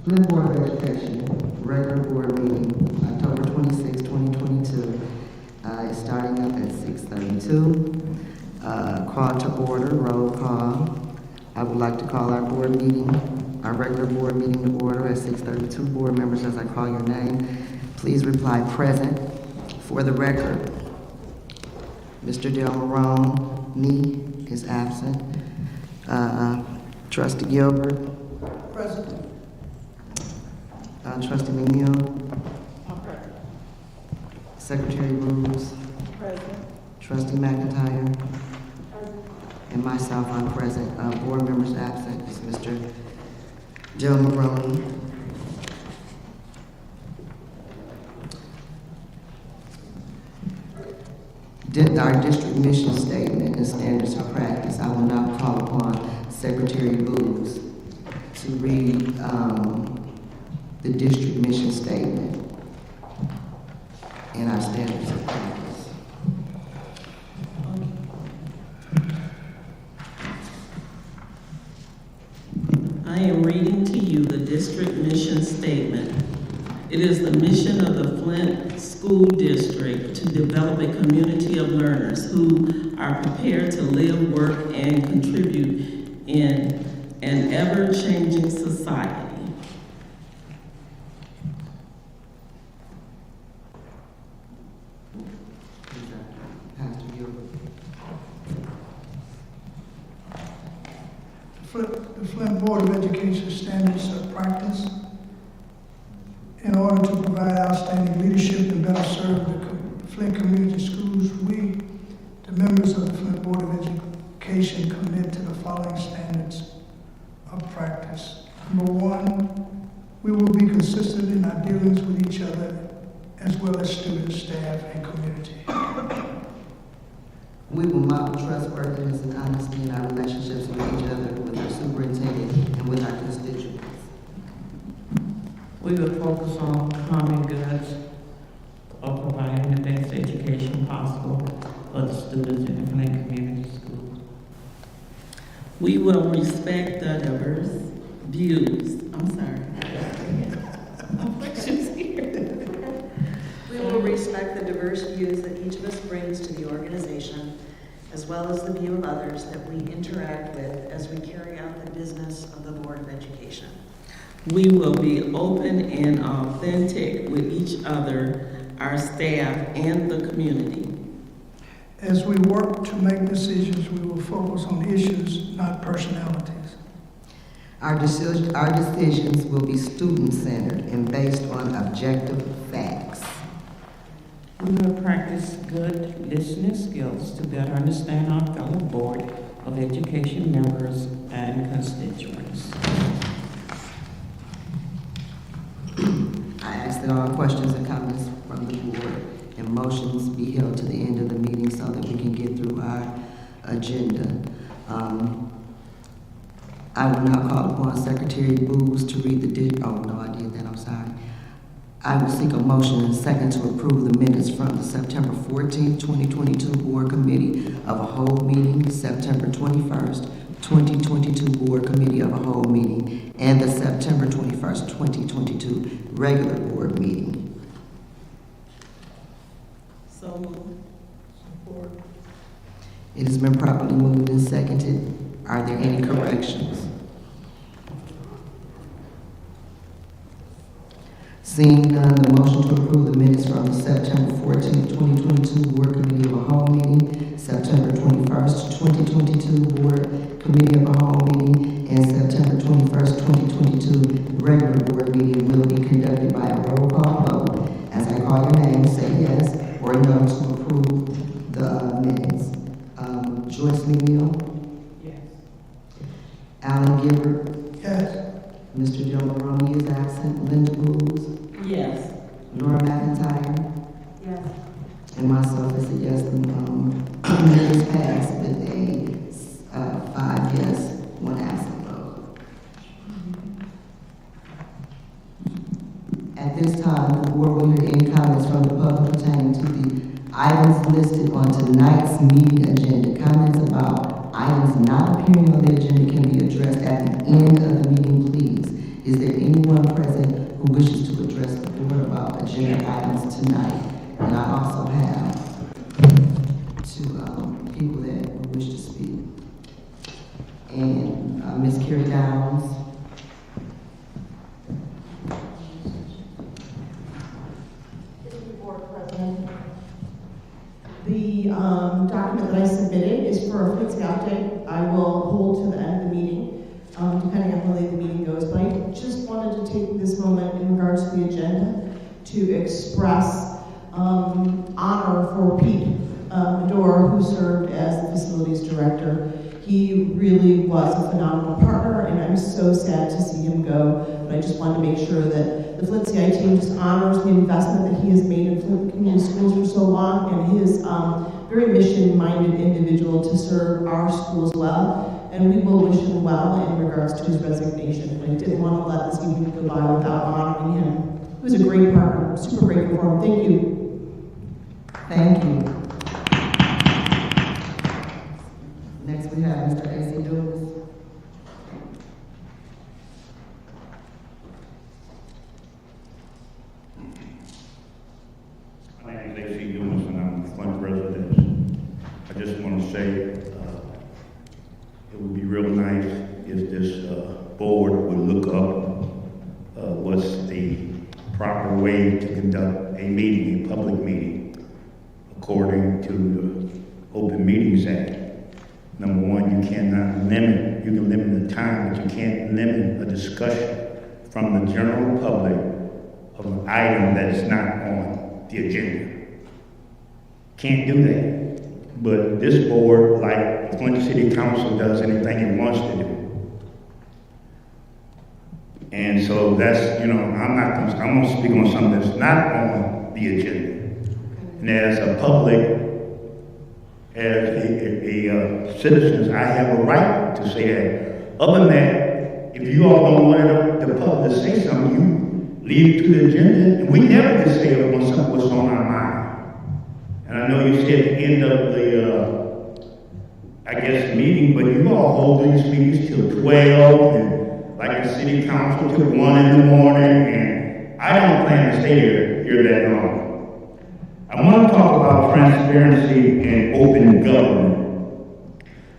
Flint Board of Education, regular board meeting, October 26, 2022. It's starting up at 6:32. Call to order, roll call. I would like to call our board meeting, our regular board meeting to order at 6:32. Board members, as I call your name, please reply present for the record. Mr. Del Marone is absent. Trustee Gilbert. Present. Trustee McNeil. Secretary Rules. Present. Trustee McIntyre. And myself, I'm present. Board members absent is Mr. Del Marone. Our district mission statement and standards of practice. I will now call upon Secretary Booz to read the district mission statement and our standards of practice. I am reading to you the district mission statement. It is the mission of the Flint School District to develop a community of learners who are prepared to live, work, and contribute in an ever-changing society. Pastor Gilbert. The Flint Board of Education standards of practice. In order to provide outstanding leadership and better serve the Flint community schools, we, the members of the Flint Board of Education, commit to the following standards of practice. Number one, we will be consistent in our dealings with each other, as well as students, staff, and community. We will model trustworthiness and honesty in our relationships with each other, with our superintendent, and with our constituents. We will focus on common goods of providing the best education possible for the students in the Flint Community Schools. We will respect the diverse views. We will respect the diverse views that each of us brings to the organization, as well as the view of others that we interact with as we carry out the business of the Board of Education. We will be open and authentic with each other, our staff, and the community. As we work to make decisions, we will focus on issues, not personalities. Our decisions will be student-centered and based on objective facts. We will practice good listening skills to better understand our fellow Board of Education members and constituents. I ask that all questions and comments from the board and motions be held to the end of the meeting so that we can get through our agenda. I will now call upon Secretary Booz to read I will seek a motion and second to approve the minutes from the September 14th, 2022 Board Committee of a Whole meeting, September 21st, 2022 Board Committee of a Whole meeting, and the September 21st, 2022 regular board meeting. So moved. Support. It has been properly moved and seconded. Are there any corrections? Seeing none, the motion to approve the minutes from the September 14th, 2022 Board Committee of a Whole meeting, September 21st, 2022 Board Committee of a Whole meeting, and September 21st, 2022 regular board meeting will be conducted by a roll call vote. As I call your name, say yes or no to approve the minutes. Joyce McNeil? Yes. Alan Gilbert? Yes. Mr. Joe Maroney is absent. Linda Booz? Yes. Laura McIntyre? Yes. And myself is a yes. The minutes passed with a 5 yes, 1 absent vote. At this time, the board will hear any comments from the public pertaining to the items listed on tonight's meeting agenda. Comments about items not appearing on the agenda can be addressed at the end of the meeting, please. Is there anyone present who wishes to address the board about agenda items tonight? And I also have two people that wish to speak. And Ms. Carrie Downs. Board President. The document that I submitted is for a Flint update. I will hold to the end of the meeting, depending on how late the meeting goes. But I just wanted to take this moment in regards to the agenda to express honor for Pete Medora, who served as the facilities director. He really was a phenomenal partner, and I'm so sad to see him go. But I just wanted to make sure that the Flint CI team just honors the investment that he has made in Flint Community Schools for so long, and his very mission-minded individual to serve our schools well. And we will wish him well in regards to his resignation. But I didn't want to let this evening go by without honoring him. He was a great partner. Super grateful for him. Thank you. Thank you. Next we have Mr. A.C. Lewis. My name is A.C. Lewis and I'm a Flint resident. I just want to say it would be real nice if this board would look up what's the proper way to conduct a meeting, a public meeting, according to the Open Meetings Act. Number one, you cannot limit, you can limit the time, but you can't limit a discussion from the general public of an item that is not on the agenda. Can't do that. But this board, like the Flint City Council, does anything it wants to do. And so that's, I'm going to speak on something that's not on the agenda. And as a public, as a citizens, I have a right to say that. Other than that, if you all don't want the public to say something, you leave it to the agenda. And we never can say what's on our mind. And I know you said at the end of the, meeting, but you all hold these meetings till 12, and like the city council till 1 in the morning, and I don't plan to stay here that long. I want to talk about transparency and open government.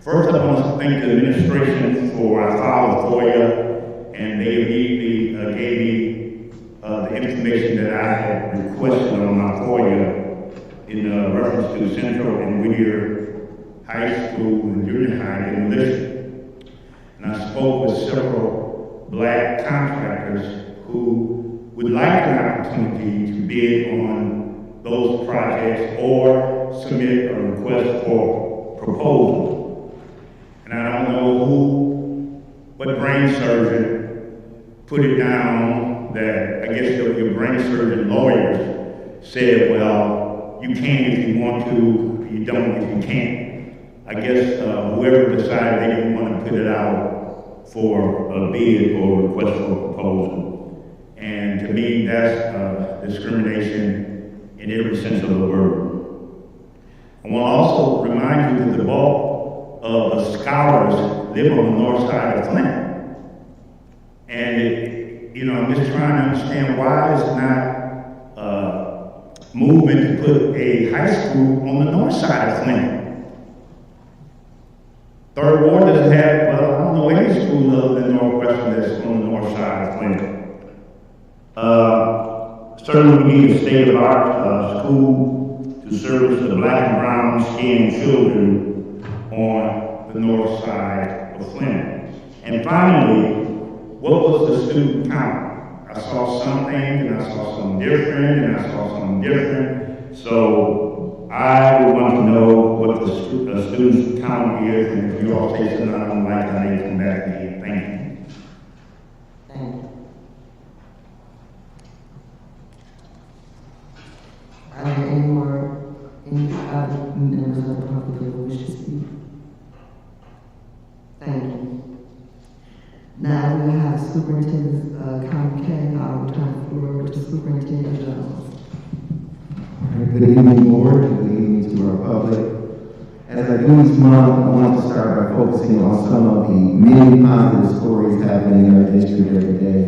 First, I want to thank the administration for I filed FOIA, and they immediately gave me the information that I had requested on my FOIA in reference to Central and Whittier High School and Junior High demolition. And I spoke with several black contractors who would like an opportunity to bid on those projects or submit a request for proposal. And I don't know what brain surgeon put it down that I guess your brain surgeon lawyers said, well, you can if you want to, you don't if you can't. I guess whoever decided they didn't want to put it out for a bid or request for a proposal. And to me, that's discrimination in every sense of the word. I want to also remind you that the bulk of the scholars live on the north side of Flint. And, I'm just trying to understand why it's not movement to put a high school on the north side of Flint. Third Ward doesn't have, I don't know any school other than Northwestern that's on the north side of Flint. Certainly we need a state-of-the-art school to service the black and brown skinned children on the north side of Flint. And finally, what was the student count? I saw something, and I saw something different, and I saw something different. So I would want to know what the student count is, and if you all say something I don't like, I need to come back again. Thank you. Thank you. Are there any other members of the public who wish to speak? Thank you. Now we have Superintendent Conley. I will turn the floor over to Superintendent Jones. Good evening, Board. Good evening to our public. As I do each month, I want to start by focusing on some of the many positive stories happening in our district every day.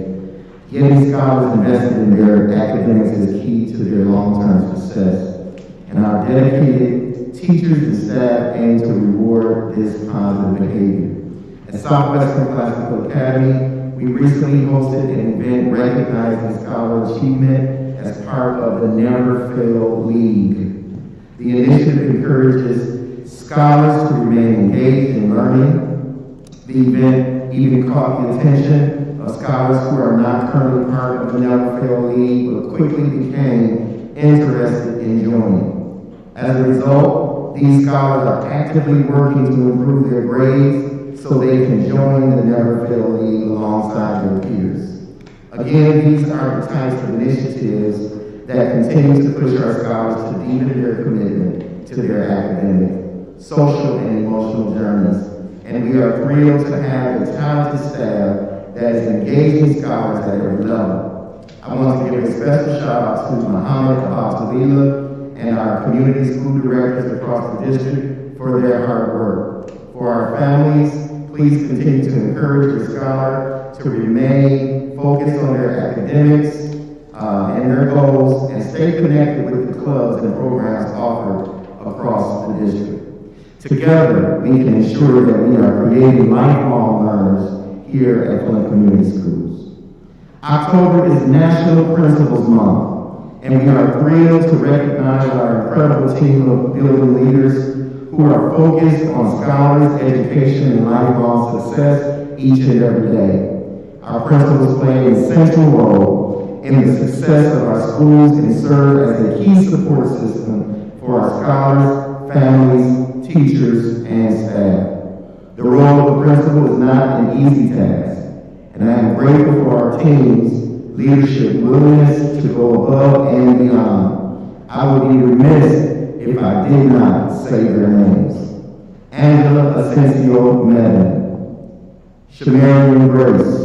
Getting scholars invested in their academics is key to their long-term success, and our dedicated teachers and staff aim to reward this positive behavior. At Southwestern Classical Academy, we recently hosted an event recognizing scholar achievement as part of the Never Fail League. The initiative encourages scholars to remain engaged in learning. The event even caught the attention of scholars who are not currently part of the Never Fail League, but quickly became interested in joining. As a result, these scholars are actively working to improve their grades so they can join the Never Fail League alongside their peers. Again, these are the types of initiatives that continue to push our scholars to deepen their commitment to their academic, social, and emotional journeys. And we are thrilled to have a talented staff that is engaging scholars at every level. I want to give a special shout out to Muhammad Abdullah and our community school directors across the district for their hard work. For our families, please continue to encourage your scholar to remain focused on their academics and their goals, and stay connected with the clubs and programs offered across the district. Together, we can ensure that we are creating lifelong learners here at Flint Community Schools. October is National Principals Month, and we are thrilled to recognize our incredible team of building leaders who are focused on scholars, education, and lifelong success each and every day. Our principals play an essential role in the success of our schools and serve as a key support system for our scholars, families, teachers, and staff. The role of the principal is not an easy task, and I am grateful for our team's leadership willingness to go above and beyond. I would be remiss if I did not say their names. Angela Asensio Madden, Shamarian Grace,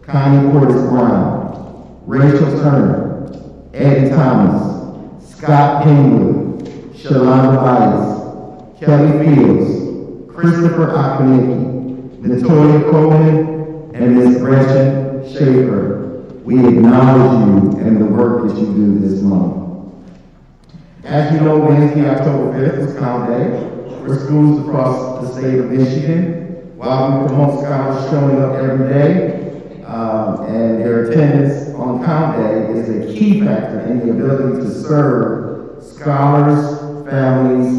Connie Portis Brown, Rachel Turner, Eddie Thomas, Scott Penwood, Shalonda Bias, Kelly Fields, Christopher Akanicki, Natoya Coleman, and Ms. Gretchen Schaefer. We acknowledge you and the work that you do this month. As you know, Wednesday, October 5th is Count Day for schools across the state of Michigan. While we promote scholars showing up every day, and their attendance on Count Day is a key factor in the ability to serve scholars, families,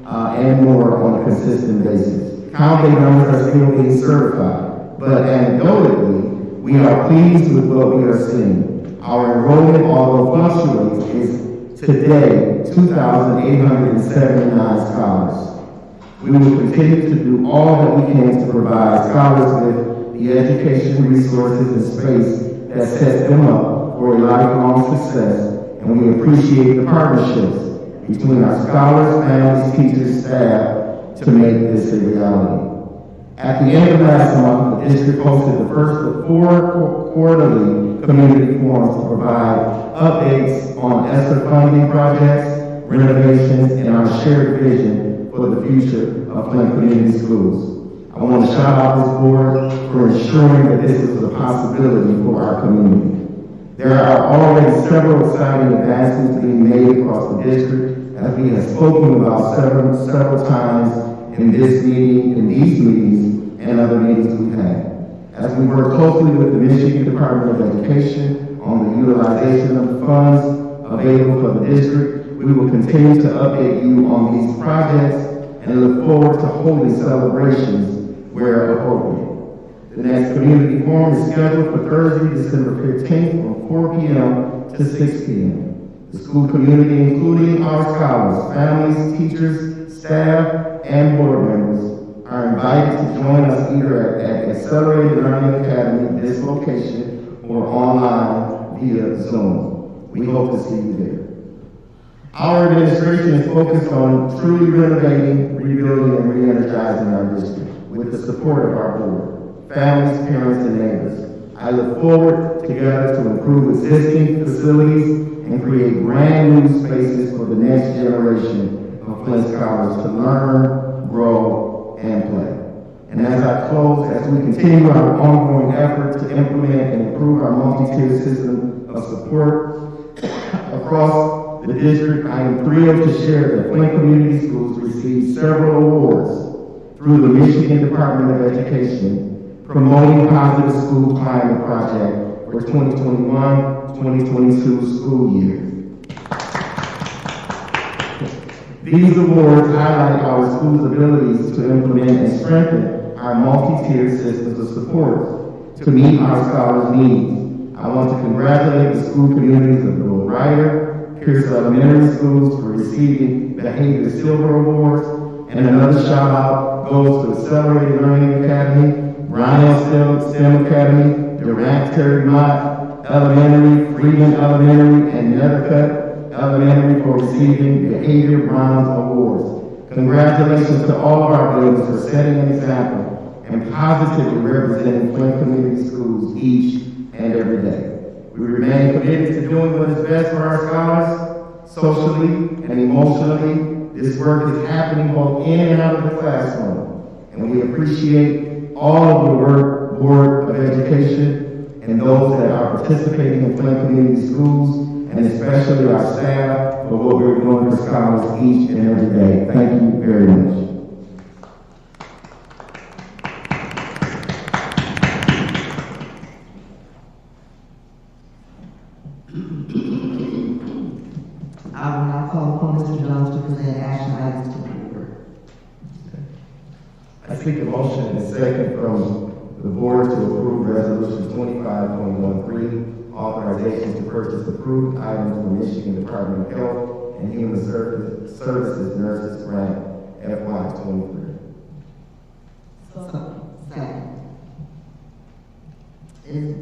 and more on a consistent basis. Count Day numbers are still being certified, but anecdotally, we are pleased with what we are seeing. Our enrollment, although fluctuates, is today 2,879 scholars. We will continue to do all that we can to provide scholars with the education, resources, and space that sets them up for a lifelong success, and we appreciate the partnerships between our scholars, families, teachers, staff to make this a reality. At the end of last month, the district hosted the first of 4 quarterly community forums to provide updates on ESSER funding projects, renovations, and our shared vision for the future of Flint Community Schools. I want to shout out this board for ensuring that this is a possibility for our community. There are already several exciting advancements being made across the district, as we have spoken about several times in this meeting, in these meetings, and other meetings we've had. As we work closely with the Michigan Department of Education on the utilization of the funds available for the district, we will continue to update you on these projects and look forward to holding celebrations where appropriate. The next community forum is scheduled for Thursday, December 15th from 4 p.m. to 6 p.m. The school community, including our scholars, families, teachers, staff, and board members, are invited to join us either at Accelerated Learning Academy at this location or online via Zoom. We hope to see you there. Our administration is focused on truly renovating, rebuilding, and re-energizing our district with the support of our board, families, parents, and neighbors. I look forward together to improve existing facilities and create brand new spaces for the next generation of Flint scholars to learn, grow, and play. And as I close, as we continue our ongoing effort to implement and improve our multi-tier system of support across the district. I am thrilled to share that Flint Community Schools received several awards through the Michigan Department of Education Promoting Positive School Climate Project for 2021-2022 school year. These awards highlight our school's abilities to implement and strengthen our multi-tier systems of support to meet our scholars' needs. I want to congratulate the school communities of Will Ryder, Pierce Elementary Schools for receiving Behavior Silver Awards, and another shout out goes to Accelerated Learning Academy, Rhino STEM Academy, Durant Terry Mott Elementary, Freeman Elementary, and Nethercutt Elementary for receiving Behavior Bronze Awards. Congratulations to all of our buildings for setting an example and positively representing Flint Community Schools each and every day. We remain committed to doing what is best for our scholars, socially and emotionally. This work is happening both in and out of the classroom, and we appreciate all of the work Board of Education and those that are participating in Flint Community Schools, and especially our staff for what we're doing for scholars each and every day. Thank you very much. I will now call upon Mr. Jones to present action items to the board. I seek a motion and a second from the board to approve resolution 25.13, authorization to purchase approved items from Michigan Department of Health and Human Services Nurses Grant FY23. Second.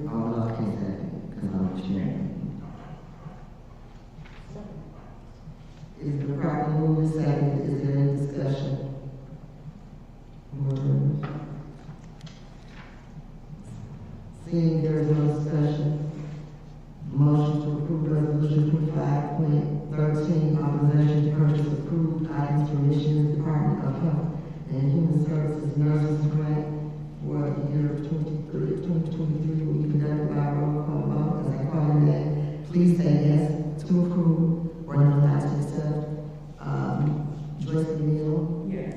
No, I can't second, because I'm the chair. Is the properly moved and seconded? Is there any discussion? Seeing there is no discussion, motion to approve resolution 25.13, authorization to purchase approved items from Michigan Department of Health and Human Services Nurses Grant for the year of 2023 will be conducted by roll call vote. As I call your name, please say yes to approve or no not to accept. Joyce McNeil. Yes.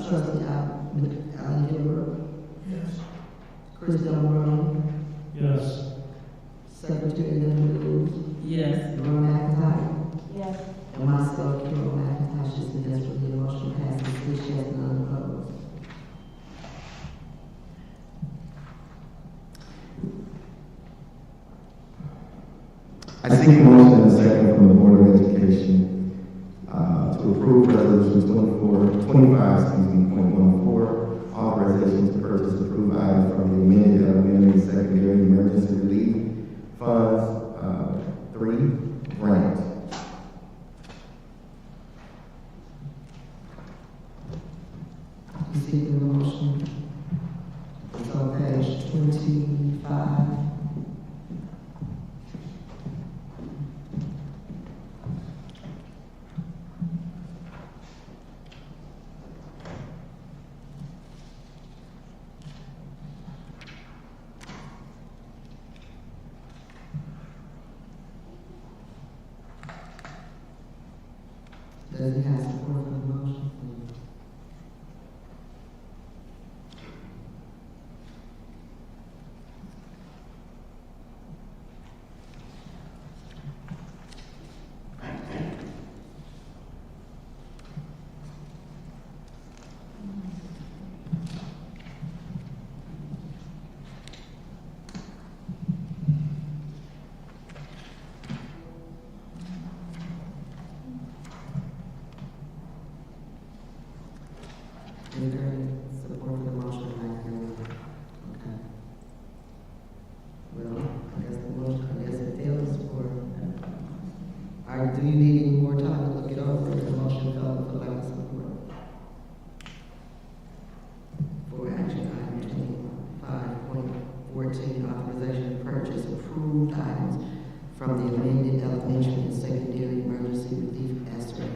Trustee Allen Gilbert. Yes. Chris Delmore. Yes. Secretary Linda Lewis. Yes. Laura McIntyre. Yes. And myself, Carol McIntosh, is the yes, the motion passes 6 yes, none opposed. I seek a motion and a second from the Board of Education to approve resolution 25.14, authorization to purchase approved items from the amended elementary and secondary emergency relief funds 3 grant. You see the motion? It's on page 25. Does it have support for the motion? Is there any support for the motion right here? Okay. Well, I guess the motion, I guess it fails for, all right, do you need any more time to look it over? The motion failed for lack of support. For action item 25.14, authorization to purchase approved items from the amended elementary and secondary emergency relief ESSER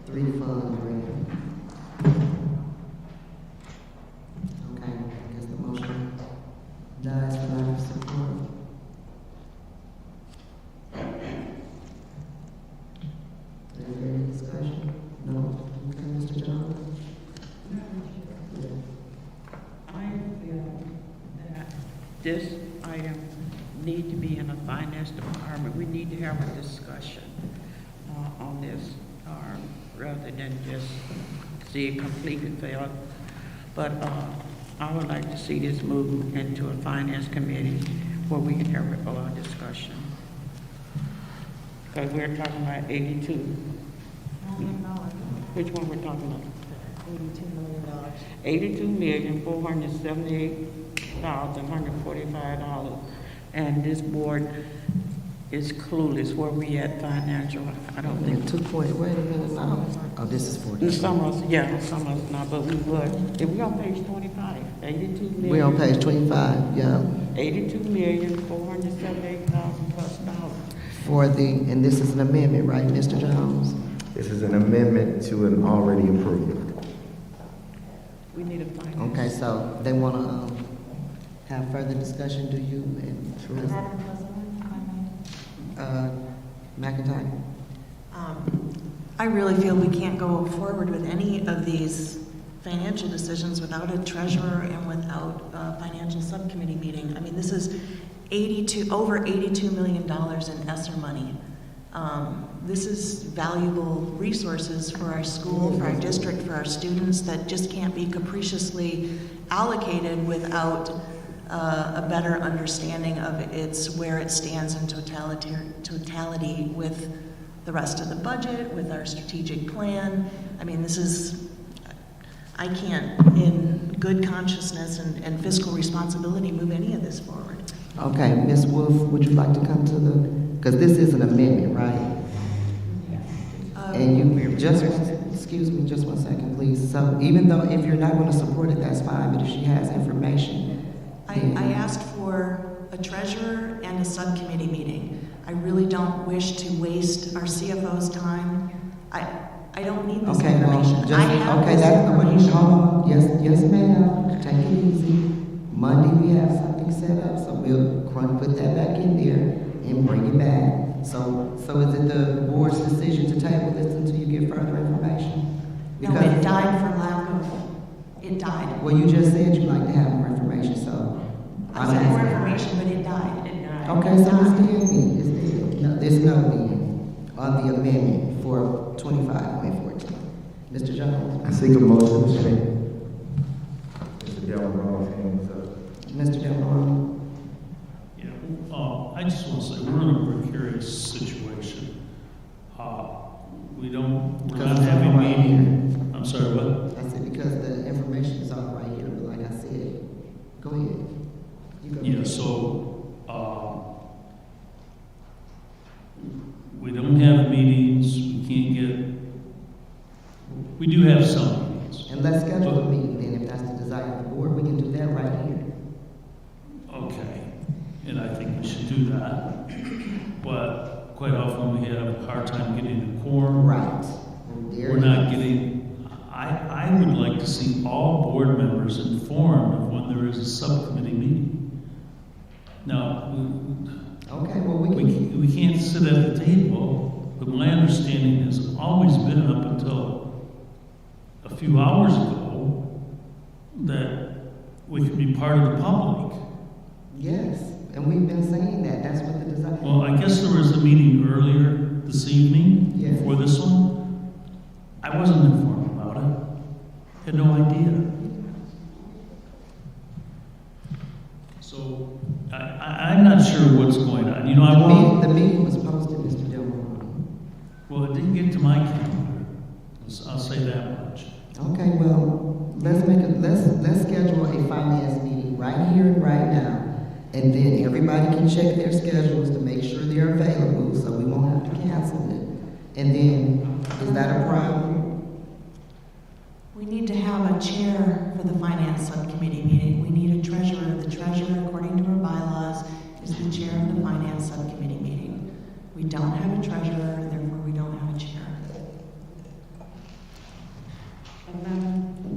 3 fund grant. Okay, I guess the motion Dies for lack of support. Is there any discussion? No? Okay, Mr. Jones? I feel that this item need to be in the finance department. We need to have a discussion on this, rather than just see it completely fail. But I would like to see this move into a finance committee where we can have a discussion. Because we're talking about 82. Which one we're talking about? $82 million. $82,478,145. And this board is clueless where we at financial. I don't think. 2 point, wait a minute now. Oh, this is 40. Some of us, yeah, some of us not, but we would. If we're on page 25, 82 million. We're on page 25, yeah. 82,478,000 plus dollars. For the, and this is an amendment, right, Mr. Jones? This is an amendment to an already approved. We need a finance. Okay, so they want to have further discussion, do you? And Madam President, if I may. McIntyre? I really feel we can't go forward with any of these financial decisions without a treasurer and without a financial subcommittee meeting. I mean, this is over $82 million in ESSER money. This is valuable resources for our school, for our district, for our students that just can't be capriciously allocated without a better understanding of where it stands in totality with the rest of the budget, with our strategic plan. I mean, I can't, in good consciousness and fiscal responsibility, move any of this forward. Okay, Ms. Wolf, would you like to come to because this is an amendment, right? And you excuse me just 1 second, please. So even though if you're not going to support it, that's fine, but if she has information. I asked for a treasurer and a subcommittee meeting. I really don't wish to waste our CFO's time. I don't need this Okay, well, information. I have okay, this that's information. hold on. Yes, ma'am. Take it easy. Monday we have something set up, so we'll put that back in there and bring it back. So is it the board's decision to table this until you get further information? No, it died for lack of, it died. Well, you just said you'd like to have more information, so. I said more information, but it died. Okay, so it's still need. No, there's no need on the amendment for 25.14. Mr. Jones? I seek a motion, Mr. Chairman. Mr. Delrone's hands up. Mr. Delrone? Yeah, I just want to say, we're in a precarious situation. We're not having a meeting. I'm sorry, what? I said because the information is all right here, but like I said, go ahead. You go Yeah, ahead. so, we don't have meetings, we do have some meetings. And let's schedule a meeting then, if that's the desire of the board, we can do that right here. Okay, and I think we should do that. But quite often we have a hard time getting a quorum. Right. We're not getting, I would like to see all board members informed of when there is a subcommittee meeting. Now, Okay, well, we can't sit at the table, but my understanding has always been up until a few hours ago that we can be part of the public. yes, and we've been saying that, that's what the desire. Well, I guess there was a meeting earlier this evening Yes. for this one. I wasn't informed about it. Had no idea. So I'm not sure what's going on. You know, The meeting was posted, Mr. Delrone. well, it didn't get to my calendar. I'll say that much. Okay, well, let's schedule a finance meeting right here and right now. And then everybody can check their schedules to make sure they're available, so we won't have to cancel it. And then, is that a problem? We need to have a chair for the finance subcommittee meeting. We need a treasurer. The treasurer, according to our bylaws, is the chair of the finance subcommittee meeting. We don't have a treasurer, therefore we don't have a chair.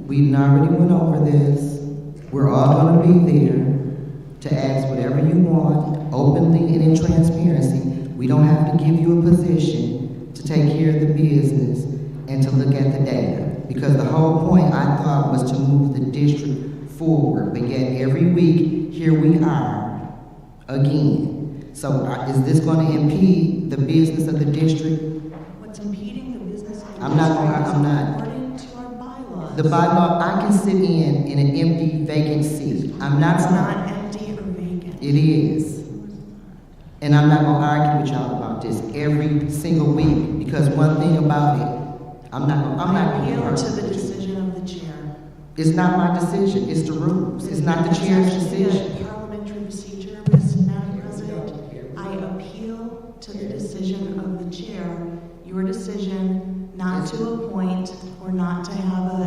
We already went over this. We're all gonna be there to in transparency. We don't have to give you a position to take care of the business and to look at the data. Because the whole point, I thought, was to move the district forward. But yet, every week, here we are again. So is this going to impede the business of the district? What's impeding the business of the I'm not. according to our bylaws. The bylaw, I can sit in an empty, vacant seat. I'm not. It's not empty or vacant. It is. And I'm not gonna argue with y'all about this every single week, because one thing about it, I'm not I gonna appeal hurt. to the decision of the chair. It's not my decision, it's the rules. It's not the chair's decision. Parliamentary procedure, Madam President. I appeal to the decision of the chair, your decision not to appoint or not to have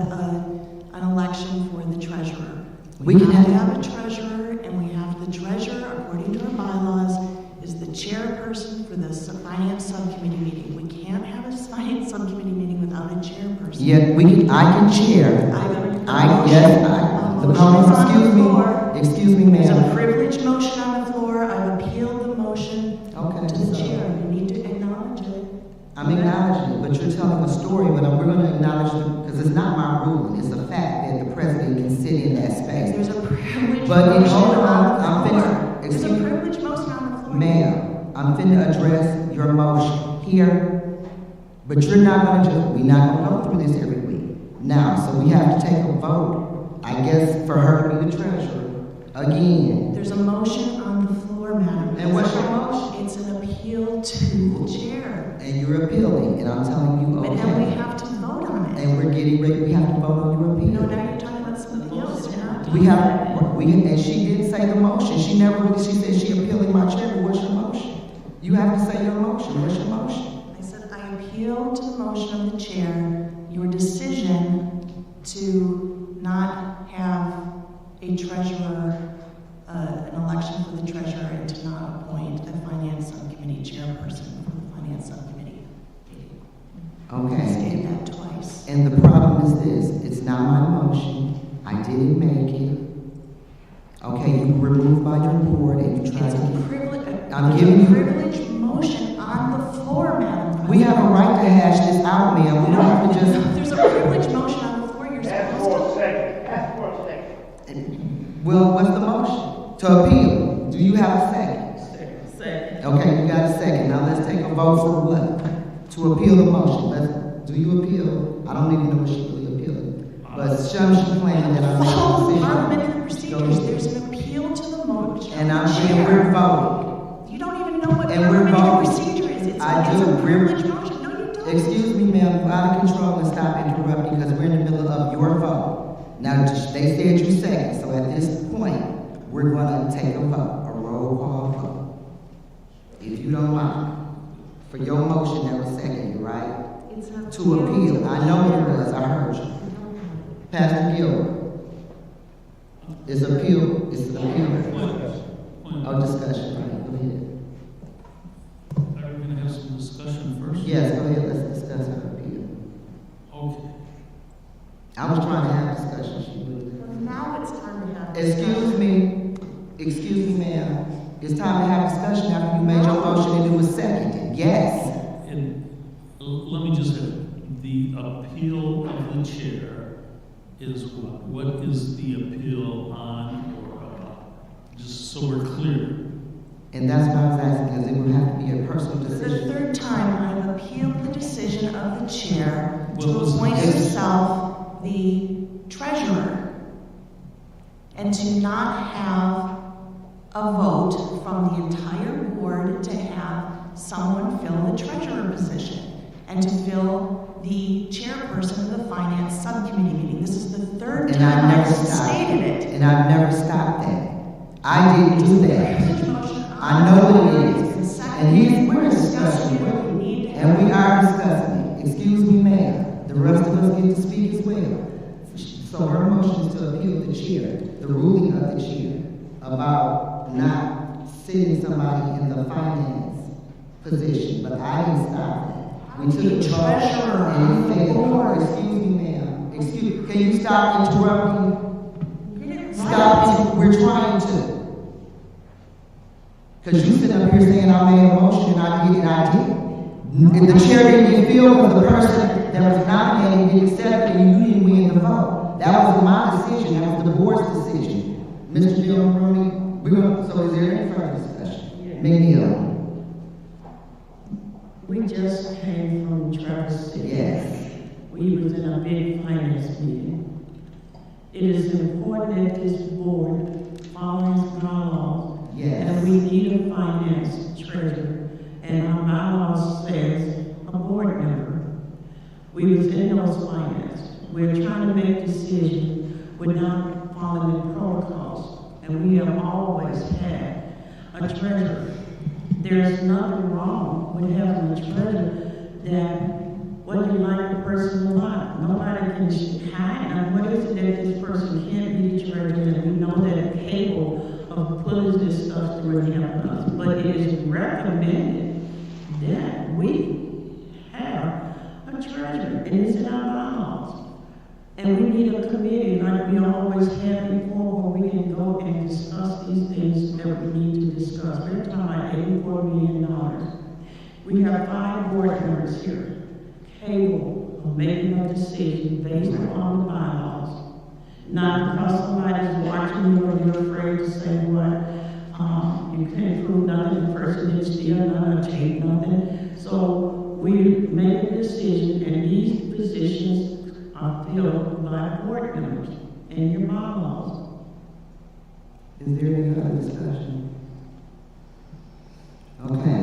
an election for the treasurer. We can have to have- have a treasurer, and we have the treasurer, according to our bylaws, is the chairperson for the finance subcommittee meeting. We can't have a finance subcommittee meeting without a chairperson. Yet I can chair. Excuse me, There's a ma'am. privileged motion on the floor. I've appealed the motion Okay, to the so chair. You need to acknowledge it. I'm acknowledging it, but you're telling a story, but we're gonna acknowledge it, because it's not my ruling. It's the fact that the president can sit in that space. There's a privileged But in motion order, on the I'm floor. finished. There's a Excuse me. privileged motion on the floor. Ma'am, I'm finna address your motion here, but we're not gonna go through this every week. Now, so we have to take a vote, I guess, for her to be the treasurer, again. There's a motion on the floor, Madam. And what's your President. motion? It's an appeal to the chair. And you're appealing, and I'm telling you, But then we okay. have to vote on it. And we're getting ready, we have to vote on your No, appeal. now you're talking about something else. You're not We talking have, about and she didn't say the motion, she said she appealing my chair, but what's your motion? You have to say your motion, what's your motion? I said, I appeal to the motion of the chair, your decision to not have a treasurer, an election for the treasurer, and to not appoint a finance subcommittee chairperson for the finance subcommittee. I Okay. stated that twice. And the problem is this, it's not my motion, I didn't make it. Okay, you were removed by your board and you tried It's to a get. privilege, I'm there's giving a you- privileged motion on the floor, Madam President. We have a right to hash this out, ma'am, we don't have to just. There's a privileged motion on the floor, you're supposed to. Well, what's the motion? To appeal, do you have a second? Second. Okay, you got a second, now let's take a vote for what? To appeal the motion, do you appeal? I don't even know what she really appealed, but she's claiming that I'm Follow not parliamentary procedures, there's an appeal to the motion. And I'm of the saying chair. we're voting. You don't even know what And we're parliamentary voting. procedure is. It's I it's do. a We're- privileged motion. No, you don't. Excuse me, ma'am, you're out of control, and stop interrupting, because we're in the middle of your vote. Now, they said you second, so at this point, we're gonna take a vote, a roll call vote. If you don't mind, for your motion that was seconded, right? It's an To appeal, I know it was, I heard you. Pastor Gilbert, it's an appeal. Oh, discussion, right, go ahead. Are we gonna have some discussion first? Yes, go ahead, let's discuss her appeal. Okay. I was trying to have discussion, she wouldn't. Now it's time to have. Excuse me, ma'am. It's time to have discussion after you made your motion and it was seconded. Yes. And let me just have, the appeal of the chair is what? What is the appeal on or about? Just so we're clear. And that's what I was asking, because it would have to be a personal For the decision. third time, I've appealed the decision of the chair to What was appoint this? himself the treasurer and to not have a vote from the entire board to have someone fill the treasurer position and to fill the chairperson of the finance subcommittee meeting. This is the third And time I've I've never stopped. stated it. And I've never stopped that. I didn't do that. Privilege motion I know what it on the is. floor. Second, And we're we're discussing discussing it. We need to And we have- are discussing it. Excuse me, ma'am. The rest of us get to speak as well. So her motion is to appeal the chair, the ruling of the chair, about not sitting somebody in the finance position, but I didn't stop that. We took a vote Treasurer and it failed. board. Excuse me, ma'am. Can you stop interrupting? You didn't Stop write it. We're trying to. Because you sit up here saying I made a motion and I did it, I did. And the chair didn't get filled because the person that was nominated didn't accept it and you didn't win the vote. That was my decision, that was the board's decision. Mr. Bill Maroney, so is there any further discussion? McNeil? We just came from Traverse City. Yes. We was in a big finance meeting. It is important that this board follows bylaws. Yes. And we need a finance treasurer. And our bylaws says a board member. We was in those finance. We're trying to make decisions without following the protocols. And we have always had a treasurer. There's nothing wrong with having a treasurer that whether you like the person or not, nobody can hide. And what is it that this person can't be the treasurer? And we know that capable of pulling this stuff through and helping us. But it is recommended that we have a treasurer, and it's in our bylaws. And we need a committee like we always had before where we can go and discuss these things that we need to discuss. We're talking about $84 million. We have 5 board members here capable of making a decision based on the bylaws. Not because somebody's watching you or you're afraid to say what, you can't prove nothing, the person didn't steal nothing, take nothing. So we make a decision and these positions are filled by board members and your bylaws. Is there any other discussion? Okay.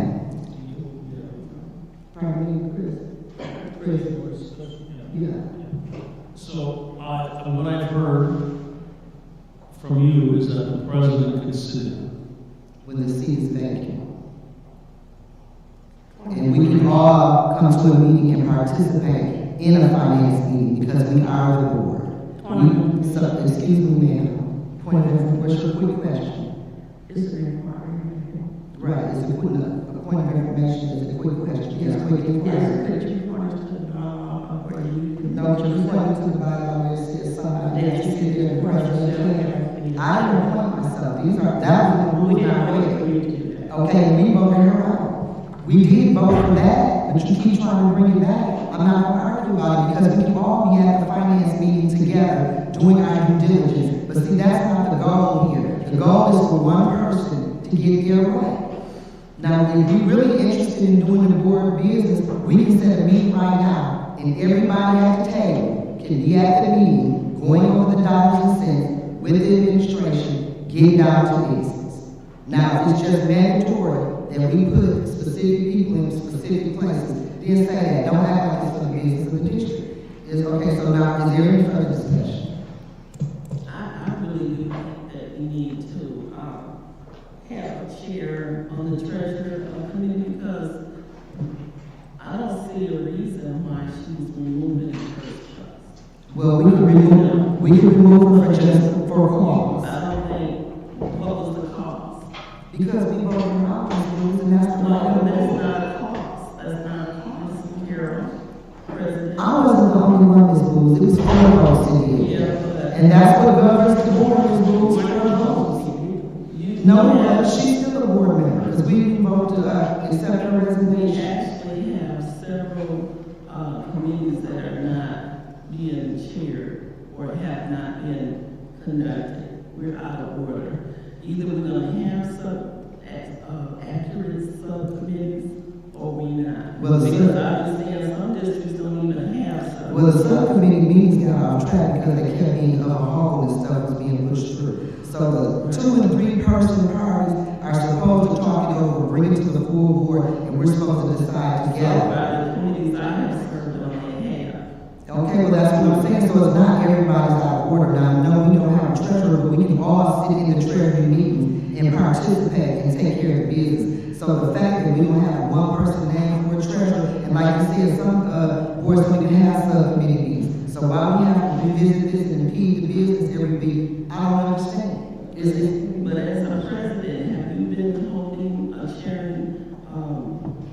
Pardon me, Chris. Yeah. So, what I've heard from you is that the president can sit in. When the seat is vacant. And we can all come to a meeting and participate in a finance meeting because we are the board. Excuse me, ma'am. Point of information, quick question. Is it required? Right, it's a point of information, it's a quick question. Yes, quick inquiry. Yes, could you point us to the bylaw where you can... No, you point to the bylaw where it says somebody has to sit there and question. I didn't appoint myself. That was the rule I read. Okay, we voted her out. We did vote for that, but you keep trying to bring it back. I'm not going to argue about it because we can all be at the finance meeting together doing our due diligence. But see, that's not the goal here. The goal is for one person to get their way. Now, if you're really interested in doing the board business, we can set a meeting right now, and everybody at the table can be at the meeting, going over the dollars and cents with the administration, getting down to business. Now, it's just mandatory that we put specific people in specific places. Then say that, don't act like it's for the business of the district. Okay, so now, is there any further discussion? I really do think that we need to have a chair on the treasurer committee because I don't see a reason why she's removed in the first place. Well, we can remove her for just for a cause. I don't think, what was the cause? Because we voted her out on the rules, and that's the No, that's not a cause. That's not a cause, Carol, President. I wasn't the only one that's rules. It was 4 votes in here. Yeah, but And that's what governs the board is rules, 4 votes. No, she's still a board member, because we didn't vote to accept her we resignation. actually have several committees that are not being chaired or have not been conducted. We're out of order. Either we're going to have accurate subcommittees or we're not. Well, because I understand some districts don't even have subcommittees. Well, the subcommittee meetings got off track because they kept being overhauled and stuff was being pushed through. So the 2 and 3 person parties are supposed to talk it over, bring it to the full board, and we're supposed to decide together. By the committees I have served on, they have. Okay, well, that's what I'm saying, so it's not everybody's out of order. Now, no, we don't have a treasurer, but we can all sit in the treasury meetings and participate and take care of business. So the fact that we don't have one person named for a treasurer, and like you said, some boards don't even have subcommittee meetings. So why we have to revisit this and impede the business every week, I don't understand. But as a president, have you been holding, chairing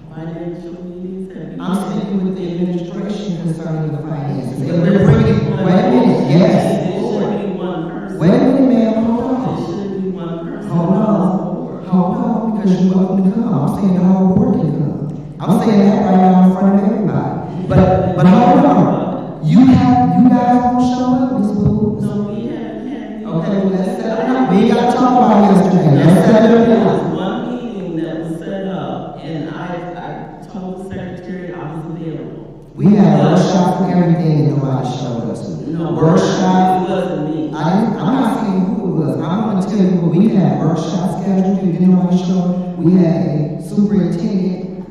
financial meetings? I'm speaking with the administration concerning the finances. And we're bringing, wait a minute, yes. It should be one person. Wait a minute, ma'am, hold It on. should be one person. Hold on. because you're welcome to come. I'm saying the whole board can come. I'm saying that right now in front of everybody. But hold on. You guys won't show up, Ms. Boo. No, we haven't had. Okay, well, let's set it up. We ain't got to talk about yesterday. Let's set it up There now. was one meeting that was set up, and I told the secretary I was available. We had workshops and everything and nobody showed us. No, Workshop. it wasn't me. I'm not saying who it was. I'm going to tell you, we had workshops scheduled, and didn't nobody show up. We had a superintendent,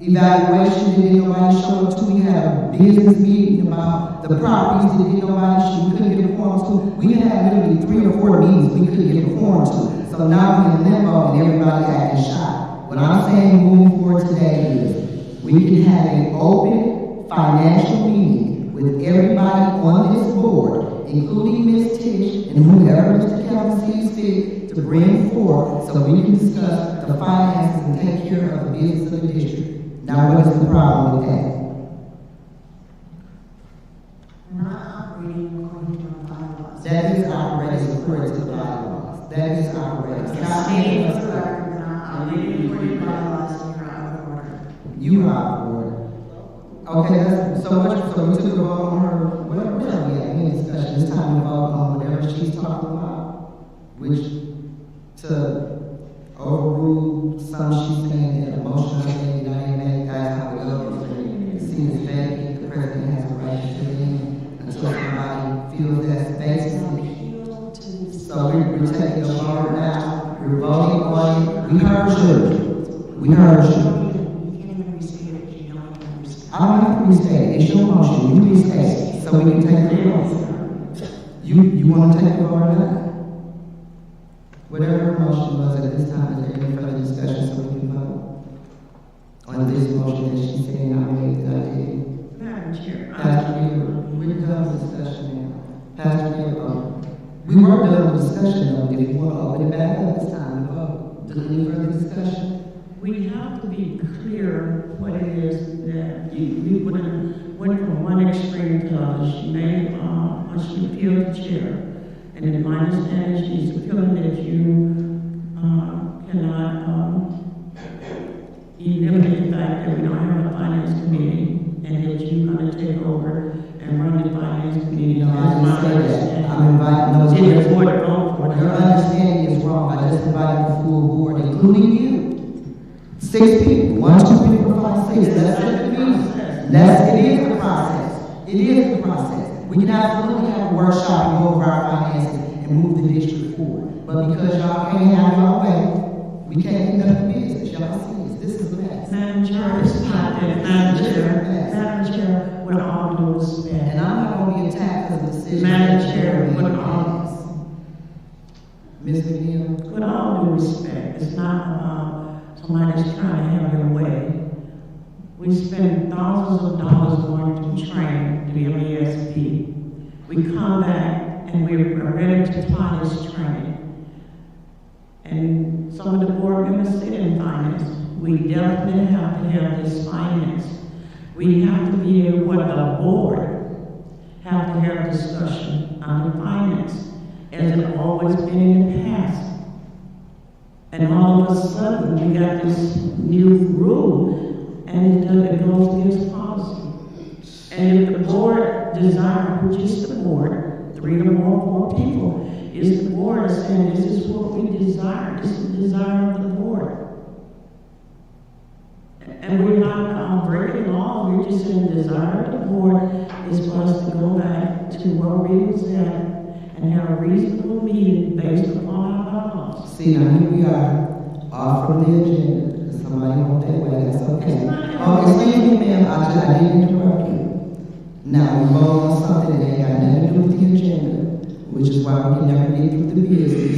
evaluation, didn't nobody show up to. We had a business meeting about the properties that didn't nobody show. We couldn't get a quorum to. We had literally 3 or 4 meetings we couldn't get a quorum to. So now we're in limbo and everybody acting shy. What I'm saying moving forward today is we can have an open financial meeting with everybody on this board, including Ms. Tish and whoever Mr. Kelvin sees fit to bring forth so we can discuss the finances and take care of the business of the district. Now, what is the problem with that? Not operating according to our bylaws. That is operating according to the bylaws. That is operating. Stating for the record, we're not operating according to bylaws, and you're out of order. You are out of order. Okay, that's so much, so we took a vote on her, where are we at? We in discussion, it's time to vote on whatever she's talking about, which to overrule some she's saying that a motion I made, I ain't made, that's how it goes. See, it's vague, the president has a right to sit in until somebody feels that's basic. So we're taking the vote now, we're voting on it, we heard you. We heard you. I don't have to restate it. It's your motion. You restate it so we can take the vote. You want to take the vote or not? Whatever her motion was at this time, is there any further discussion so we can vote on this motion that she's saying I made that I did? Madam Chair. Pastor Weaver, we're done with discussion now. Pastor Weaver, we were done with discussion though. If you want to open it back up, it's time to vote. Do any further discussion? We have to be clear what it is that you went from one extreme to the other. She made, she appealed the chair. And in my understanding, she's appealing that you cannot eliminate the fact that we don't have a finance committee and that you're going to take over and run the finance committee. No, I didn't say that. I'm inviting those. Your understanding is wrong. I just invited the full board, including you. 6 people, 1, 2, 3, 4, 5, 6. That's what it means. It is the process. It is the process. We can absolutely have a workshop and go over our finances and move the district forward. But because y'all can't have your way, we can't conduct the business. Y'all see this is a mess. Madam Chair, this is not that. Madam Chair, with all due respect. And I'm not going to be attacked because of the decision. Madam Chair, with all, Ms. McNeil. with all due respect, it's not about somebody's trying to have their way. We spend thousands of dollars going to train to be an ESP. We come back and we're ready to apply this training. And some of the board members sit in finance. We definitely have to have this finance. We have to be able, what the board, have to have discussion on the finance, as it always been in the past. And all of a sudden, we got this new rule, and it goes against policy. And if the board desire, which is the board, 3 or more 4 people, is the board saying this is what we desire, this is the desire of the board. And we're not breaking law, we're just saying the desire of the board is for us to go back to where we was at and have a reasonable meeting based upon our bylaws. See, now here we are, off from the agenda. If somebody wants that way, that's okay. Oh, excuse me, ma'am, I didn't interrupt you. Now, we vote on something that ain't got nothing to do with the agenda, which is why we can never get through the business.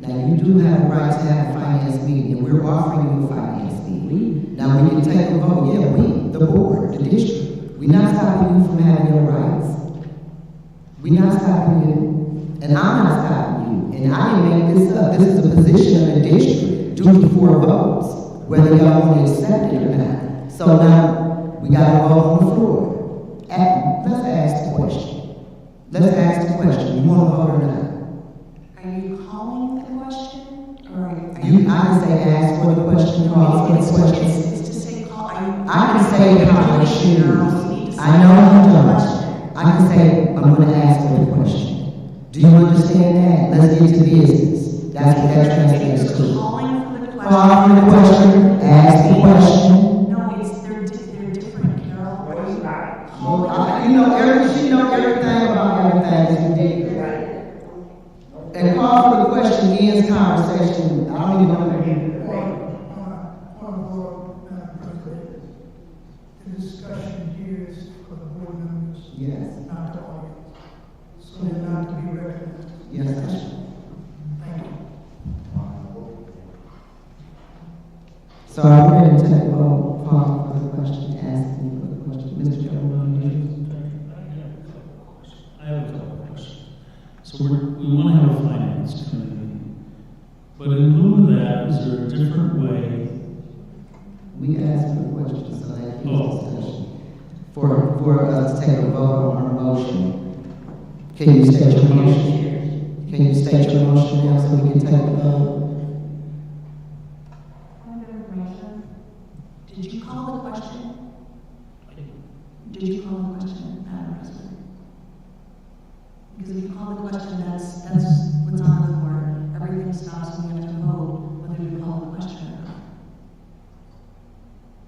Now, you do have a right to have a finance meeting, and we're offering you a finance meeting. Now, we can take a vote, yeah, we, the board, the district. We're not stopping you from having your rights. We're not stopping you. And I'm not stopping you. And I didn't make this up. This is the position of the district due to 4 votes, whether y'all want to accept it or not. So now we got to vote on the floor. Let's ask the question. Let's ask the question. You want to vote or not? Are you calling the question? Or are I can say ask for the question, call for the question. It's to say call, I can say how it should. I know you don't. I can say, I'm gonna ask for the question. Do you understand that? Let's get to business. That's what that translates to. calling for the question. Call for the question, ask the question. No, they're different, Carol. She know everything about everything. It's ridiculous. And call for the question ends conversation. I don't even know what it is. Madam President, the discussion here is for the board members, Yes. not the audience. So they're not to be recognized. Yes, sir. Thank you. So are we ready to take a vote, call for the question, asking for the question? Mr. Jones? I have a couple of questions. So we want to have a finance committee, but in lieu of that, is there a different way? We asked for the question, so that gives discussion. For us to take a vote on our motion, can you state your motion? Can you state your motion now so we can take a vote? Did you call the question? Did you call the question, Madam President? Because if you call the question, that's what's on the floor. Everything stops and we have to vote whether you call the question or not.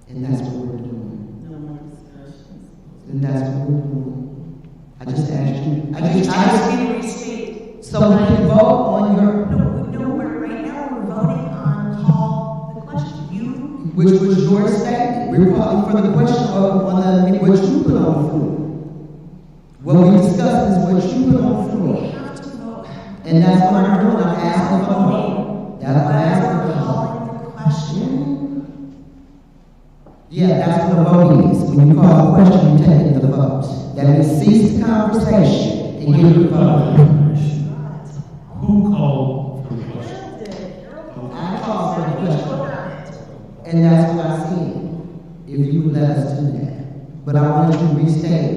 And that's what we're doing. No more discussions. And that's what we're doing. I just asked you. I I just just need to restate. so we can vote on your, No, right now we're voting on call the question. which was your statement. We're calling for the question on the, what you put on the floor. What we discussed is what you put on the floor. have to vote. And that's what I'm doing. I'm asking for a vote. That's what I'm asking for a vote. Calling the question. Yeah, that's what a vote is. When you call a question, you're taking the vote. That means cease the conversation and give the vote. Who called for the question? I called for the question. And that's what I said. If you would let us do that. But I want you to restate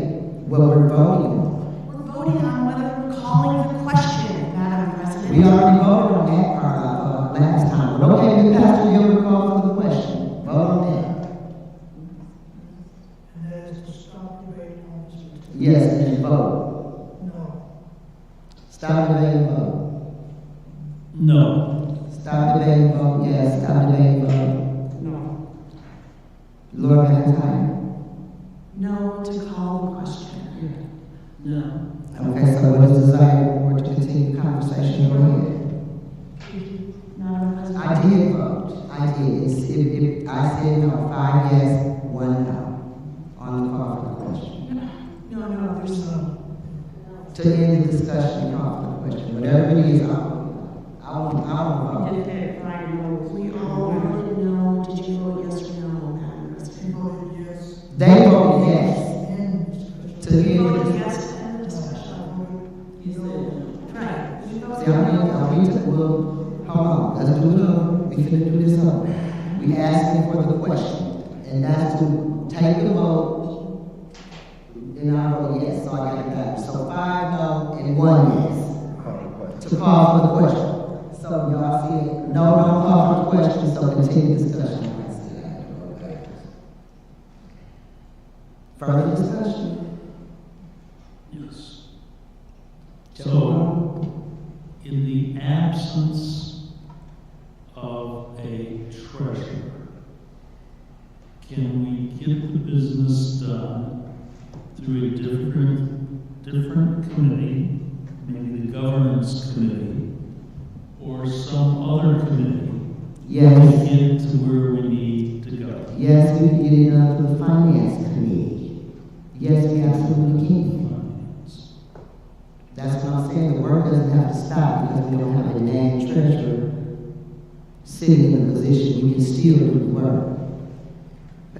what we're voting on. We're voting on whether we're calling the question, Madam President. We already voted on that part last time. But okay, we Pastor Hill will call for the question. Vote on that. And that is to stop debate on this particular. Yes, and vote. No. Stop debate and vote. No. Stop debate and vote. Yes, stop debate and vote. No. Lord McIntyre. No to call the question. No. Okay, so what is the desire of the board to continue the conversation? Go ahead. Madam President. I did vote. I did. I said no, 5 yes, 1 no on the call for the question. No, there's no. To end the discussion, call for the question. Whatever it is, I won't vote. We all voted no. Did you vote yes or no, Madam President? Voted yes. They voted yes And discussion. to end the Voted discussion. yes to end the discussion. He said Right. See, hold on, let's do it over. We finna do this over. We asking for the question, and that's to take the vote, and I vote yes, so I got it back. So 5 no and 1 yes. To call for the question. So y'all see it? No, don't call for the question, so continue discussion. Further discussion? Yes. So, in the absence of a treasurer, can we get the business done through a different committee, maybe the governance committee, or some other committee? Yes. To get to where we need to go? Yes, we can get it done through the finance committee. Yes, we absolutely can. Finance. That's what I'm saying. The work doesn't have to stop because we don't have a named treasurer sitting in the position. We can still do the work.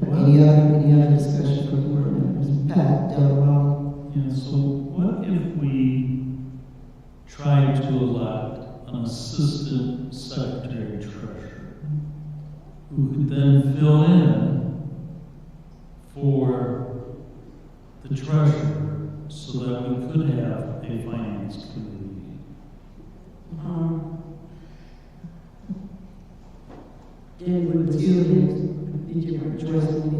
Any other discussion for the board members? Pat, Delano? Yeah, so what if we tried to elect an assistant secretary treasurer who could then fill in for the treasurer so that we could have a finance committee? then we would still, did you address me?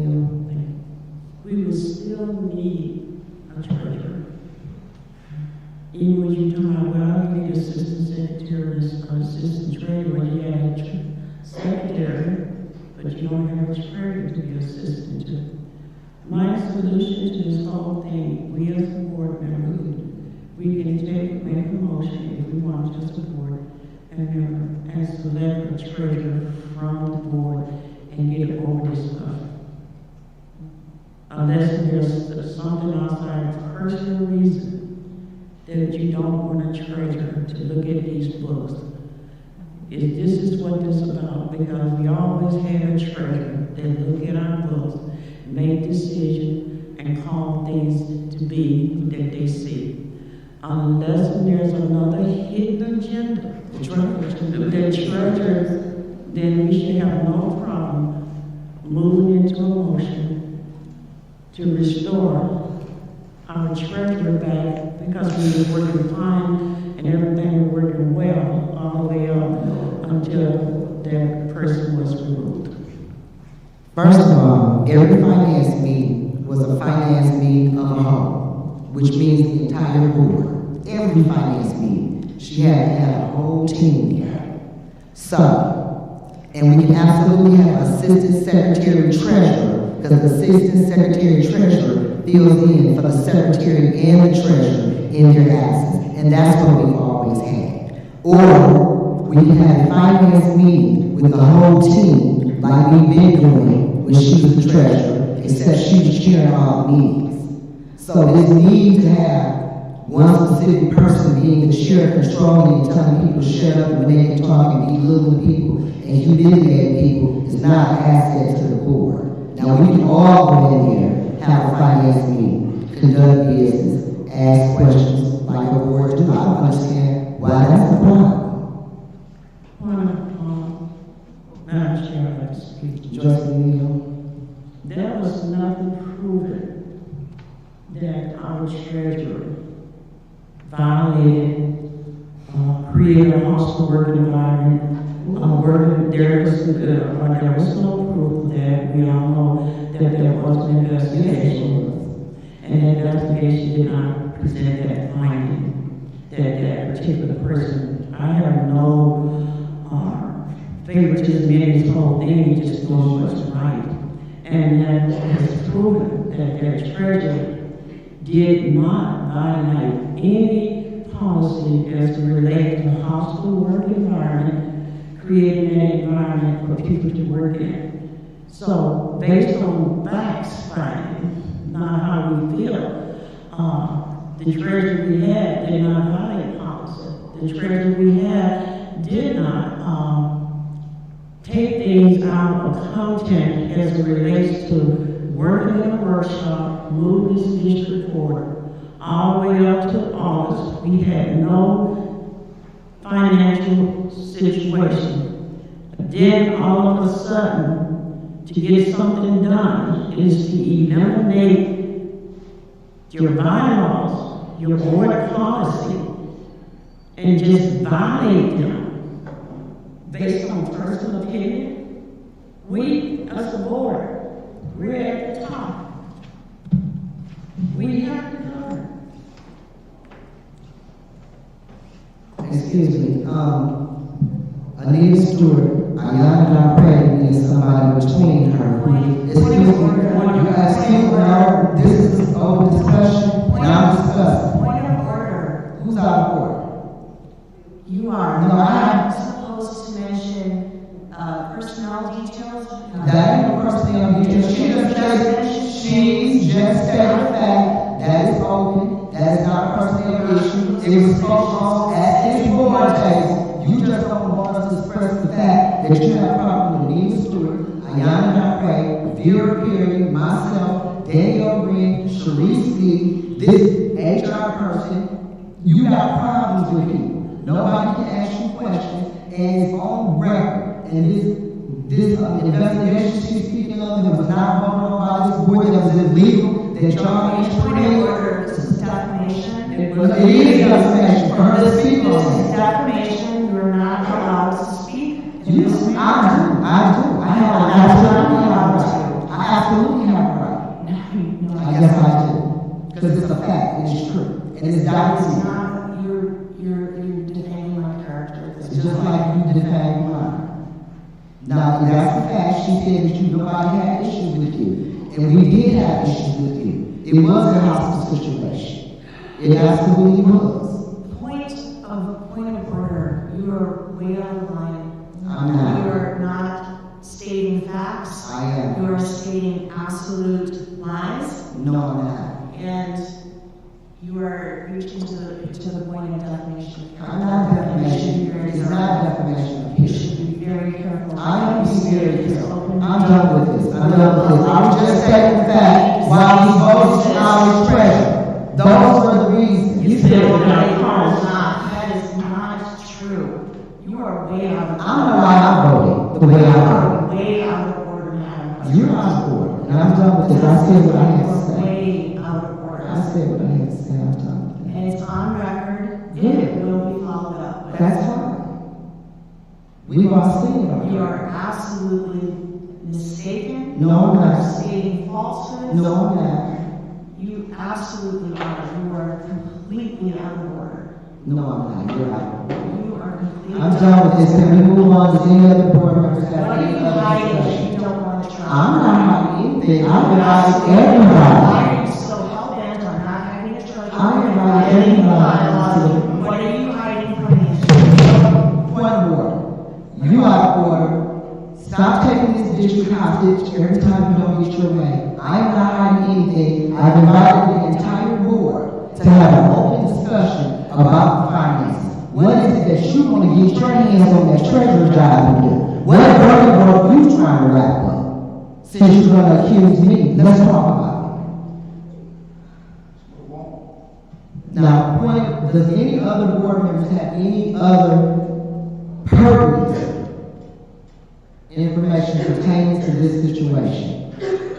We would still need a treasurer. Even when you talk about, well, you need assistant secretary, assistant treasurer, you have a secretary, but you don't have a treasurer to be assistant to. My solution to this whole thing, we as a board member, we can make a motion if we want to support a member and select a treasurer from the board and get over this stuff. Unless there's something outside of personal reason that you don't want a treasurer to look at these books. If this is what this is about, because we always had a treasurer that look at our books, make decisions, and call things to be that they see. Unless there's another hidden agenda, the treasurer, then we should have no problem moving into a motion to restore our treasurer back, because we were working fine and everything was working well all the way up until that person was removed. First of all, every finance meeting was a finance meeting of a whole, which means the entire board. Every finance meeting, she had to have a whole team there. So, and we can absolutely have assistant secretary treasurer, because the assistant secretary treasurer fills in for the secretary and the treasurer in their absence, and that's what we've always had. Or we can have a finance meeting with the whole team, like we've been doing when she was the treasurer, except she was chairing all the meetings. So this need to have one specific person being the chair, controlling and telling people to shut up when they can talk and belittle people and humiliate people is not an asset to the board. Now we can all go in there, have a finance meeting, conduct business, ask questions like a board do. I don't understand why that's the problem. Madam Chair, I'd like to speak. Joyce Neal. There was nothing proven that our treasurer violated, created a hostile work environment, there was no proof that we all know that there was an investigation, and that investigation did not present that finding that that particular person. I have no favoritism in this whole thing, he just knows what's right. And that has proven that their treasurer did not violate any policy as to relate to hostile work environment, creating an environment for people to work in. So, based on facts finding, not how we feel, the treasurer we had did not violate policy. The treasurer we had did not take things out of content as it relates to working in a workshop, moving this district forward, all the way up to August. We had no financial situation. Then all of a sudden, to get something done is to eliminate your bylaws, your board policy, and just violate them based on personal opinion. We, as a board, we're at the top. We have to govern. Excuse me, Anita Stewart, Ayana Dupree, and somebody between her. Excuse me, now, this is open discussion, now discuss. Point of order. Who's out of order? You are No, not supposed to mention personnel details. That ain't no personnel details. She's just stated the fact that is open, that is not a personnel issue. It was supposed at this board table. You just don't want us to express the fact that you have a problem with Anita Stewart, Ayana Dupree, Vera Perry, myself, Danielle Green, Sharice Lee, this HR person. You got problems with people. Nobody can ask you questions, and it's on record. And this investigation she's speaking of that was not voted on by this board, that was illegal, that y'all ain't Point of putting. order. This is defamation. It is defamation for her to speak This on is it. defamation. You are not allowed to speak. I do. I have a right. I absolutely have a right. I guess I do. Because it's a fact, it is true. And it's documented. You're defaming my character. It's just like you defame mine. Now, that's the fact. She said that nobody had issues with you. And we did have issues with you. It was a hostile situation. It absolutely was. Point of order. You are way out of line. I'm not. You are not stating facts. I am. You are stating absolute lies. No, I'm not. And you are reaching to the point of defamation. I'm not defamation. It's not defamation of You people. should be very careful. I am being very careful. I'm done with this. I'm done with this. I was just stating the fact why we voted to our treasure. Those were the reasons. You said that is not true. You are way out of order. I don't know why I voted the way I You voted. are way out of order, Madam You're out of order. And I'm done with this. I said what I had to say. Way out of order. I said what I had to say. I'm done with And it's on record, and Good. it will be followed up. it. That's fine. We've all seen it. You already. are absolutely mistaken. No, I'm You are not. stating falsehoods. No, I'm not. You absolutely are. You are completely out of order. No, I'm not. You're out. You are completely. I'm done with this. Can we move on? Does any other board members have What are any you other hiding that discussion? you don't want to try? I'm not hiding anything. I'm inviting everybody. Why are you so hell-bent on not having a treasurer? I invite everybody to What are you hiding from me? Point of order. You out of order. Stop taking this district hostage every time you don't get your way. I am not hiding anything. I've invited the entire board to have an open discussion about the finances. What is it that you want to get your hands on that treasurer job and do? What burden are you trying to wrap up? Since you're going to accuse me, let's talk about it. Now, does any other board members have any other pertinent information pertaining to this situation?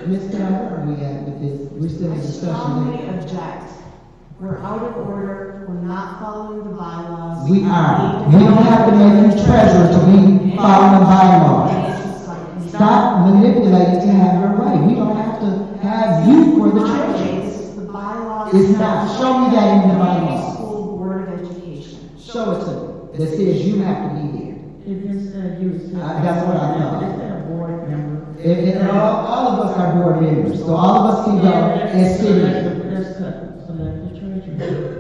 Ms. Scott, where are we at with this? We're still in Strongly discussion. object. We're out of order. We're not following the bylaws. We are. We don't have to make you treasurer to be following the bylaws. Stop manipulating to have your way. We don't have to have you for the treasurer. The bylaws. It's not. Show me that in the bylaws. School Board of Education. Show it to me. That says you have to be there. It just said you was. That's what I thought. It said a board member. And all of us are board members, so all of us can go and sit in. Let's select the treasurer.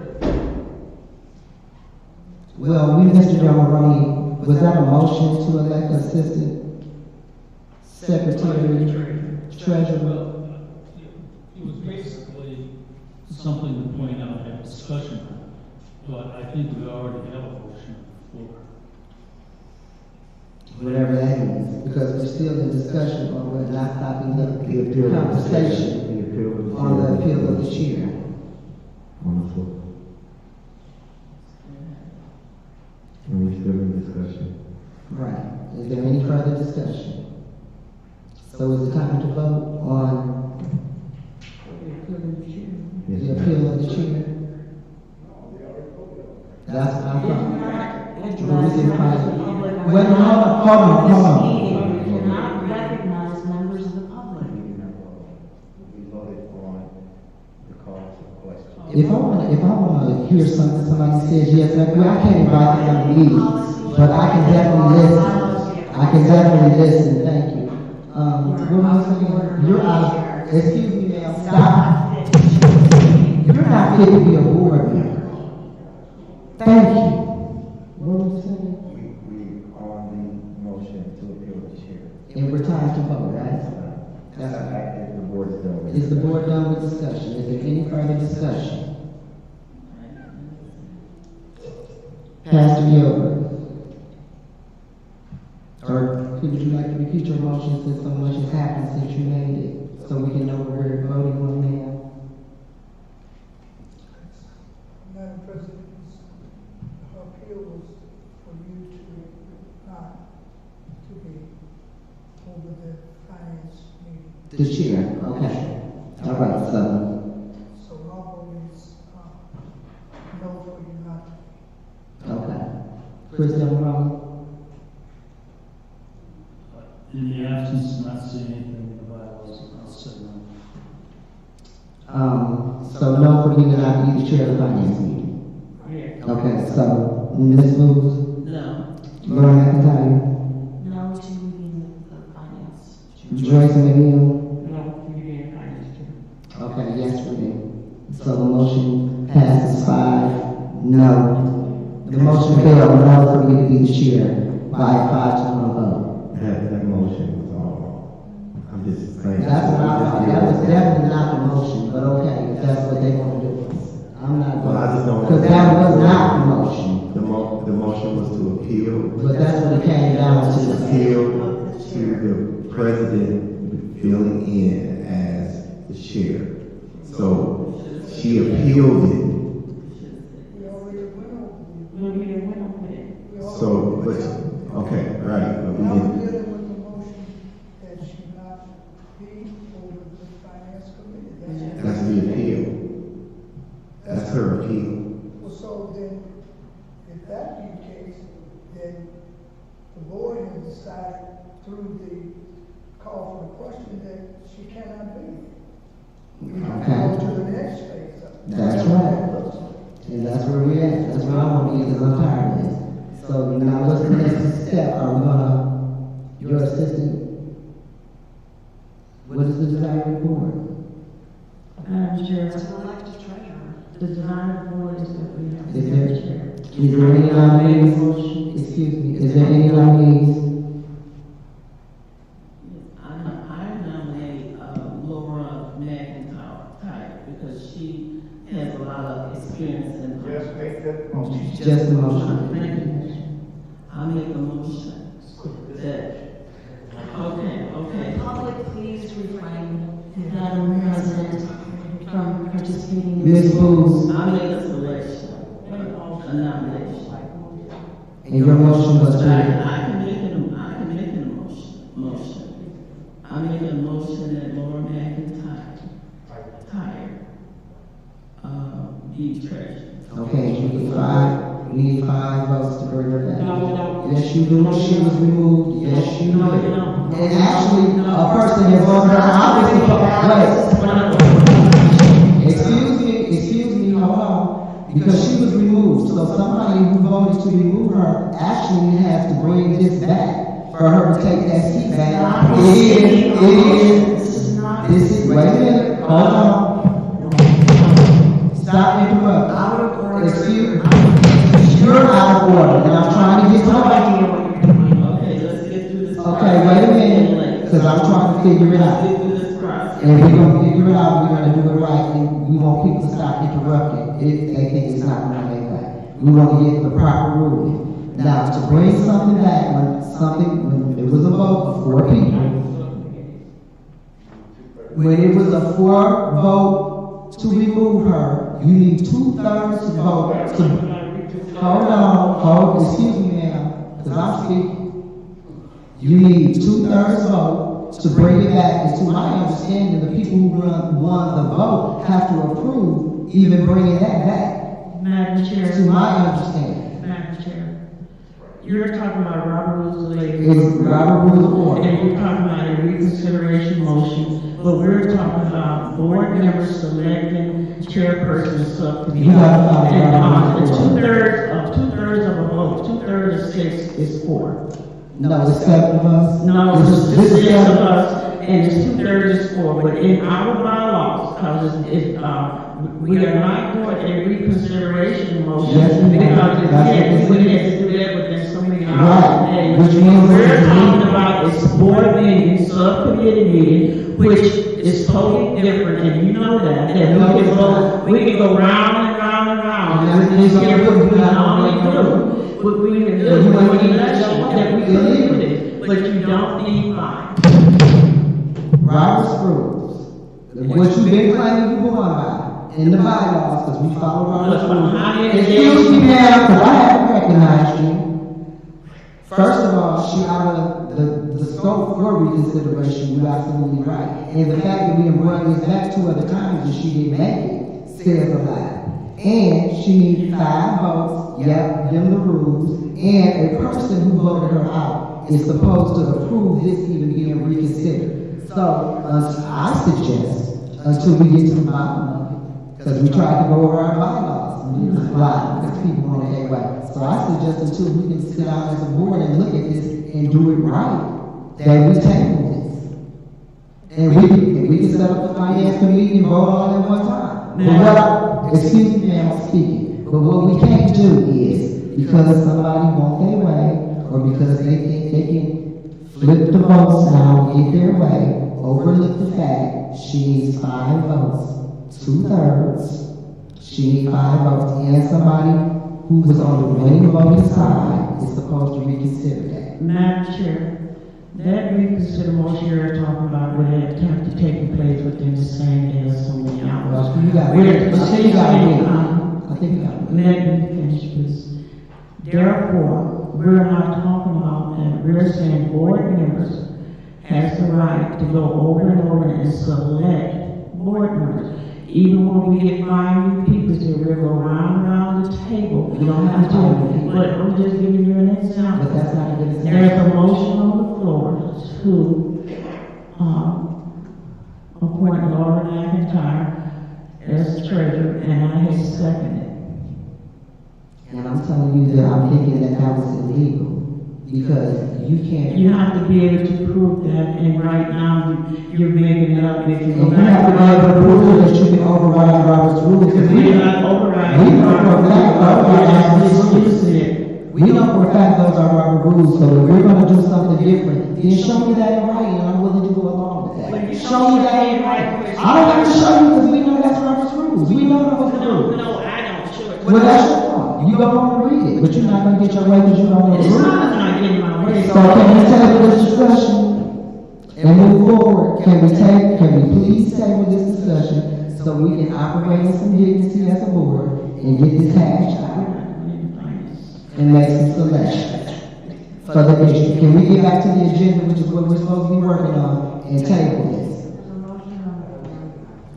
Well, Mr. Yamaroni, was that a motion to elect assistant secretary, treasurer? Well, it was basically something to point out at discussion, but I think we already have a motion for. Whatever that is, because we're still in discussion on whether not stopping the conversation on the appeal of the chair. On the floor. And we still in discussion. Right. Is there any further discussion? So is it time to vote on Yes, the ma'am. appeal of the chair? That's what I'm talking Wait, hold on. You cannot recognize members of the public. We voted on the call for question. If I want to hear something, somebody says yes, I can't invite them to meetings, but I can definitely listen. I can definitely listen, thank you. What was I saying? You're out, excuse me, ma'am, stop. You're not fit to be a board member. Thank you. What was I saying? We on the motion to appeal the chair. And we're time to vote, right? That's the fact that the board is done with. Is the board done with discussion? Is there any further discussion? Pastor Gilbert? Or would you like to repeat your motion since so much has happened since you made it, so we can know what we're voting on now? Madam President, her appeal was for you to not to be over the finance meeting. The chair, okay. All right, so, So my vote is, no for you not. okay. Chris Demorone? In the absence of not seeing anything in the bylaws, I'll say no. So no for me to not be the chair of the finance meeting. Yeah. Okay, so Ms. Booth, No. Laura McIntyre, No to being the finance. Joyce McNeil. No, you being finance chair. Okay, yes for me. So the motion passes 5, no. The motion failed, no for me to be the chair by 5 to 1 vote. That motion was all, I'm just saying. That's what I thought, that was definitely not the motion, but okay, if that's what they want to do. I'm not, Well, I just don't. because that was not the motion, The motion was to appeal. but that's what it came down to. Appeal to the president filling in as the chair. So she appealed it. So, but, okay, right, but we Now we're didn't. dealing with the motion that she not be over the finance committee. That's the appeal. That's her appeal. Well, so then, if that be the case, then the board has decided through the call for the question that she cannot be. We have to Okay. go to the next phase of it. That's what right. that looks like. And that's where we're at, that's where I want to be, because I'm tired of this. So now what's the next step, are we gonna, your assistant? What is the desired report? Madam Chair, To elect a treasurer. the design board is that we have Is the there- chair. Is there any nominees, excuse me, is there any nominees? I nominate Laura McIntyre because she has a lot of experience in. make that motion. Just a motion. I make a motion that, okay. Public, please refrain. Madam President, from participating in Ms. Booth, I make a selection, a nomination. and your motion was I to, can make a motion. I make a motion that Laura McIntyre be treasurer. okay, you need 5 votes to bring her back. Yes, you do, she was removed, yes, you do. And actually, a person that voted her out is excuse me, hold on, because she was removed, so somebody who voted to remove her actually has to bring this back for her to take that seat back. This is, wait a minute, hold on. Stop interrupting. Out of order. Excuse me. You're out of order, and I'm trying to get to Okay, let's get through this. Okay, wait a minute, because I'm trying to figure it out. Let's get through this process. And we're gonna figure it out, we're gonna do it right, and we want people to stop interrupting if they think it's not going their way. We want to get the proper ruling. Now, to bring something back, when it was a vote of 4 people, when it was a 4 vote to remove her, you need 2/3 vote to, excuse me, ma'am, because I'm speaking. You need 2/3 vote to bring it back, and to my understanding, the people who won the vote have to approve even bringing that back, Madam Chair. to my understanding. Madam Chair, you're talking about Robert Rules of Order. It's Robert Rules of Order. And we're talking about a reconsideration motion, but we're talking about board members selecting chairperson of subcommittee. You have to follow And Robert Rules of Order. two-thirds of a vote, 2/3 of 6 is 4. No, it's 7 of us. No, This it's is 6 of 7. us, and it's 2/3 is 4, but in our bylaws, because we are not doing a reconsideration motion. Yes, we are. Because That's we what can't we do that within so many hours a Right, day. which means We're that- talking about this board meeting, subcommittee meeting, which is totally different, and you know that we can go round and round and round. And everything's Here, gonna what we put normally do, what we can do, You with want the to- election, that we can live with it, but you don't need mine. Robert's rules, what you've been claiming you go on by, in the bylaws, because we follow Robert's rules. Excuse me, ma'am, because I haven't recognized you. First of all, she out of the scope for reconsideration, you're absolutely right. And the fact that we have run this back 2 other times and she didn't make it, says a lot. And she needed 5 votes, yep, them the rules, and a person who voted her out is supposed to approve this even being reconsidered. So, I suggest, until we get to the bottom of it, because we tried to go over our bylaws, and we was blind, because people want to anyway. So I suggest until we can sit down as a board and look at this and do it right, that we table this. And we can set up the finance committee and vote all at one time. But excuse me, ma'am, I'm speaking. But what we can't do is, because somebody wants their way, or because they think they can flip the votes now and get their way, overlook the fact she needs 5 votes, 2/3. She needs 5 votes, and somebody who was on the winning voting side is supposed to reconsider that. Madam Chair, that reconsider motion you're talking about would have to take place within the same day or so many hours. Well, you got I think you got it. Let me finish, please. Therefore, we're not talking about that. We're saying board members has the right to go over and over and select board members. Even when we get 5 new people here, we'll go round and round the table. We don't have to. But I'm just giving you an example. But that's not a good example. There's a motion on the floor to appoint Laura McIntyre as treasurer, and I have seconded. And I'm telling you that I'm thinking that that was illegal, because you can't. You have to be able to prove that, and right now, you're making it up. If you And go you have to be back able to prove that you can override Robert's rules. Because we're not overriding. We know for a fact those are Using it. We know for a fact those are Robert rules. So if we're going to do something different, then show me that in writing, and I'm willing to go along with that. Show me that in writing. I don't have to show you because we know that's Robert's rules. We know what to do. No, I don't. Sure. Well, that's your fault. You go home and read it, but you're not going to get your way because you don't know the It's rules. not getting my way. So can we table this discussion and move forward? Can we please table this discussion so we can operate in some dignity as a board and get this hashed out and make some selections for the district? Can we get back to the agenda, which is what we're supposed to be working on, and table this?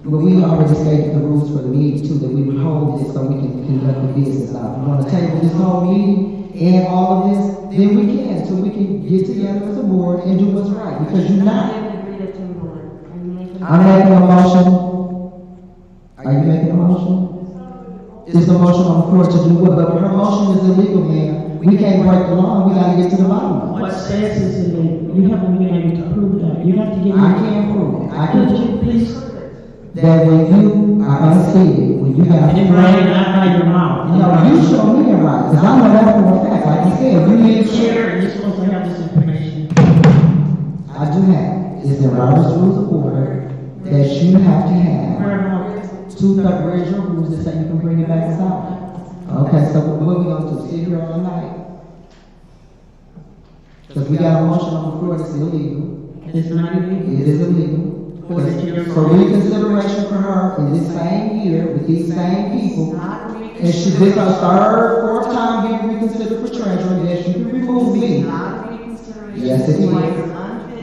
But we already stated the rules for the meeting too, that we would hold this so we can conduct the business out. If we want to table this whole meeting and all of this, then we can, so we can get together as a board and do what's right, because you're not. I'm making a motion. Are you making a motion? There's a motion on the floor to do what, but her motion is illegal, ma'am. We can't break the law, we gotta get to the bottom of it. What says is illegal. You haven't been able to prove that. You have to give me. I can't prove it. I Could can you please? that when you are unseated, when you have It's right out of your mouth. no, you show me it right, because I know that for a fact. Like you said, you need to Chair, you're supposed to have this information. I do have. It's in Robert's Rules of Order that you have to have. Where's your rules that say you can bring it back inside? Okay, so what we gonna do? Sit here all night? Because we got a motion on the floor that's illegal. It's not illegal. It is illegal. For reconsideration for her in this same year with these same people, and this is her 4th time being reconsidered for treasurer, yes, you can remove me. Yes, it is.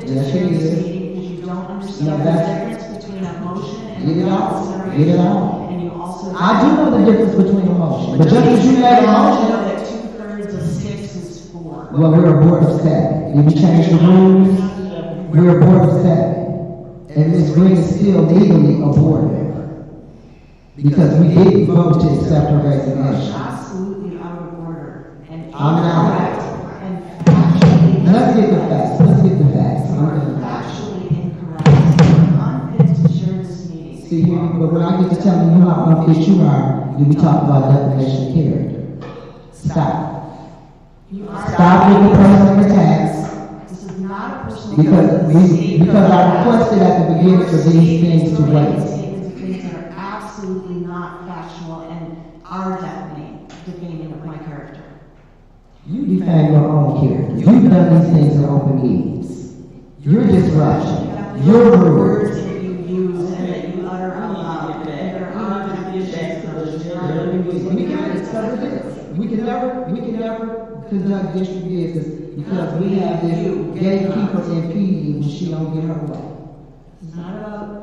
Yes, it is. No, that's. Get it out. Get it out. I do know the difference between a motion, but just as you made a motion. 2/3 of 6 is 4. Well, we're a board of 7. If you change the rules, we're a board of 7. And Ms. Green is still legally a board member. Because we didn't vote to accept her resignation. Absolutely out of order. And I'm not. incorrect. And factually. Let's get the facts. Let's get the facts. Factually incorrect. You're unfit to chair this meeting. See here, but when I get to telling you how unfit you are, you be talking about defamation of character. Stop. You are. Stop with the personal attacks. This is not a personal. Because I requested at the beginning for these things to wait. Things that are absolutely not factual and are defaming of my character. You defame your own character. You've done these things in open meetings. You're disruption. You're rude. Words that you use and that you utter out loud. We can never conduct district business because we have this gatekeeper impeding when she don't get her way.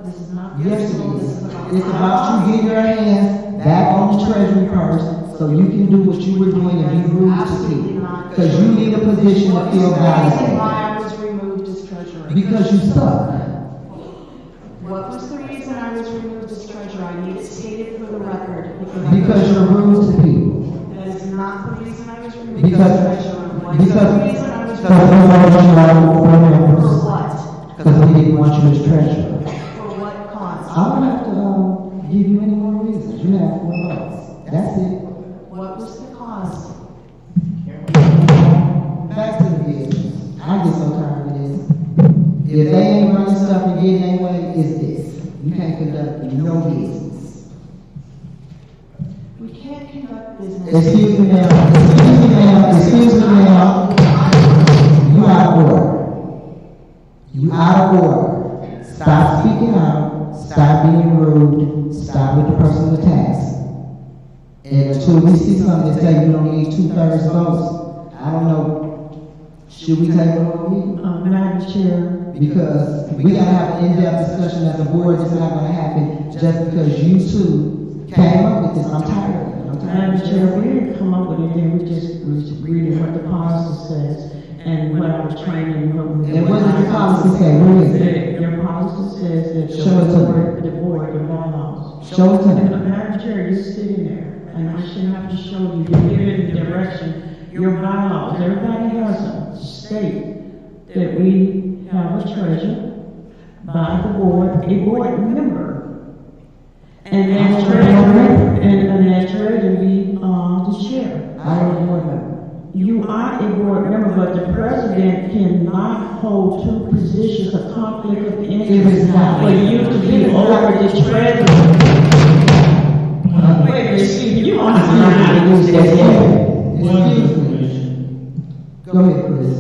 This is not Yes, it personal. This is. is about. It's about you getting your hands back on the treasury purse so So you can do what you were doing and be rude to Absolutely people. not. Because you need a position to What was feel the reason validated. why I was removed as treasurer? Because you suck. What was the reason I was removed as treasurer? I need it stated for the record. Because you're rude to people. That is not the reason I was removed Because, as treasurer. What is because, the reason I was because we removed? want you out of board For members. what? Because we didn't want you as treasurer. For what cause? I don't have to, give you any more reasons. You have 4 votes. That's it. What was the cause? Back to the business. I get so tired of this. If they ain't running stuff and getting their way, it's this. You can't conduct no business. We can't conduct business. Excuse me, ma'am. Excuse me, ma'am. Excuse me, ma'am. You out of order. You out of order. Stop speaking out. Stop being rude. Stop with the personal attacks. And until we see something that say you don't need 2/3 votes, I don't know. Should we take a meeting? Madam Chair, Because we gotta have an in-depth discussion as a board. It's not gonna happen just because you two came up with this. I'm tired of it. I'm tired Madam of Chair, it. we didn't come up with anything, we just reading what the policy says and what our training. And what does the policy say? Where is it? Your policy says that Show it to me. the board, the bylaws. Show it to me. Madam Chair, you're sitting there, and I shouldn't have to show you, you're giving the direction, your bylaws, everybody has them, state that we have a treasurer by the board, a board member. And that treasurer, and that treasurer be, the chair. I am a board member. You are a board member, but the president cannot hold 2 positions of conflict of It interest. is not. For you to be over the treasurer. Wait, excuse me, you don't have to use that. One information, Go ahead, Chris.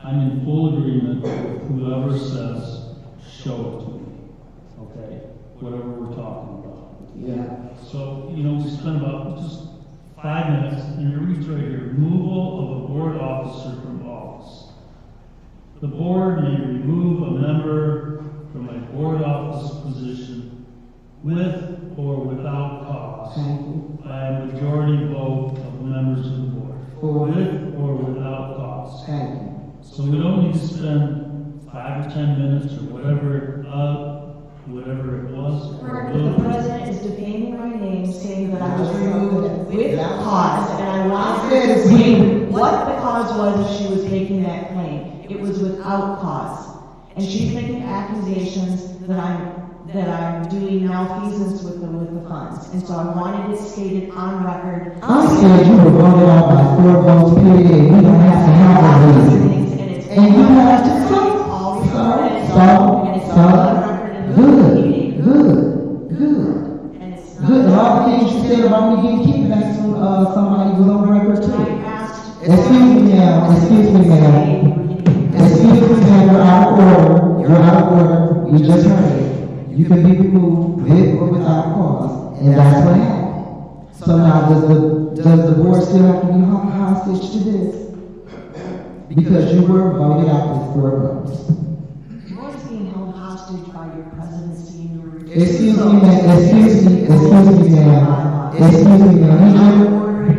I'm in full agreement with whoever says, show it to me, okay? Whatever we're talking about. Yeah. So, you know, we spent about just 5 minutes, and it reads right here, removal of a board officer from office. The board may remove a member from a board office position with or without cause Thank you. by a majority vote of members of the board. For- With or without cause. Thank you. So we don't need to spend 5 or 10 minutes or whatever it was. Correct, the president is defaming my name, saying that I was removed with cause, and I want to see what the cause was if she was making that claim. It was without cause. And she's making accusations that I'm doing malfeasance with the funds. And so I wanted it stated on record. I said you were voted out by 4 votes, period, and we don't have to have a reason. And you have to say, All recorded, and it's so, all on record in the meeting. good. And it's Good, and not. all the things you said about me getting kickbacks from, somebody was on record I too. asked. Excuse me, ma'am. Excuse me, ma'am. Excuse me, ma'am, you're out of order. You're out of order. You just heard it. You can be removed with or without cause, and that's what happened. So now, does the board still have to be hostage to this? Because you were voted out with 4 votes. You're being held hostage by your presidency and your. Excuse me, ma'am. Excuse me, ma'am. Excuse me, ma'am.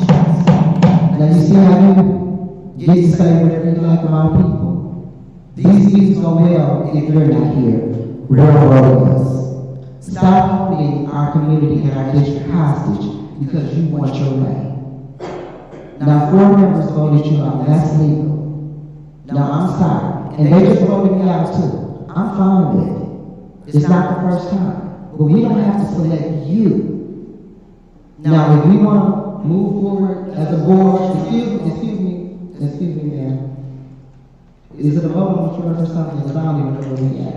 Now, you see how you get to say whatever you like about people? These meetings go well if you're not here. Railroad us. Stop holding our community and our district hostage because you want your way. Now, 4 members voted you out. That's legal. Now, I'm sorry. And they just voted me out too. I'm fine with it. It's not the first time. But we don't have to select you. Now, if we want to move forward as a board, excuse me, ma'am. Is it a vote on the floor or something? I don't even know where we at.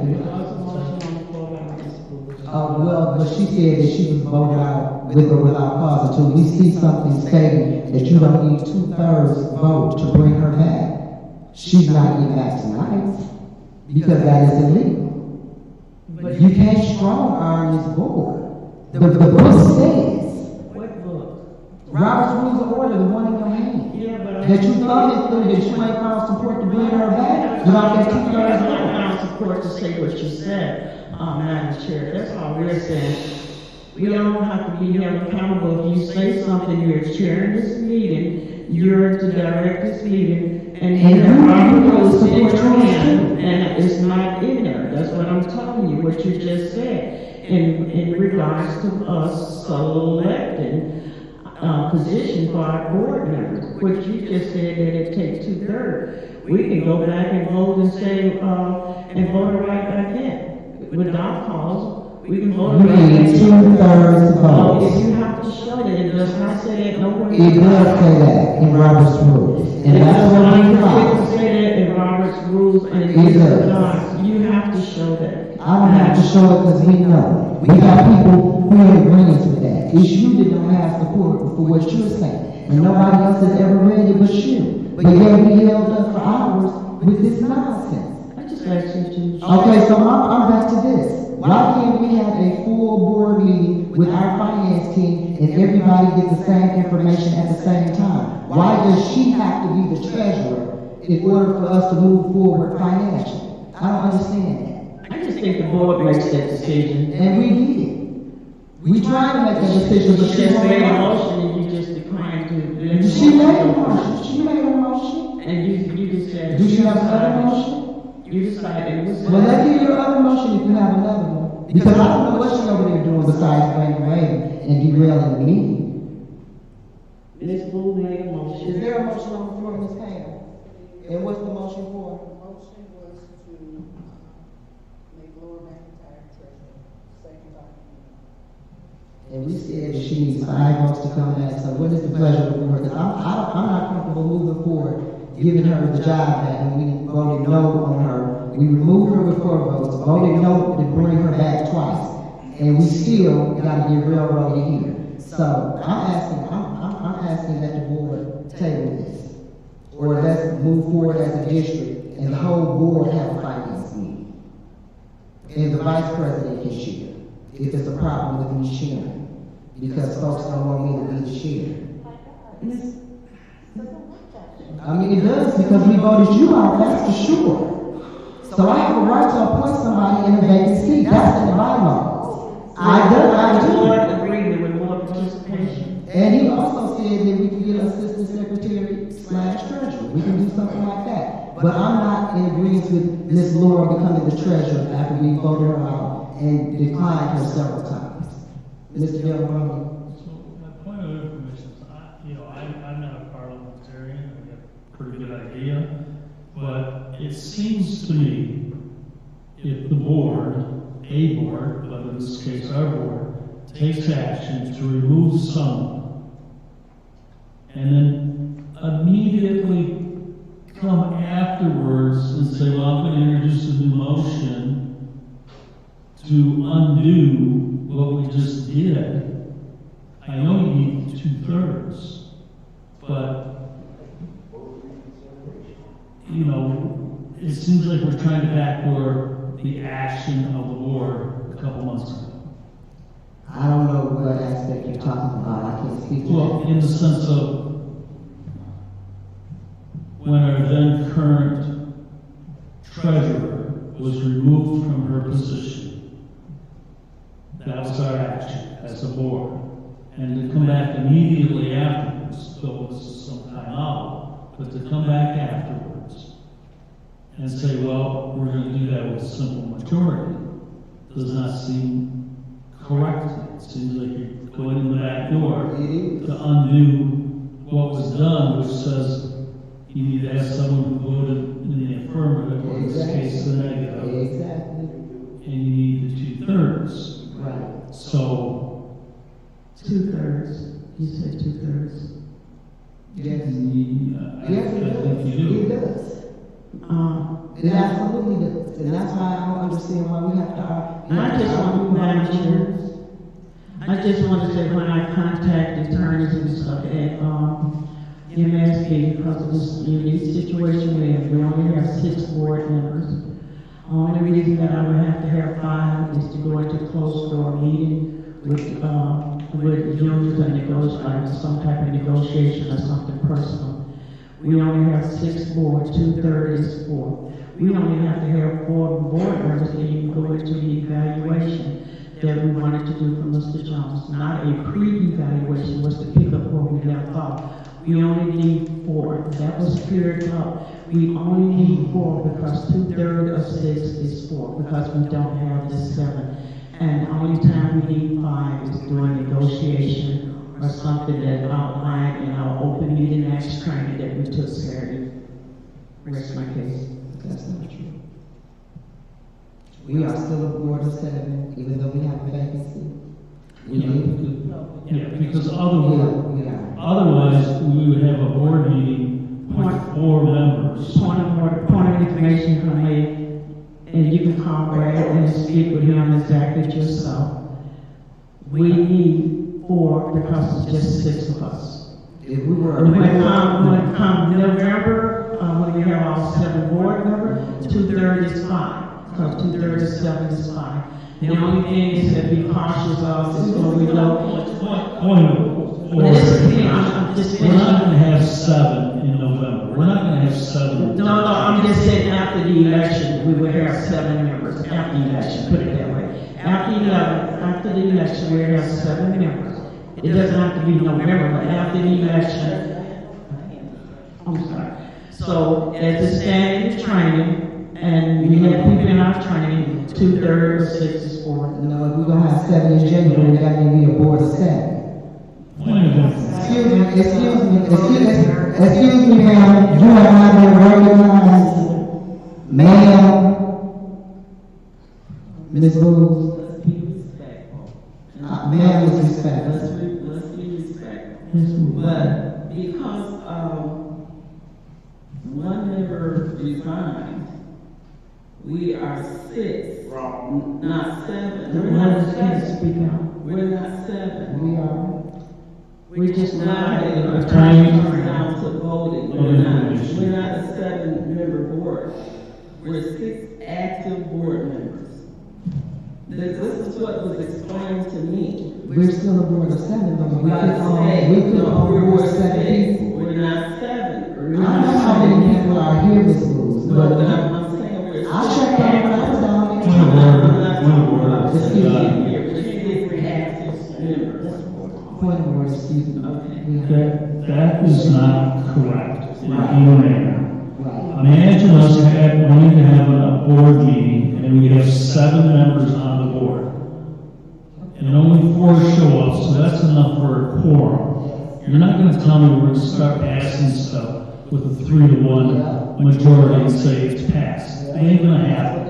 Oh, well, but she said that she was voted out with or without cause until we see something stating that you don't need 2/3 vote to bring her back. She's not getting back tonight because that is illegal. You can't strong arm this board. The book says, What book? Robert's Rules of Order, the one in your hand. Yeah, but That you thought it through, that you ain't found support to bring her back, without that 2/3 I vote. found support to say what you said. Madam Chair, that's all we're saying. We don't have to be held accountable. If you say something, you're chairing this meeting, you're to direct this meeting, and you have rules in your hand, and it's not in there. That's what I'm telling you, what you just said, in regards to us selecting position for our board members. What you just said, that it takes 2/3. We can go back and vote and say, and vote it right back in, without cause. We can vote. You need 2/3 Oh, votes. if you have to show that, it does not say that nowhere. It does say that in Robert's rules, and that's what we It follow. doesn't say that in Robert's rules, and It it does. does. You have to show that. I don't have to show it because we know. We got people who are agreeing to that. It's you that don't have support for what you're saying. And nobody else has ever read it but you. But yet we held up for hours with this nonsense. I just asked you to. Okay, so I'm back to this. Why can't we have a full board meeting with our finance team and everybody get the same information at the same time? Why does she have to be the treasurer in order for us to move forward financially? I don't understand that. I just think the board makes that decision. And we did. We tried to make a decision, but She she just made a won't. motion, and you just declined to. She made a motion. She made a motion. And you just said. Do you have another motion? You decided it was. Well, let's hear your other motion if you have another one. Because I don't know what she's over there doing besides blaming Raven and derailing the meeting. Ms. Boo made a motion. Is there a motion on the floor, Ms. Pam? And what's the motion for? The motion was to make Laura McIntyre treasurer, second document. And we said that she needs 5 votes to come back, so what is the pleasure of the board? Because I'm not comfortable moving forward, giving her the job back, and we voted no on her. We removed her with 4 votes, voted no to bring her back twice, and we still gotta get railroaded here. So I'm asking that the board table this, or let's move forward as a district, and the whole board have a finance meeting. And the vice president can share, if it's a problem with me sharing, because folks don't want me to be the chair. I mean, it does, because we voted you out, that's for sure. So I have a right to appoint somebody in a vacant seat, that's in the bylaws. I do. Board agreement with more participation. And he also said that we can get an assistant secretary / treasurer, we can do something like that. But I'm not in agreement with Ms. Laura becoming the treasurer after we voted her out and declined her several times. Mr. Delroni. So, my point of information is, I'm not a parliamentarian, I have a pretty good idea, but it seems to me, if the board, a board, but in this case our board, takes action to remove someone, and then immediately come afterwards and say, well, I'm going to introduce a new motion to undo what we just did. I know you need 2/3, but, it seems like we're trying to backdoor the action of the board a couple months ago. I don't know what aspect you're talking about, I can't speak to Well, that. in the sense of when our then current treasurer was removed from her position, that was our action as a board. And to come back immediately afterwards, though this is some time out, but to come back afterwards and say, well, we're going to do that with a simple majority, does not seem correct to me. It seems like you're going in the back door to undo what was done, which says you need to have someone who voted in the affirmative, or in this case, the negative. Exactly. And you need the 2/3. Right. So, 2/3. You said 2/3. Yes. I Yes, think you do. it does. It absolutely does. And that's why I don't understand why we have to argue. I just want, Madam Chair, I just want to say when I contact attorneys and stuff at MSP, because of this unique situation we only have 6 board members. Only reason that I would have to have 5 is to go into closed door meeting with unions and negotiate some type of negotiation or something personal. We only have 6 boards, 2/3 is 4. We only have to have 4 board members to even go into the evaluation that we wanted to do for Mr. Jones, not a pre-evaluation, was to pick up where we left off. We only need 4. That was cleared up. We only need 4 because 2/3 of 6 is 4, because we don't have the 7. And the only time we need 5 is during negotiation or something that outlined in our open meeting acts training that we took Saturday. Rest my case. That's not true. We are still a board of 7, even though we have a vacancy. Yeah, because We are. otherwise, we would have a board meeting with 4 members. Point of information from me, and you can call Brad and speak with him exactly yourself. We need 4 because it's just 6 of us. If we were. When it come November, when we have all 7 board members, 2/3 is 5, because 2/3 of 7 is 5. The only thing is to be cautious of is when we know. I'm just We're not gonna have 7 in November. We're not gonna have 7. No, I'm just saying after the election, we will have 7 members after the election, put it that way. After the election, we will have 7 members. It doesn't have to be November, but after the election, I'm sorry. So as a standing training, and we have people in our training, 2/3 of 6 is 4. No, if we're gonna have 7 in January, that may be a board of 7. Excuse me, ma'am, you have not been recognized. Ma'am, Ms. Booth. Let's be respectful. Ma'am, with respect. Let's be respectful. But because one member resigned, we are 6, not 7. We're not 7. We're not 7. We are. We're just not a down to voting. We're not a 7-member board. We're 6 active board members. This is what was explained to me. We're still a board of 7, but we could We're board 7 people. We're not 7. I don't know how many people are here, Ms. Booth, but I'm saying we're I checked out when I was down there. Point of order, excuse me. That is not correct. Right. Imagine us wanting to have a board meeting, and we have 7 members on the board. And only 4 show up, so that's enough for a quorum. You're not gonna tell me we're gonna start passing stuff with a 3-to-1 majority and say it's passed. It ain't gonna happen.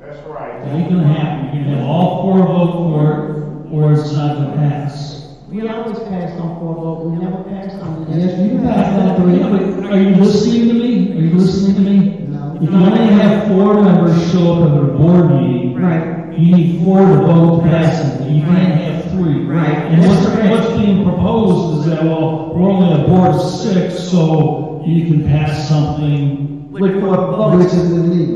That's right. It ain't gonna happen. You can have all 4 vote for it, or it's not gonna pass. We always pass on 4 votes. We never pass on the. Yes, you can pass on 3. Are you listening to me? Are you listening to me? No. If you only have 4 members show up at a board meeting, Right. you need 4 to vote to pass it. You can't have 3. Right. And what's being proposed is that, well, we're only a board of 6, so you can pass something. With 4 votes. Which is illegal.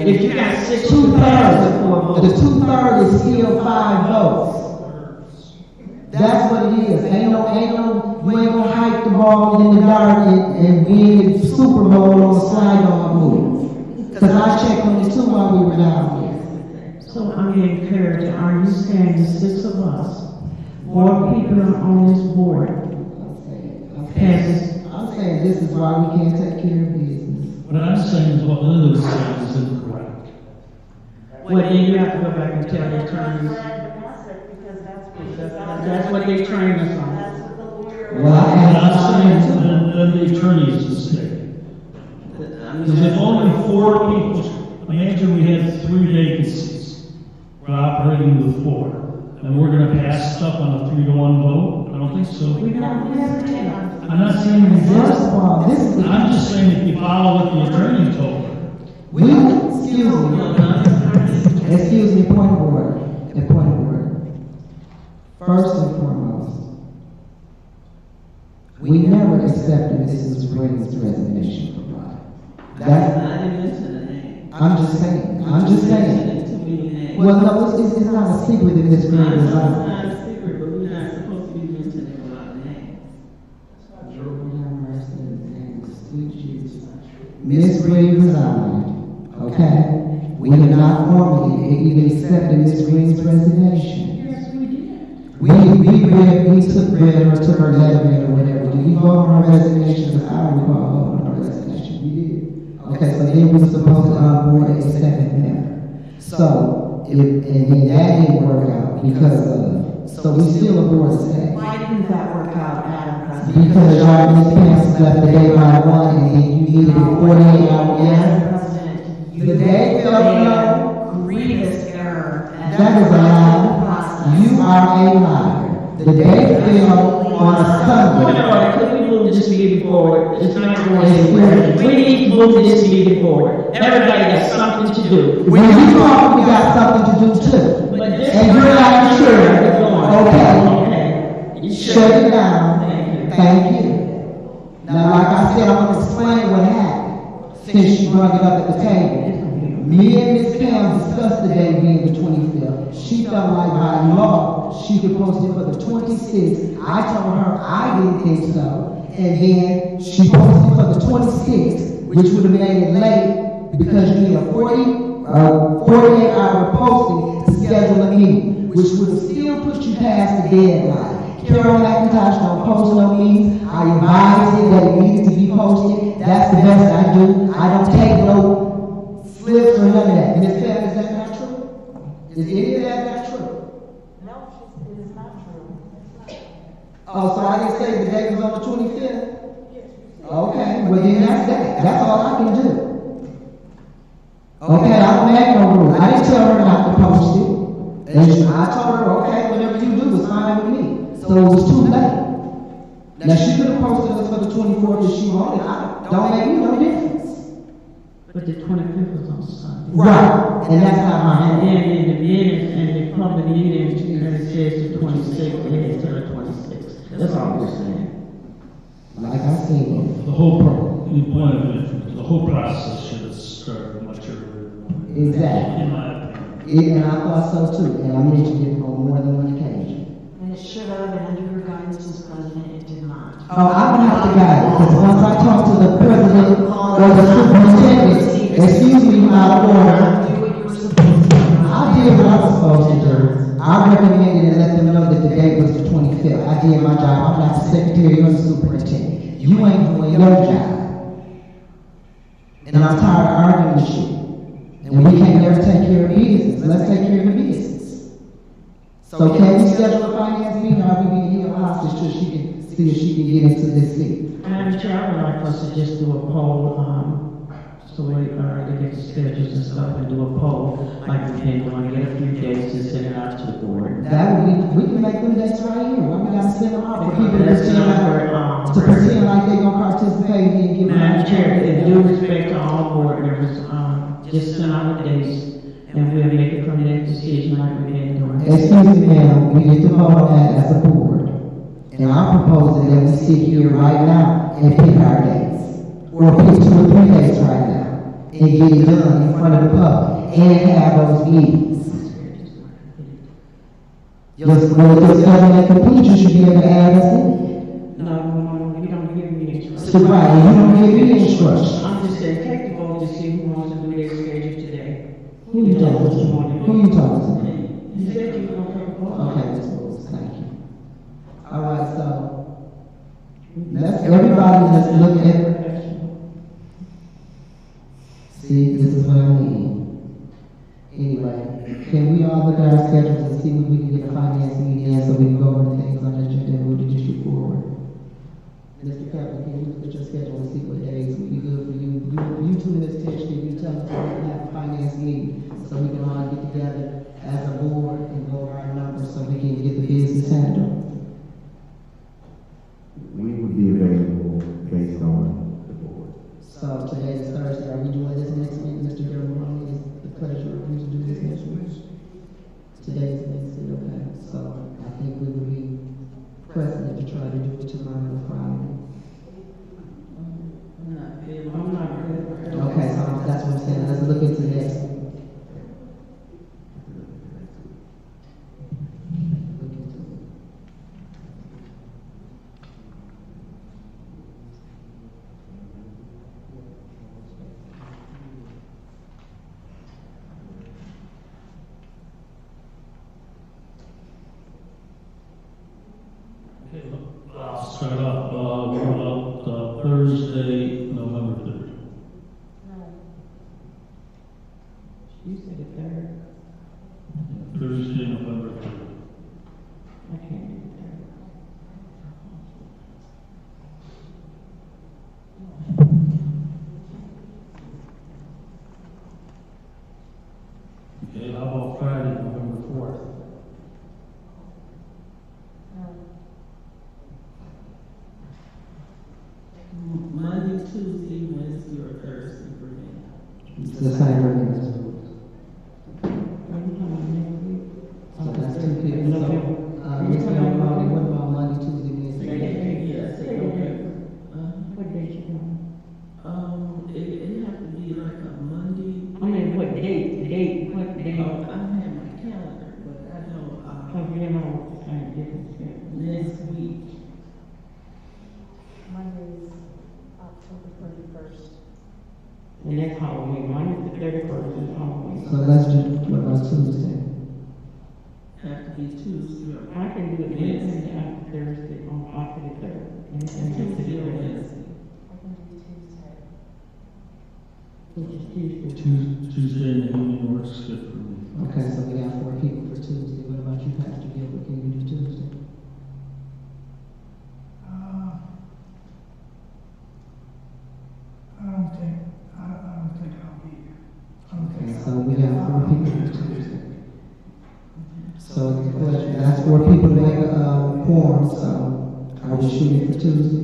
If you got 6 2/3, with 4 votes. the 2/3 is still 5 votes. That's what it is. Ain't no, you ain't gonna hike the ball in the dark and be in Super Bowl on a slide on move. Cause I checked on it too while we were down there. So I'm encouraged, are you saying the 6 of us, 4 people on this board, passes? I'm saying this is why we can't take care of business. What I'm saying is what Linda was saying is incorrect. Well, then you have to go back and tell the attorneys. That's what they train us on. Well, I And asked I'm saying then the attorney's mistake. Because if only 4 people, imagine we had 3 vacancies. We're operating with 4. And we're gonna pass stuff on a 3-to-1 vote? I don't think so. I'm not saying we First of all, this is I'm just saying if you follow what the attorney told her. excuse me, point of order, a point of order. First and foremost, we never accepted Mrs. Bray's resignation from God. I'm just saying. Well, no, it's not a secret that Ms. Bray resigned. It's not a secret, but we're not supposed to be mentioning a lot of names. Ms. Bray resigned okay? We have not formally even accepted Ms. Green's resignation. Yes, we did. We took her letter in or whatever. Did you vote on her resignation? Because I don't recall voting on her resignation. You did. Okay, so then we were supposed to onboard a second member. So, and then that didn't work out because so we still aboard the staff. Why didn't that work out, Madam President? Because y'all Ms. Pence left the day by one and then you needed a 48-hour, yes? Madam President, The day fell made no. a grievous error. and That is a lie. process. You are a liar. The day fell on a Sunday. Could we move this meeting forward? It's not going anywhere. We need to move this meeting forward. Everybody has something to do. When you talk, we got something to do too. But this. And you're not sure. Okay. Okay. You Shut it down. Thank you. Thank you. Now, like I said, I'm gonna explain what happened, since you brought it up at the table. Me and Ms. Pam discussed the day being the 25th. She felt like by law, she could post it for the 26th. I told her I didn't think so. And then she posted for the 26th, which would have made it late because you need a 48-hour posting to schedule a meeting, which would have still put you past the deadline. Carol McIntosh don't post no meetings. I advise it that it needs to be posted. That's the best I do. I don't take no slips or none of that. Ms. Pam, is that not true? Is any of that not true? No, it is not true. Oh, so I didn't say the date was on the 25th? Okay, well then that's that. That's all I can do. Okay, I don't make no rules. I didn't tell her not to post it. And I told her, okay, whatever you do was fine with me. So it was too late. Now she could have posted us for the 24th if she wanted. Don't make me no difference. But the 25th was on Sunday. Right, and that's not my And hand. then in the minutes and the public meetings, it says the 26th, and it's the 26th. That's all we're saying. Like I said, The whole, the whole process should have started much earlier. exactly. In my opinion. And I thought so too, and I mentioned it on more than one occasion. And it should have, and under your guidance as president, it did not. Oh, I don't have to guide it, because once I talk to the president or the superintendent, excuse me, out of order, Do what you were supposed to do. I did what I was supposed to do. I recommended and let them know that the date was the 25th. I did my job. I'm not the secretary or the superintendent. You ain't doing your job. And I'm tired of arguing with you. And we can't never take care of business. Let's take care of the business. So can we schedule a finance meeting, or are we being held hostage till she can see if she can get into this seat? Madam Chair, I would like us to just do a poll, so we to get the schedules and stuff and do a poll, like we can, want to get a few dates and send it out to the board. That would be, we can make them dates right here. Why we gotta send them out for people to That's pretend like they gonna participate and give them. Madam Chair, in due respect to all board members, just send out the dates, and we'll make a permanent decision like we've been doing. Excuse me, ma'am, we need to vote on that as a board. And I'm proposing that we sit here right now and pick our dates. Or pick 2 or 3 dates right now. And get it done in front of the public. And have those meetings. Just when it's done and complete, you should be able to add us in. No, you don't give me instructions. So right, and you don't give me instructions. I'm just saying, take the vote to see who wants to do their schedule today. Who you talking to? Who you talking to? You said you were going to take a vote. Okay, Ms. Willis, thank you. All right, so, let's look at, see, this is what I mean. Anyway, can we all look at our schedules and see when we can get a finance meeting in so we can go over things on the agenda and move the district forward? Mr. Kaplan, can you look at your schedule and see what days would be good for you? You two, Ms. Tish, can you tell us when we can have a finance meeting so we can all get together as a board and go over our numbers so we can get the business handled? We would be available based on the board. So today is Thursday, are we doing this next week, Mr. Gerald? Is the pleasure of you to do this next week? Today is Wednesday, okay, so I think we would be precedent to try to do it tomorrow or Friday. I'm not good. Okay, so I'm Thursday, November 3rd. You said the third. Thursday, November 3rd. I can't do the third. Okay, how about Friday, November 4th? Monday, Tuesday, Wednesday, or Thursday for me. It's the same regular schools. So So that's two people. So, Ms. Melody, what about Monday, Tuesday, Wednesday? Yes, okay. What date you doing? It have to be like a Monday. I mean, what date, what I date? don't have my calendar, but I know, Cause you know, it's kind of different. next week. Monday's October 21st. And that's Halloween, mine is the 31st is Halloween. So let's do, what about Tuesday? Have to be Tuesday or I can do it Wednesday after Thursday, after the third. And Tuesday or Wednesday. I can do Tuesday. Which is Tuesday. Tuesday in the evening works good for me. Okay, so we got 4 people for Tuesday. What about you, Pastor Gilbert? Can you do Tuesday? I don't think I'll be here. I don't Okay, think so we have 4 people for Tuesday. So the question, that's 4 people to make a quorum, so are we shooting for Tuesday?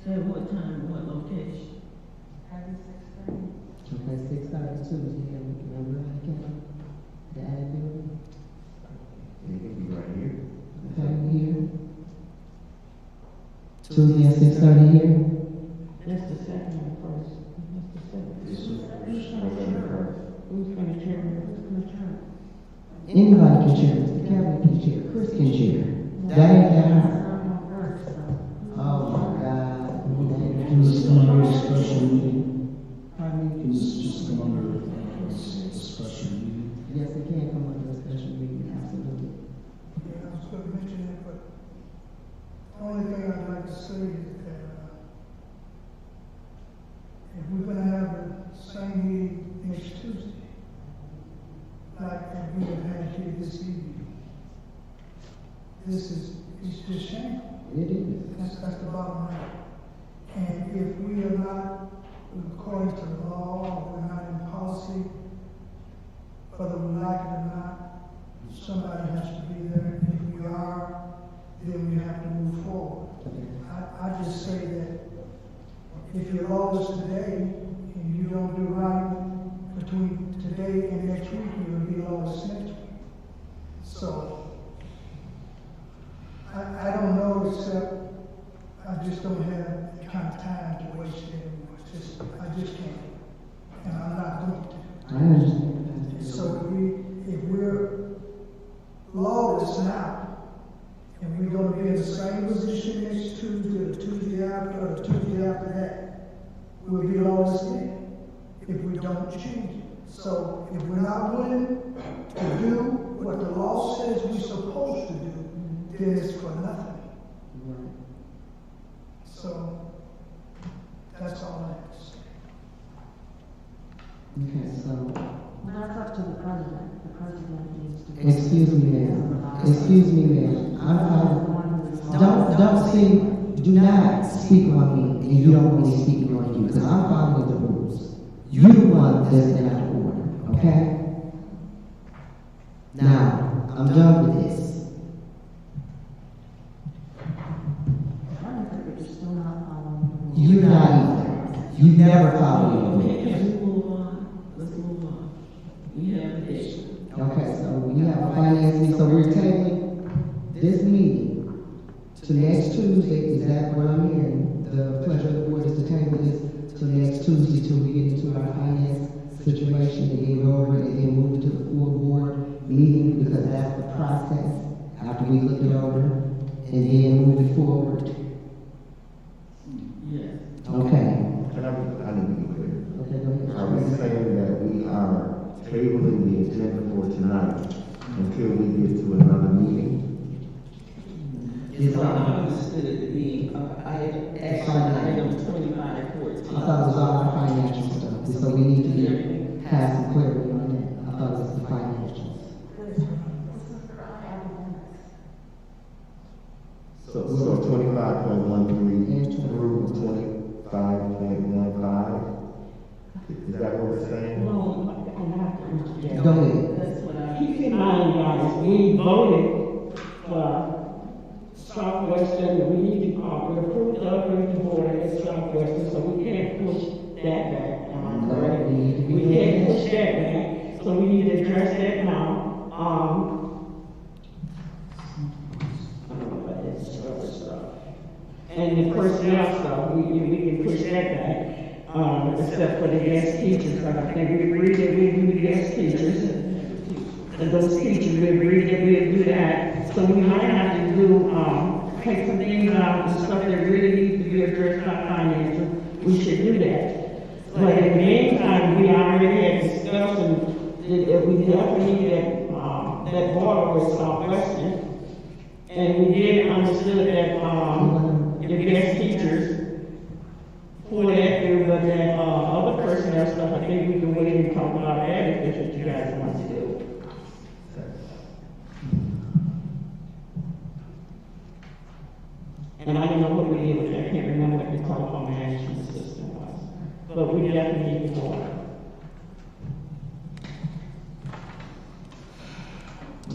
At what time, what location? Having 6:30. Okay, 6:30 Tuesday, and remember, I can, the attic building, It can be right here. okay, here. Tuesday at 6:30 here. That's the second and first. This is November 1st. Who's gonna chair? Anybody can chair, Mr. Kevin can chair, Chris can chair. That ain't that hard. Oh my God. Can this come under a special meeting? Pardon me? Can this just come under a special meeting? Yes, it can come under a special meeting, absolutely. Yeah, I was going to mention it, but the only thing I'd like to say is that if we're going to have the same meeting next Tuesday, like we have had here this evening, it's just shameful. It is. That's the bottom line. And if we are not, according to the law, or we're not in policy, whether we like it or not, somebody has to be there. If we are, then we have to move forward. I just say that if you lose today and you don't do right between today and next week, you're going to be lost next week. So, I don't know, except I just don't have the kind of time to waste it anymore. I just can't. And I'm not going to. I understand. So if we're lawless now, and we're going to be in the same position next Tuesday, or Tuesday after, or Tuesday after that, we'll be lawless then, if we don't change it. So if we're not willing to do what the law says we're supposed to do, then it's for nothing. Right. So that's all I have to say. Okay, so, That's up to the president. The president needs to. excuse me, ma'am. Excuse me, ma'am. Don't see, do not speak on me, and you don't want me speaking on you, because I'm following the rules. You're the one that's out of order, okay? Now, I'm done with this. You're still not following the rules. You not either. You never follow the rules. Okay, let's move on. Let's move on. We have an issue. Okay, so we have a finance meeting, so we're taking this meeting to next Tuesday. Is that what I'm hearing? The pleasure of the board is to table this till next Tuesday till we get into our finance situation and get it over and then move it to the full board meeting, because that's the process after we look it over and then move it forward. Yes. Okay. I need to be clear. Okay, go ahead. Are we saying that we are tabling the agenda for tonight until we get to another meeting? is what I understood it to be, action item 2514. I thought it was all our financial stuff, so we need to have some clarity on that. I thought it was the financials. So 25.13 through 25.15. Is that what we're saying? No, I'm not understanding. Go ahead. That's what I. Keep in mind, guys, we voted for Southwestern, we need to, we approved the upgrade to board at Southwestern, so we can't push that back. Correct? We can't push that back, so we need to address that now. And the personnel stuff, we can push that back, except for the guest teachers. But I think we agreed that we do the guest teachers. And those teachers, we agreed that we'd do that. So we might have to do, take some things out, the stuff that really needs to be addressed by financial. We should do that. But in the meantime, we already had discussion that we definitely need that border with Southwestern. And we did understood that, the guest teachers pull that through, but that other personnel stuff, I think we can wait and talk about that if that's what you guys want to do. And I don't know what we did with that. I can't remember what the telephone management system was, but we definitely need to go on.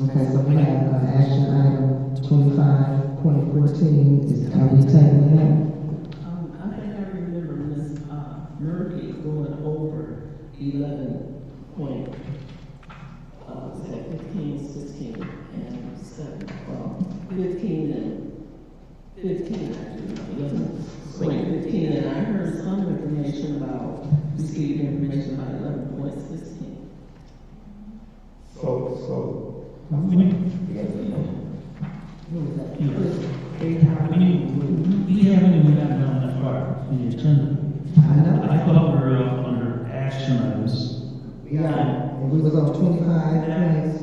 Okay, so we have action item 25.14 is county tabling that. I think I remember Ms. Murphy going over 11 point, was that 15, 16, and 7, 15 and 15, actually, 15, and I heard some information about, received information about 11.16. So. We haven't even gotten down that far in the agenda. I know. I thought we were up under action items. We are, and we was on 25 points.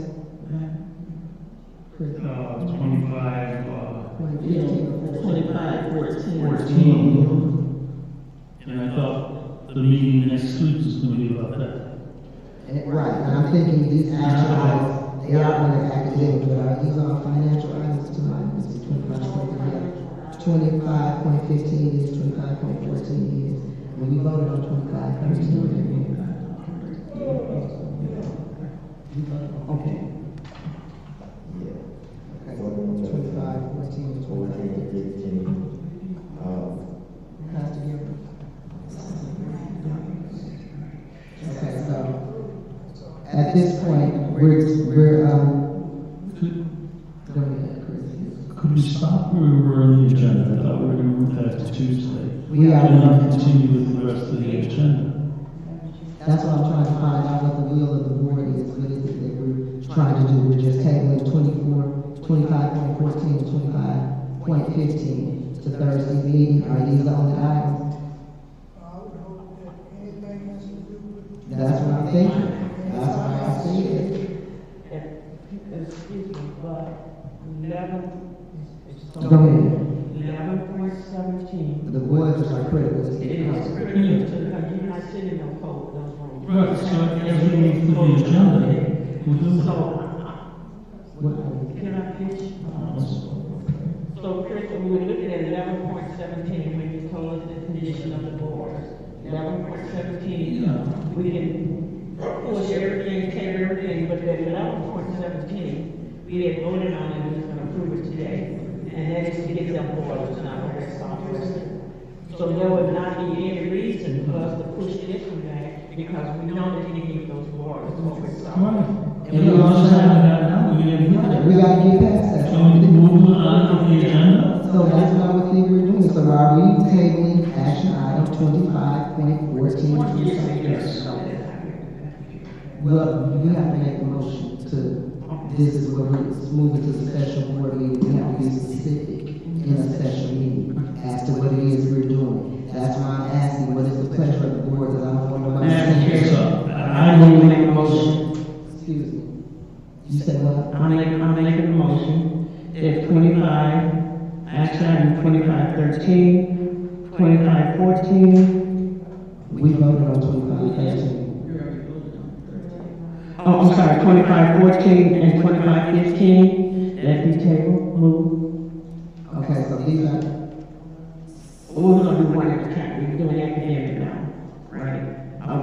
25, 14. And I thought the meeting next week was going to be about that. Right, and I'm thinking these action items, they are under academic, but are these all financial items tonight? This is 25.15 is 25.14 is. When we voted on 25.13. Okay. Okay, 25.14 is 25.15. Has to give. Okay, so at this point, we're go ahead, Chris. Could we stop where we were on the agenda? I thought we were going to move that to Tuesday. We are. And then continue with the rest of the agenda. That's what I'm trying to find out what the will of the board is. What is it that we're trying to do? We're just tabling 25.14 and 25.15 to Thursday meeting. Are these the only items? I would hope that anything has to do with. That's what I'm thinking. That's why I see it. Excuse me, but 11. Go ahead. 11.17. The boards are critical. It is critical because you're not sitting on those rooms. Right, so as we move through the agenda, we'll do So, What- can I finish? So, Chris, we were looking at 11.17 when you told us the condition of the board. 11.17, we can push everything, take everything, but that 11.17, we had voted on it, we was gonna approve it today. And that is to get them boards, not over at Southwestern. So there would not be any reason for us to push this one back, because we know that we need those boards over at Southwestern. And we also haven't had now, we haven't had it. We gotta get past that. Can we move on to the agenda? So that's what I would think we're doing. So are we tabling action item 25.14? Yes. Well, we have to make a motion to, this is where we're moving to the special board meeting. We have to be specific in a special meeting as to what it is we're doing. That's why I'm asking, what is the pleasure of the board, because I don't want nobody saying. I will make a motion. Excuse me. You said what? I'm making a motion that 25 Action item 2513, 2514. We voted on 2513. Oh, I'm sorry, 2514 and 2515. That be tabled, move. Okay, so these are, We're gonna do one at a time. We're doing academic now, right?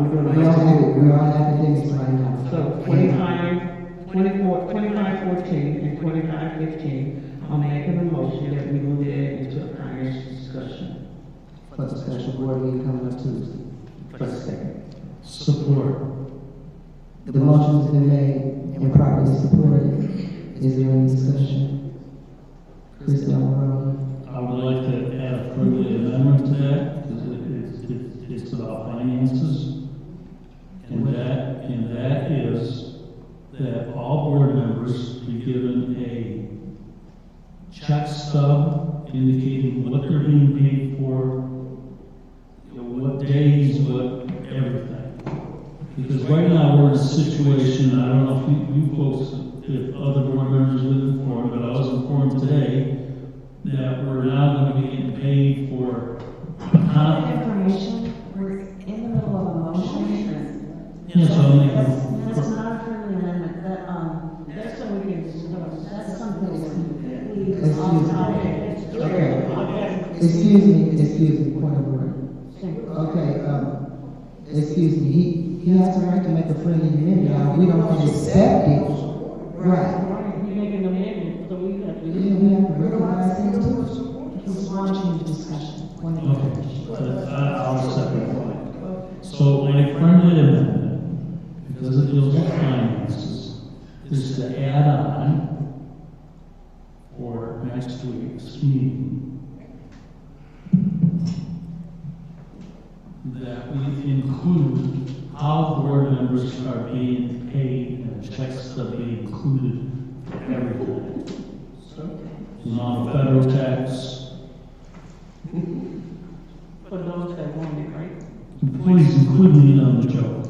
We're doing we're on academics right now. So 2514 and 2515, I'm making a motion that we move it into a finance discussion. For the special board meeting coming up Tuesday. For a second. Support. The motion's been made and properly supported. Is there any discussion? Chris Alvarado. I would like to add a friendly amendment to that, because it's about finances. And that is that all board members be given a check stub indicating what they're being paid for, what days, what everything. Because right now we're in a situation, I don't know if you folks, if other board members have been informed, but I was informed today that we're now going to be getting paid for Information, we're in the middle of a motion. Yes, I'll make That's it. not a friendly amendment, that's so we can, that's something that's completely off topic. Okay. Excuse me, point of order. Okay, excuse me, he has the right to make a friendly amendment. Now, we don't accept it. Right. You're making an amendment, so we have to. Yeah, we have to recognize him too. He's launching the discussion. Okay, I'll second that. So my friendly amendment, because it deals with finances, is to add on for next week's meeting that we include how board members are being paid and checks that be included for everything. The amount of federal tax. For those that want it, right? Please include me on the joke.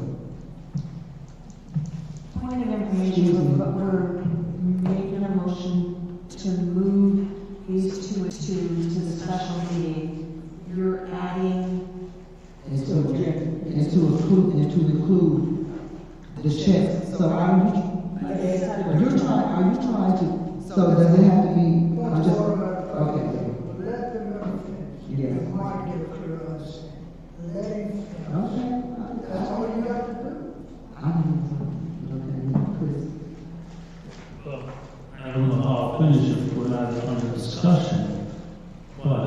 Point of information, but we're making a motion to move these two to the special meeting. You're adding And to include the checks. So are you trying to, so does it have to be, I'm just, okay. Let them know. Yeah. You might get a clear understanding. Let him finish. Okay. That's all you got to do. Okay, Chris. Well, I don't know how I'll finish if we're not under discussion, but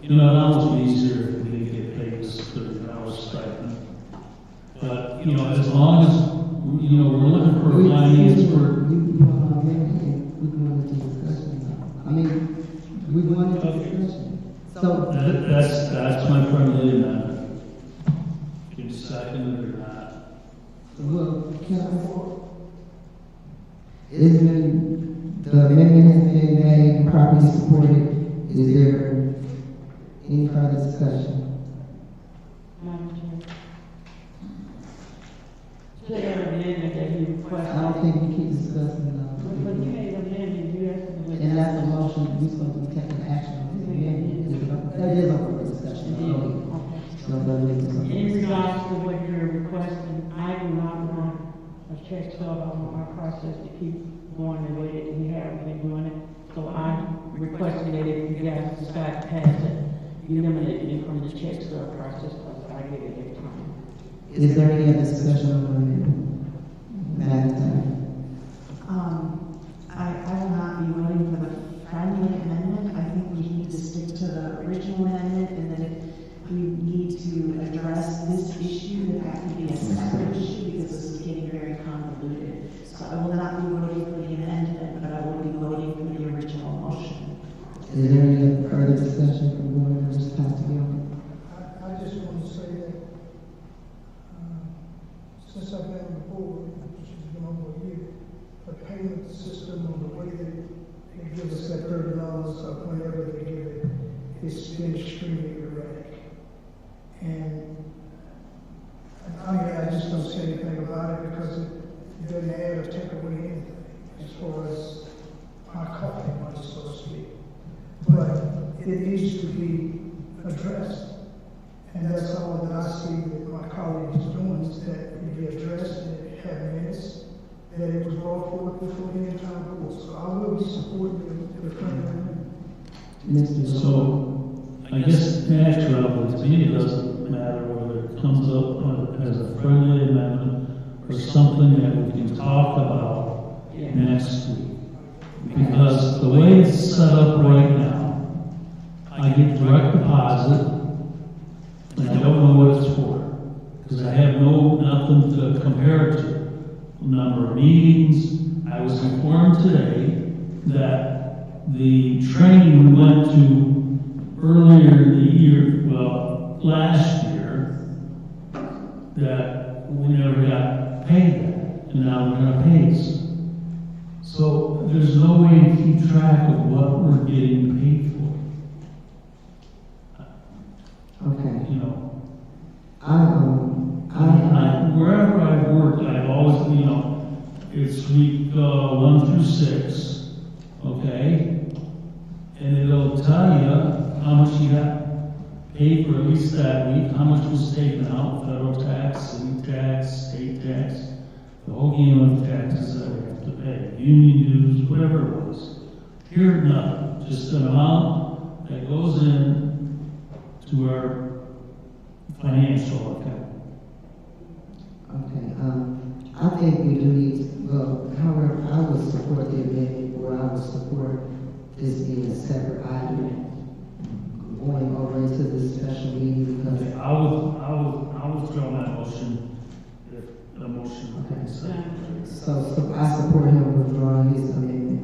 it would almost be easier if we didn't get paid this $30 stipend. But, as long as, we're looking for a finance for. We going into discussion now. I mean, we going into discussion. So. That's my friendly amendment. Can you second it or not? Well, can I? The amendment has been made, properly supported. Is there any further discussion? Madam Chair. To that amendment that you requested. I don't think we keep discussing now. But you made an amendment, you asked me. And that's a motion, we're supposed to be taking action on this amendment. That is open for discussion. So that is something. In regards to what you're requesting, I do not want a check stub on our process to keep going the way that we have been doing it. So I'm requesting that if you guys decide to pass it, you eliminate me from the check stub process, because I get it every time. Is there any other discussion on the amendment? Madam Secretary? I will not be voting for the friendly amendment. I think we need to stick to the original amendment, and then if we need to address this issue, that could be a separate issue, because this is getting very convoluted. So I will not be voting for the amendment, but I will be voting for the original motion. Is there any further discussion from board members? Pastor Young? I just want to say that, since I've been on the board, which has been over a year, the payment system or the way they give us that $30 or whenever they give it, it's been extremely erratic. And I just don't say anything about it because it doesn't add or take away anything as far as needs to be addressed. And that's all that I see that my colleagues doing, is that it be addressed, that it have minutes, that it was brought forward before the entire board. So I will be supporting the friendly amendment. Mr. So, I guess naturally, to me, it doesn't matter whether it comes up as a friendly amendment or something that we can talk about next week. Because the way it's set up right now, I get direct deposit, and I don't know what it's for, because I have nothing to compare it to. Number of meetings. I was informed today that the training we went to earlier in the year, well, last year, that we never got paid that, and now we're gonna pay us. So there's no way to keep track of what we're getting paid for. Okay. You know, wherever I've worked, I've always, you know, it's week 1 through 6, okay? And it'll tell you how much you got paid for at least that week, how much was taken out, federal tax, city tax, state tax, the whole game of taxes that we have to pay, union dues, whatever it was. Here, nothing, just an amount that goes in to our financial account. Okay, I think we do need, well, however, I would support the amendment, or I would support this being a separate item, going over into the special meeting, because. Okay, I will withdraw my motion, if the motion. Okay, so I support him withdrawing his amendment.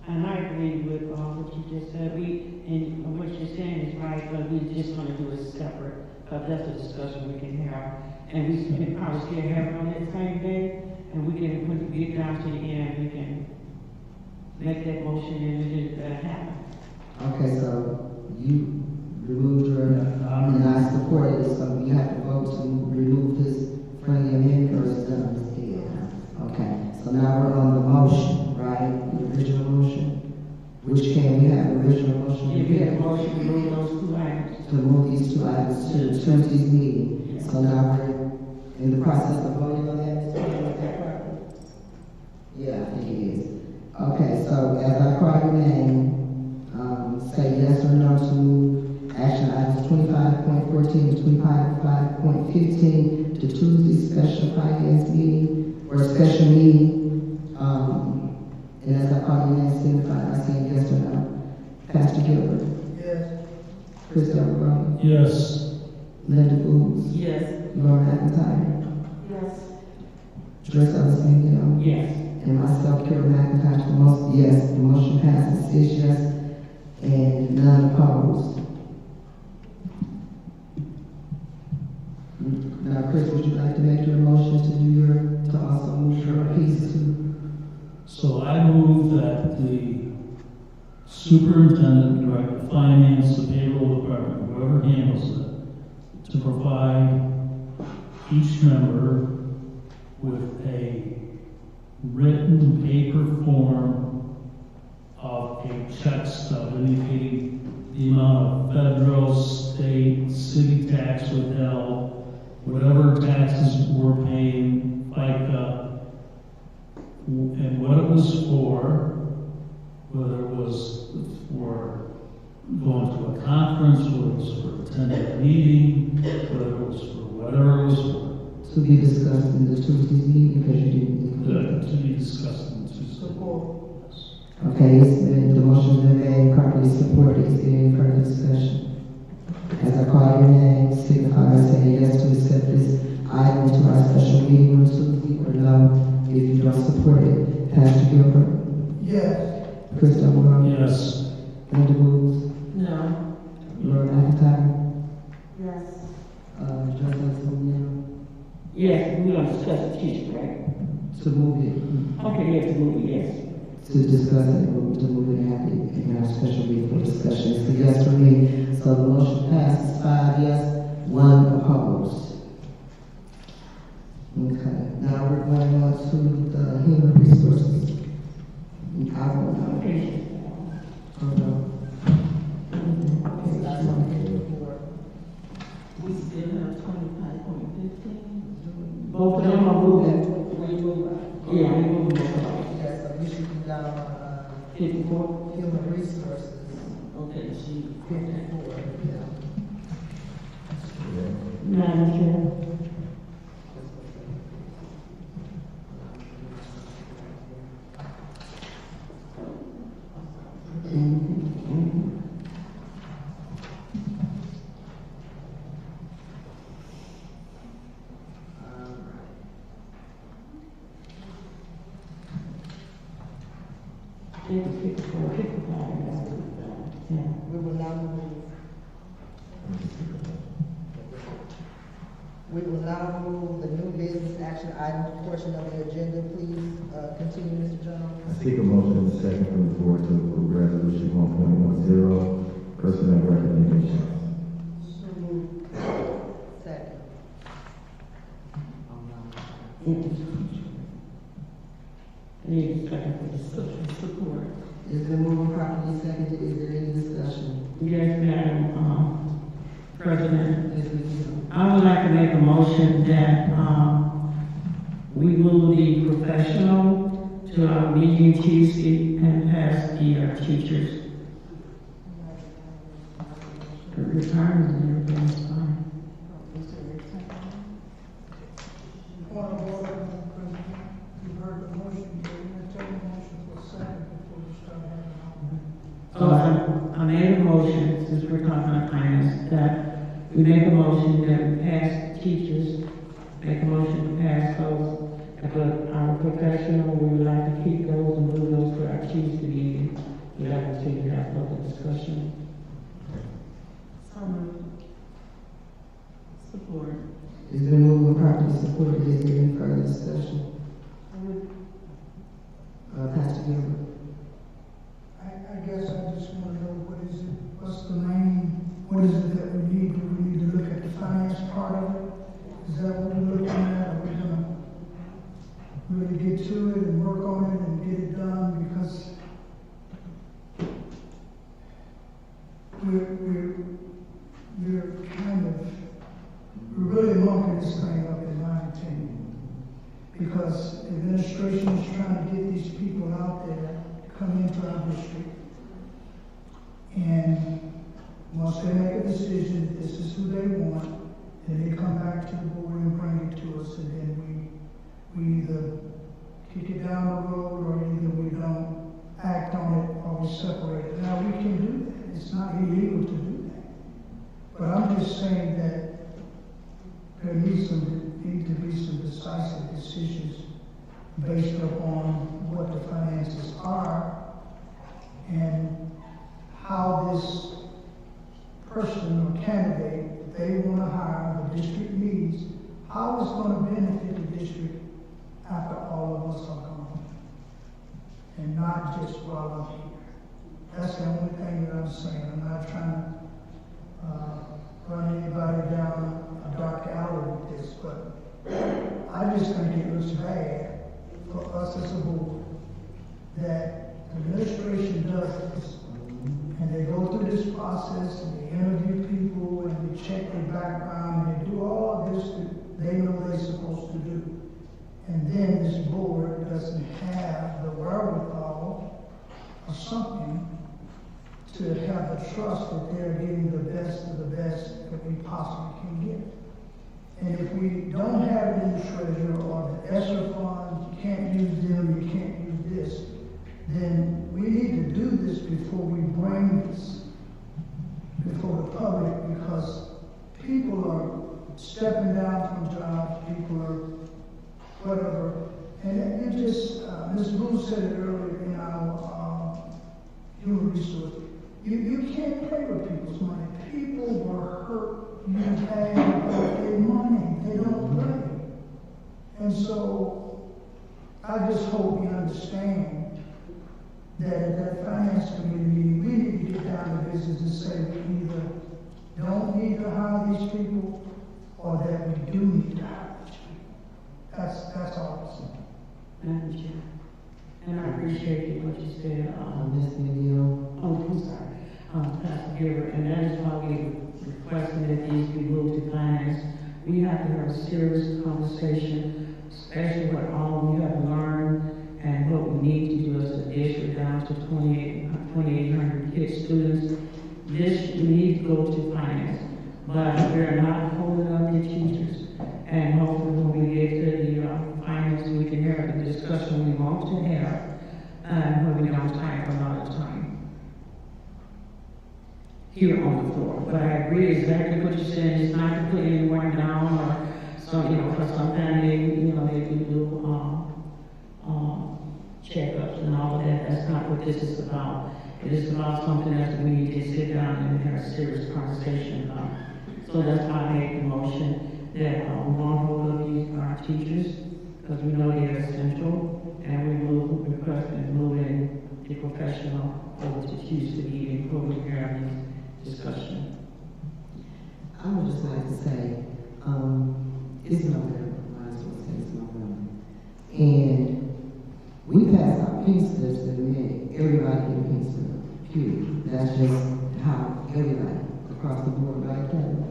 And I agree with what you just said. And what you're saying is right, but we're just gonna do it separate, because that's a discussion we can have. And we can probably still have it on that same day, and we can, when we get down to the end, we can make that motion and it happen. Okay, so you removed your, and I supported it, so you have to vote to remove his friendly amendment versus done. Okay, so now we're on the motion, right? The original motion. Which can we have the original motion? Yeah, we have a motion to move those 2 items. To move these 2 items to Tuesday's meeting. So now we're in the process of voting on that. Is that correct? Yeah, I think it is. Okay, so as I call your name, say yes or no to move action items 25.14 to 25.15 to Tuesday's special finance meeting or special meeting. And as I call your name, signify by saying yes or no. Pastor Gilbert. Yes. Chris Delbro. Yes. Linda Booth. Yes. Laura McIntyre. Yes. Joyce Alessandro. Yes. And myself, Carol McIntyre, yes. The motion passes 6 yes and none opposed. Now, Chris, would you like to make your motion to also move your piece to? So I move that the superintendent, director of finance, the payroll department, whoever handles it, to provide each member with a written paper form of a check stub indicating the amount of federal, state, city tax withheld, whatever taxes we're paying, FICA, and what it was for, whether it was for going to a conference, whether it was for attending a meeting, whether it was for whatever it was for. To be discussed in the Tuesday's meeting, because you didn't include it. To be discussed in Tuesday. Okay, the motion's been made, properly supported. Is there any further discussion? As I call your name, signify by saying yes to accept this item to our special meeting on Tuesday, or no if you don't support it. Pastor Gilbert. Yes. Chris Delbro. Yes. Linda Booth. No. Laura McIntyre. Yes. Joyce Alessandro. Yes, we're gonna discuss the teacher, right? To move it. Okay, yes, move it, yes. To discuss it, to move it and have it in our special meeting for discussion. It's a yes for me. So the motion passes 5 yes, 1 opposed. Okay, now we're going on to the human resources. I don't know. Okay. Hold on. 54? Human resources, Okay, she, 54, yeah. Madam Chair. We will now move. We will now move the new business action item portion of the agenda. Please, continue, Mr. Jones. I seek a motion and a second from the board to approve resolution 1.10, personnel recommendations. So moved. Second. Need a second for discussion, support. It's been moved and properly seconded. Is there any discussion? Yes, Madam President. Ms. McGill. I would like to make a motion that, we move the professional to our meeting Tuesday and pass the, teachers. The retirement and everything's fine. Point of order, Madam President. You heard the motion, you entertain the motion for a second before we start having So I made a motion, since we're talking about finance, that we make a motion that we pass teachers, make a motion to pass those. But our professional, we would like to keep those and move those to our Tuesday meeting. We'd like to take that further discussion. Support. It's been moved and properly supported. Is there any further discussion? Pastor Gilbert. I guess I just want to know what's the main, what is it that we need? Do we need to look at the finance part of it? Is that what we're looking at? Are we gonna really get to it and work on it and get it done? Because we're kind of, we're really monkeying this thing up in my opinion. Because the administration is trying to get these people out there to come into our district. And once they make a decision, this is who they want, then they come back to the board and bring it to us, and then we either kick it down the road, or either we don't act on it, or we separate it. Now, we can do that. It's not illegal to do that. But I'm just saying that there need to be some decisive decisions based upon what the finances are and how this person or candidate that they want to hire, the district needs, how it's going to benefit the district after all of us are gone, and not just while I'm here. That's the only thing that I'm saying. I'm not trying to run anybody down a dark alley with this, but I just think it looks bad for us as a board that the administration does this, and they go through this process, and they interview people, and they check their background, and they do all of this that they know they're supposed to do. And then this board doesn't have the wherewithal or something to have the trust that they're getting the best of the best that we possibly can get. And if we don't have it in the treasurer or the ESSER fund, you can't use them, you can't use this, then we need to do this before we bring this before the public, because people are stepping down from jobs, people are whatever. And it just, Ms. Blue said it earlier in our human resource. You can't play with people's money. People were hurt. You pay their money. They don't play. And so I just hope you understand that at that finance committee meeting, we need to get down to business and say we either don't need to hire these people or that we do need to hire these people. That's all I'm saying. Madam Chair. And I appreciate what you said, Ms. McGill. I'm sorry, Pastor Gilbert, and that is why we requested that these be moved to finance. We have to have a serious conversation, especially what all we have learned and what we need to do as a district down to 2,800 kids, students. This needs to go to finance, but we're not holding up the teachers. And hopefully when we get to the finance, we can have the discussion we want to have, when we don't take a lot of time here on the floor. But I agree exactly what you're saying. It's not to put anyone down or some, because sometimes they do checkups and all of that. That's not what this is about. It is about something that we need to sit down and have a serious conversation about. So that's why I made the motion that we won't hold up our teachers, because we know they are essential, and we request and move in the professional over to Tuesday meeting where we have this discussion. I would just like to say, it's November, might as well say it's November. And we pass our pink slips and then everybody get a pink slip, period. That's just how everybody across the board, right, Kevin?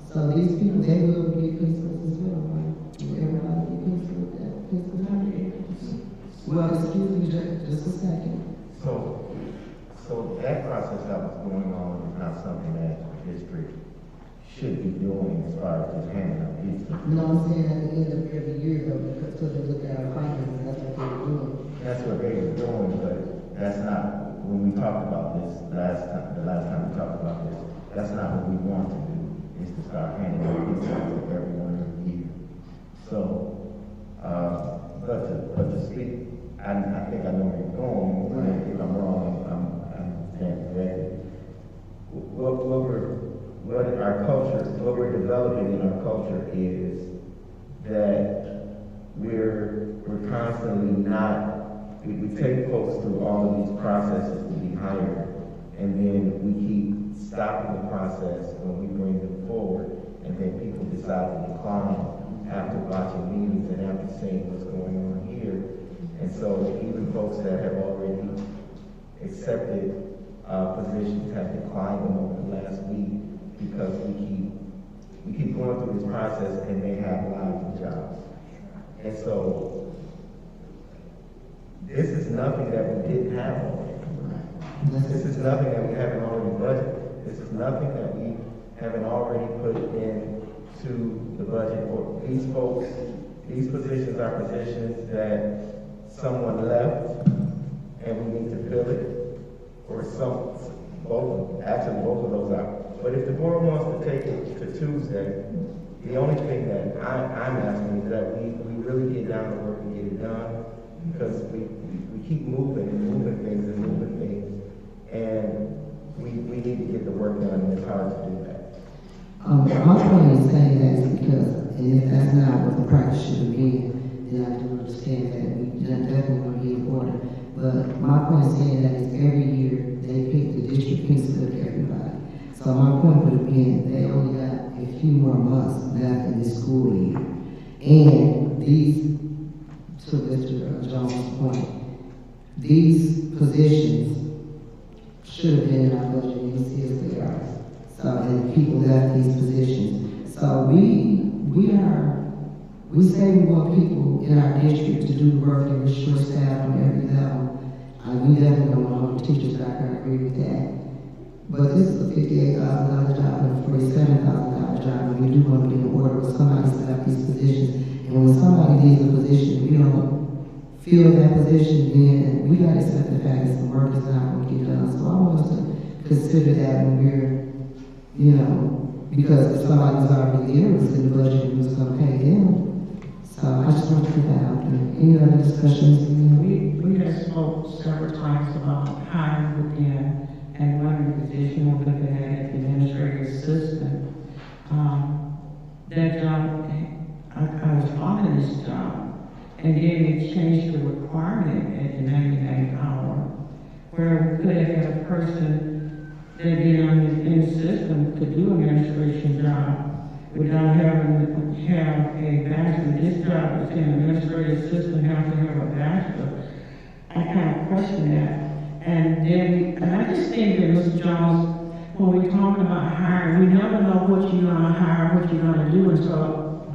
So these people, they will get pink slips as well, right? Will everybody get pink slips at fiscal time? Well, excuse me, just a second. So that process that was going on is not something that the district should be doing as far as just handing out pieces. No, I'm saying at the end of every year though, because so they look at our finances, that's what they were doing. That's what they were doing, but that's not, when we talked about this the last time we talked about this, that's not what we want to do, is to start handing out pieces to everyone every year. So, but to speak, I think I know where you're going, and if I'm wrong, I'm saying correctly. What we're developing in our culture is that we're constantly we take folks through all of these processes to be hired, and then we keep stopping the process when we bring them forward, and then people decide to decline after watching meetings and after seeing what's going on here. And so even folks that have already accepted positions have declined them over the last week because we keep going through this process and they have lives and jobs. And so this is nothing that we didn't have already. This is nothing that we haven't already budgeted. This is nothing that we haven't already put into the budget for these folks. These positions are positions that someone left and we need to fill it, or both of those are. But if the board wants to take it to Tuesday, the only thing that I'm asking is that we really get down to work and get it done, because we keep moving things, and we need to get the work done, and it's hard to do that. My point in saying that is because, and if that's not what the practice should be, then I do understand that we definitely want to be important. But my point in saying that is every year they pick the district pink slip to everybody. So my point would have been they only got a few more months left in this school year. And these, to Mr. Jones' point, these positions should have been in our budget, and you see as they are. So, and people left these positions. So we say we want people in our district to do the work and we're short staff on every level. We definitely don't want all the teachers back, I agree with that. But this is a $58,000 job and a $47,000 job, and we do want to be in order with somebody's left these positions. And when somebody leaves a position, we don't fill that position, then we got to accept the fact that some work is not going to get done. So I want us to consider that when we're, because if somebody was already interested in the budget, we was going to pay them. So I just want to put that out there. Any other discussions? We have spoke several times about hiring within, and one of the positions we're looking at the administrative assistant. That job, I was on this job, and then they changed the requirement at the 99 hour, where we could have had a person that in the system could do an administration job without having to have a bachelor. This job is an administrative assistant, have to have a bachelor. I kind of question that. And I just think that Mr. Jones, when we're talking about hiring, we never know what you're going to hire, what you're going to do until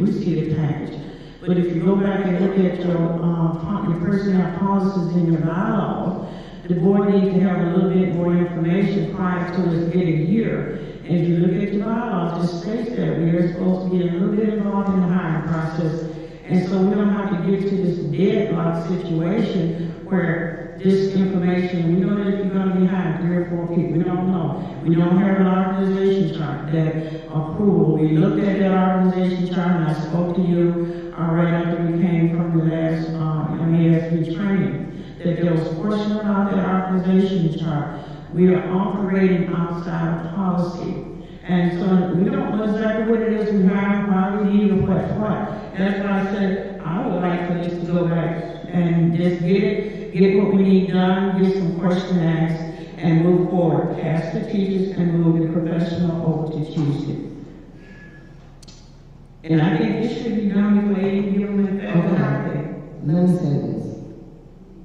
we see the package. But if you go back and look at your personnel policies in your bylaws, the board needs to have a little bit more information prior to us getting here. And if you look at your bylaws, it states that we are supposed to be a little bit involved in the hiring process. And so we don't have to get to this deadlock situation where this information, we know that if you're gonna be hiring 3 or 4 people, we don't know. We don't have an organization chart that approval. We looked at that organization chart, and I spoke to you right after we came from the last MASB training, that there was a portion about that organization chart. We are operating outside of policy. And so we don't know exactly what it is we have, why we need, or what's what. That's why I said I would like for this to go back and just get what we need done, get some question asked, and move forward. Ask the teachers and move the professional over to Tuesday. And I think this should be done before you give them an effect. Okay, let me say this.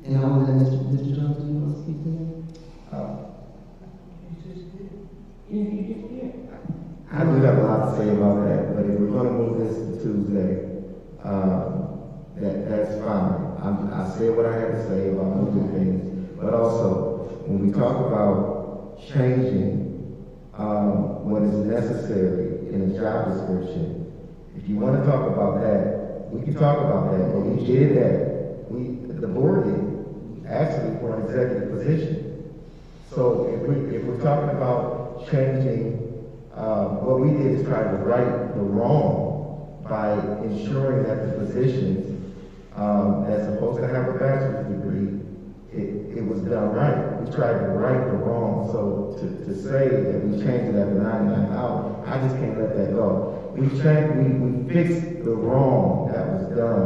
And I want to let Mr. Jones, do you want to speak to that? I do have a lot to say about that, but if we're gonna move this to Tuesday, that's fine. I said what I had to say about moving things, but also, when we talk about changing, what is necessary in a job description, if you wanna talk about that, we can talk about that, but we did that. The board did, actually, for an executive position. So if we're talking about changing, what we did is try to right the wrong by ensuring that the positions that's supposed to have a bachelor's degree, it was done right. We tried to right the wrong. So to say that we changed it after 99 hours, I just can't let that go. We fixed the wrong that was done,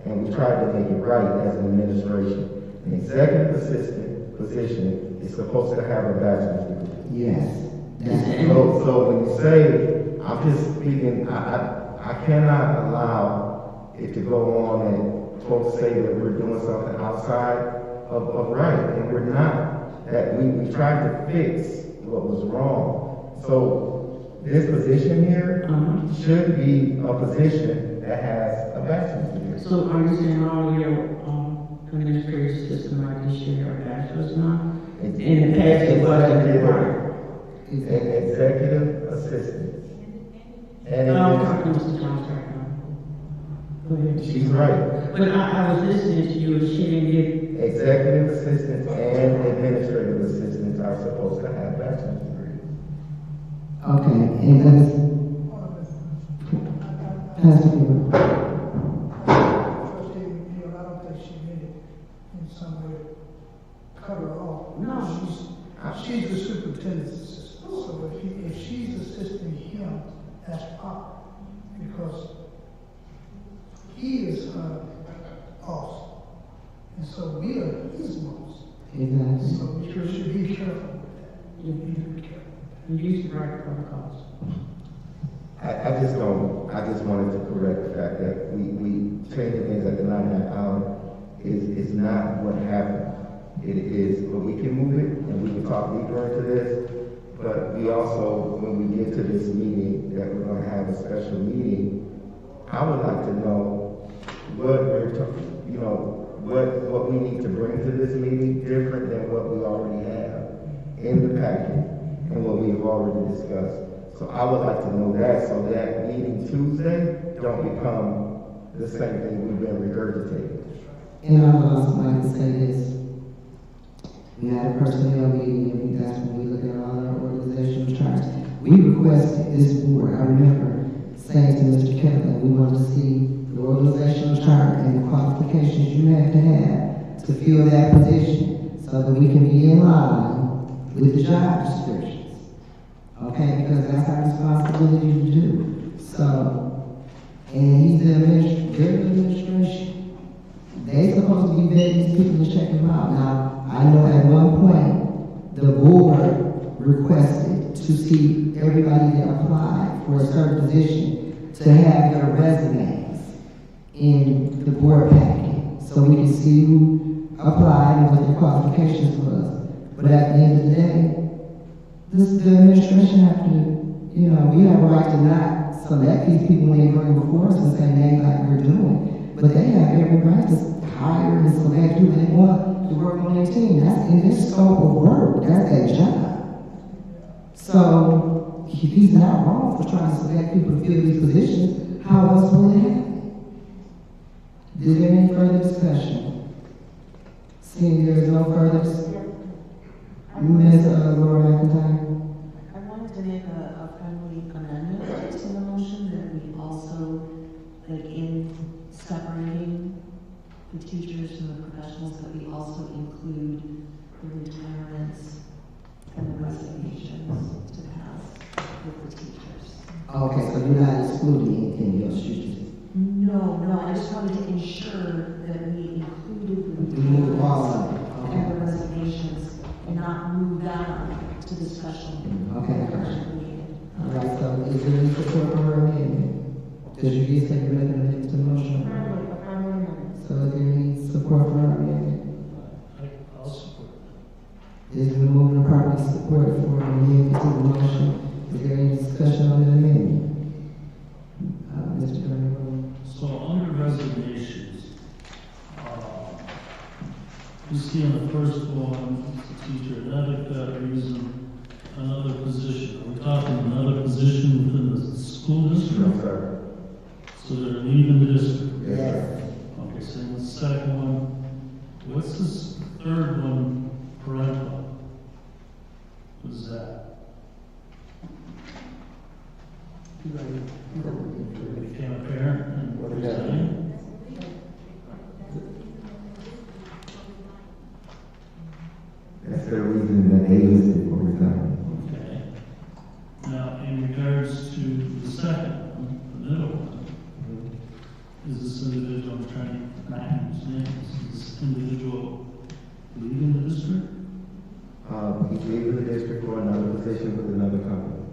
and we tried to make it right as an administration. An executive assistant position is supposed to have a bachelor's degree. Yes. So when you say, I'm just speaking, I cannot allow it to go on and folks say that we're doing something outside of right, and we're not. That we tried to fix what was wrong. So this position here should be a position that has a bachelor's degree. So are you saying all your administrative system like this should have a bachelor's now? In the past, it wasn't required. Executive assistant. And I'm talking to Mr. Jones right now. Go ahead. She's right. But I was listening to you, and she didn't get. Executive assistants and administrative assistants are supposed to have bachelor's degrees. Okay, and let's. Pastor Field. Trustee McNeil, I don't think she meant it in some way cut her off. No. She's the superintendent's assistant. So if she's assisting him, that's proper, because he is her boss. And so we are his boss. Exactly. So we should be careful with that. You need to be careful. You used to write protocols. I just wanted to correct the fact that we changing things at the 99 hour is not what happened. It is, but we can move it and we can talk deeper into this. But we also, when we get to this meeting, that we're gonna have a special meeting, I would like to know what we're talking, what we need to bring to this meeting different than what we already have in the packet and what we have already discussed. So I would like to know that, so that meeting Tuesday don't become the same thing we've been regurgitating. And I would also like to say this. We had a personnel meeting, and that's when we look at all our organizational charts. We requested this board, I remember saying to Mr. Kelly, that we want to see the organizational chart and the qualifications you have to fill that position, so that we can be in line with the job descriptions. Okay, because that's our responsibility to do. So, and he's the administration. They're supposed to be vetting these people and checking them out. Now, I know at one point, the board requested to see everybody that applied for a certain position to have their resumes in the board packet, so we can see who applied and what their qualifications was. But at the end of the day, the administration have to, we have a right to not select these people when they bring before us and say names like we're doing. But they have every right to hire and select who they want to work on their team, that's in his scope of work, that's their job. So, he's not wrong for trying to select people to fill these positions. How else will it happen? Is there any further discussion? Seeing there is no further discussion, Ms. Laura McIntyre. I wanted to make a friendly amendment to the motion that we also, like in separating the teachers from the professionals, that we also include the retirements and the resignations to pass with the teachers. Okay, so you're not excluding anything else, you just, No, I just wanted to ensure that we included the you move all of it. and the resignations and not move that on to the special. Okay. meeting. All right, so is there any support for her amendment? Does you get second amendment to the motion? So is there any support for her amendment? I'll support that. Is been moved and properly supported for an amendment to the motion. Is there any discussion on the amendment? Mr. Attorney. So under resignations, you see on the first one, teacher, another reason, another position. Are we talking another position within the school district? No, sir. So they're leaving the district? Yes, sir. Okay, so the second one, what's this third one, parental? What's that? Became a parent and What is that? resigned? That's the reason that they listed for retirement. Okay. Now, in regards to the second one, the middle one, is this individual, I'm trying to find his name, is this individual leaving the district? He's leaving the district for another position with another company.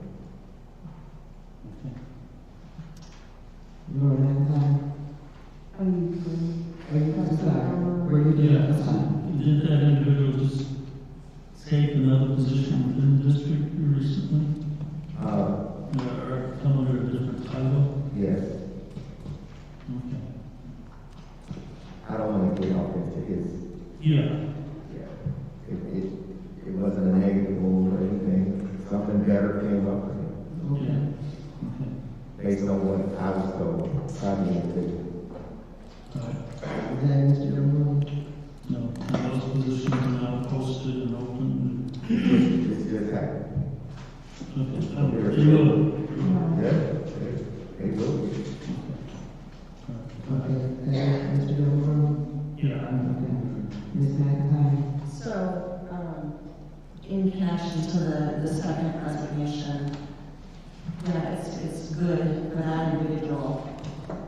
Okay. Laura McIntyre. Are you, I'm sorry, were you doing this time? Did that individual just take another position within the district recently? Or come under a different title? Yes. Okay. I don't want to get off into his, Yeah. it wasn't a negative move or anything. Something better came up for him, Yeah. Okay. based on what I was told, probably in the All right. Is that Mr. Attorney? No, and those positions are now posted and open. It's just happened. Okay. They will. Yeah, they will. Okay, Mr. Attorney? Yeah. Okay. Ms. McIntyre? So, in connection to the second resignation, yeah, it's good for that individual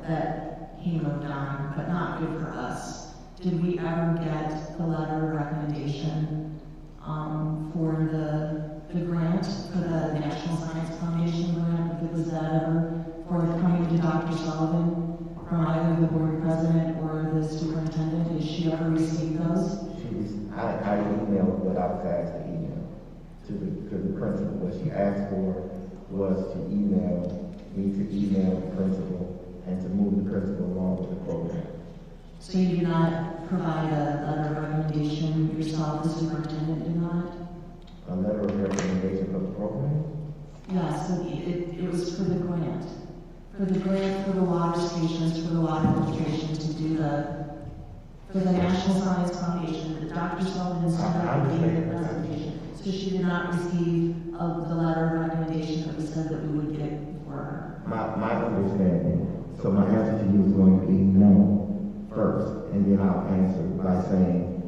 that he moved on, but not good for us. Did we ever get the letter of recommendation, for the grant, for the National Science Foundation grant? Was that ever forthcoming to Dr. Sullivan from either the board president or the superintendent? Did she ever receive those? I emailed what I was asked to email to the principal. What she asked for was to email the principal and to move the principal along with the program. So you did not provide a letter of recommendation yourself, the superintendent did not? A letter of recommendation for the program? Yeah, so it was for the grant. For the grant, for the water stations, for the water filtration to do for the National Science Foundation, that Dr. Sullivan sent out a presentation. So she did not receive the letter of recommendation that we said that we would get for her. My understanding, so my answer to you is going to be no first, and then I'll answer by saying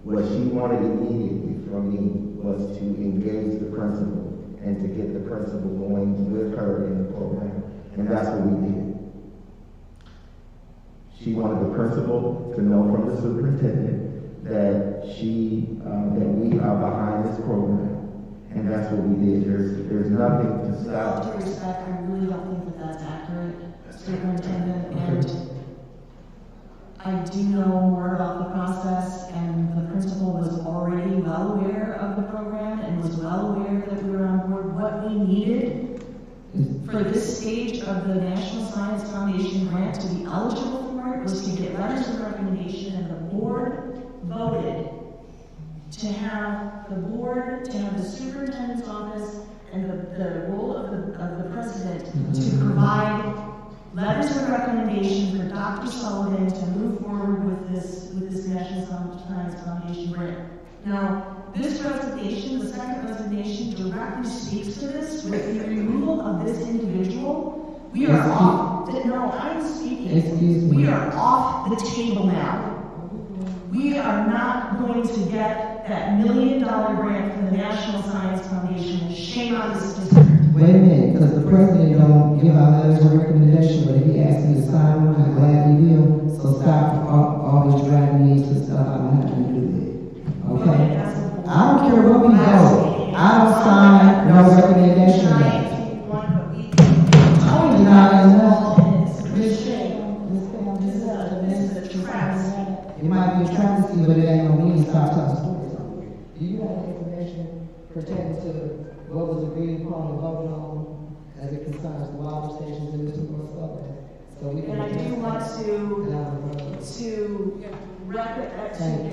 what she wanted immediately from me was to engage the principal and to get the principal going with her in the program, and that's what we did. She wanted the principal to know from the superintendent that that we are behind this program, and that's what we did. There's nothing to With all stop. due respect, I really don't think that that's accurate, Superintendent, and I do know more about the process, and the principal was already well aware of the program and was well aware that we were on board. What we needed for this stage of the National Science Foundation grant to be eligible for it was to get letters of recommendation, and the board voted to have the board, to have the superintendent's office, and the role of the president to provide letters of recommendation for Dr. Sullivan to move forward with this National Science Foundation grant. Now, this resignation, the second resignation, directly speaks to this. With the removal of this individual, we are off. No, I'm speaking. Excuse me. We are off the table now. We are not going to get that $1 million grant from the National Science Foundation. Shame on this district. Wait a minute, because the president don't give out letters of recommendation, but if he asks me to sign one, I gladly will. So stop always dragging me into stuff I don't have to do with. Okay? I don't care where we go. I don't sign no recommendation letters. Oh, not enough. It might be a travesty, but it ain't no mean stop telling stories. Do you have information pertaining to what was agreed upon and voted on as it concerns the water stations in this report subject? So we can. And I do want to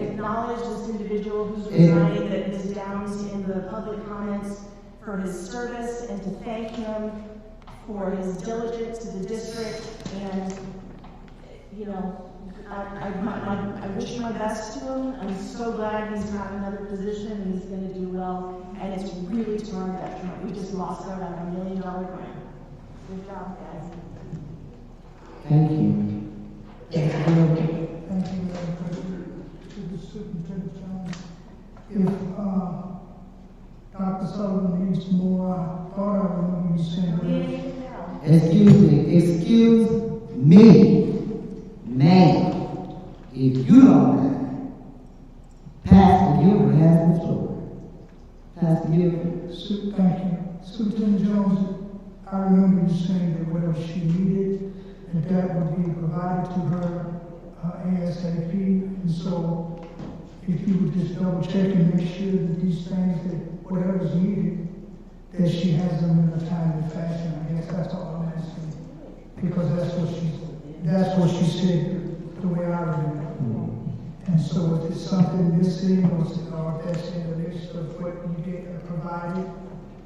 acknowledge this individual who's resigning, that is down in the public comments, for his service, and to thank him for his diligence to the district. And, you know, I wish my best to him. I'm so glad he's got another position and he's going to do well. And it's really to our detriment. We just lost out on $1 million grant. Good job, guys. Thank you. Thank you, Madam President. To the Superintendent Jones. If Dr. Sullivan needs more, I thought I remember you saying Excuse me, ma'am. If you don't mind, Pastor Gilbert has the floor. Pastor Gilbert. Thank you. Superintendent Jones, I remember you saying that whatever she needed, that would be provided to her ASAP. And so if you would just double check and make sure that these things, that whatever's needed, that she has them in a timely fashion. I guess that's all I'm asking. Because that's what she said, the way I remember. And so if it's something missing or if that's in the list of what you get provided,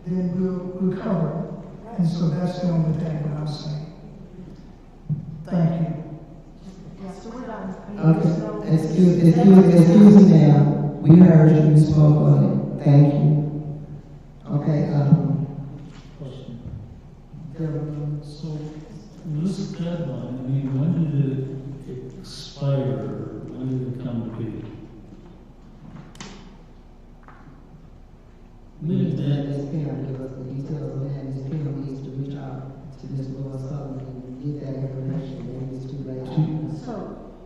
then we'll cover it. And so that's the only thing that I'm saying. Thank you. Yes, so we're done. Okay. Excuse me, ma'am. We heard you spoke on it. Thank you. Okay. Question. So this deadline, I mean, when did it expire? When did it come to be? Ms. Pam give us the details on that. Ms. Pam needs to reach out to Ms. Laura Sullivan and get that information. Maybe it's too late. So,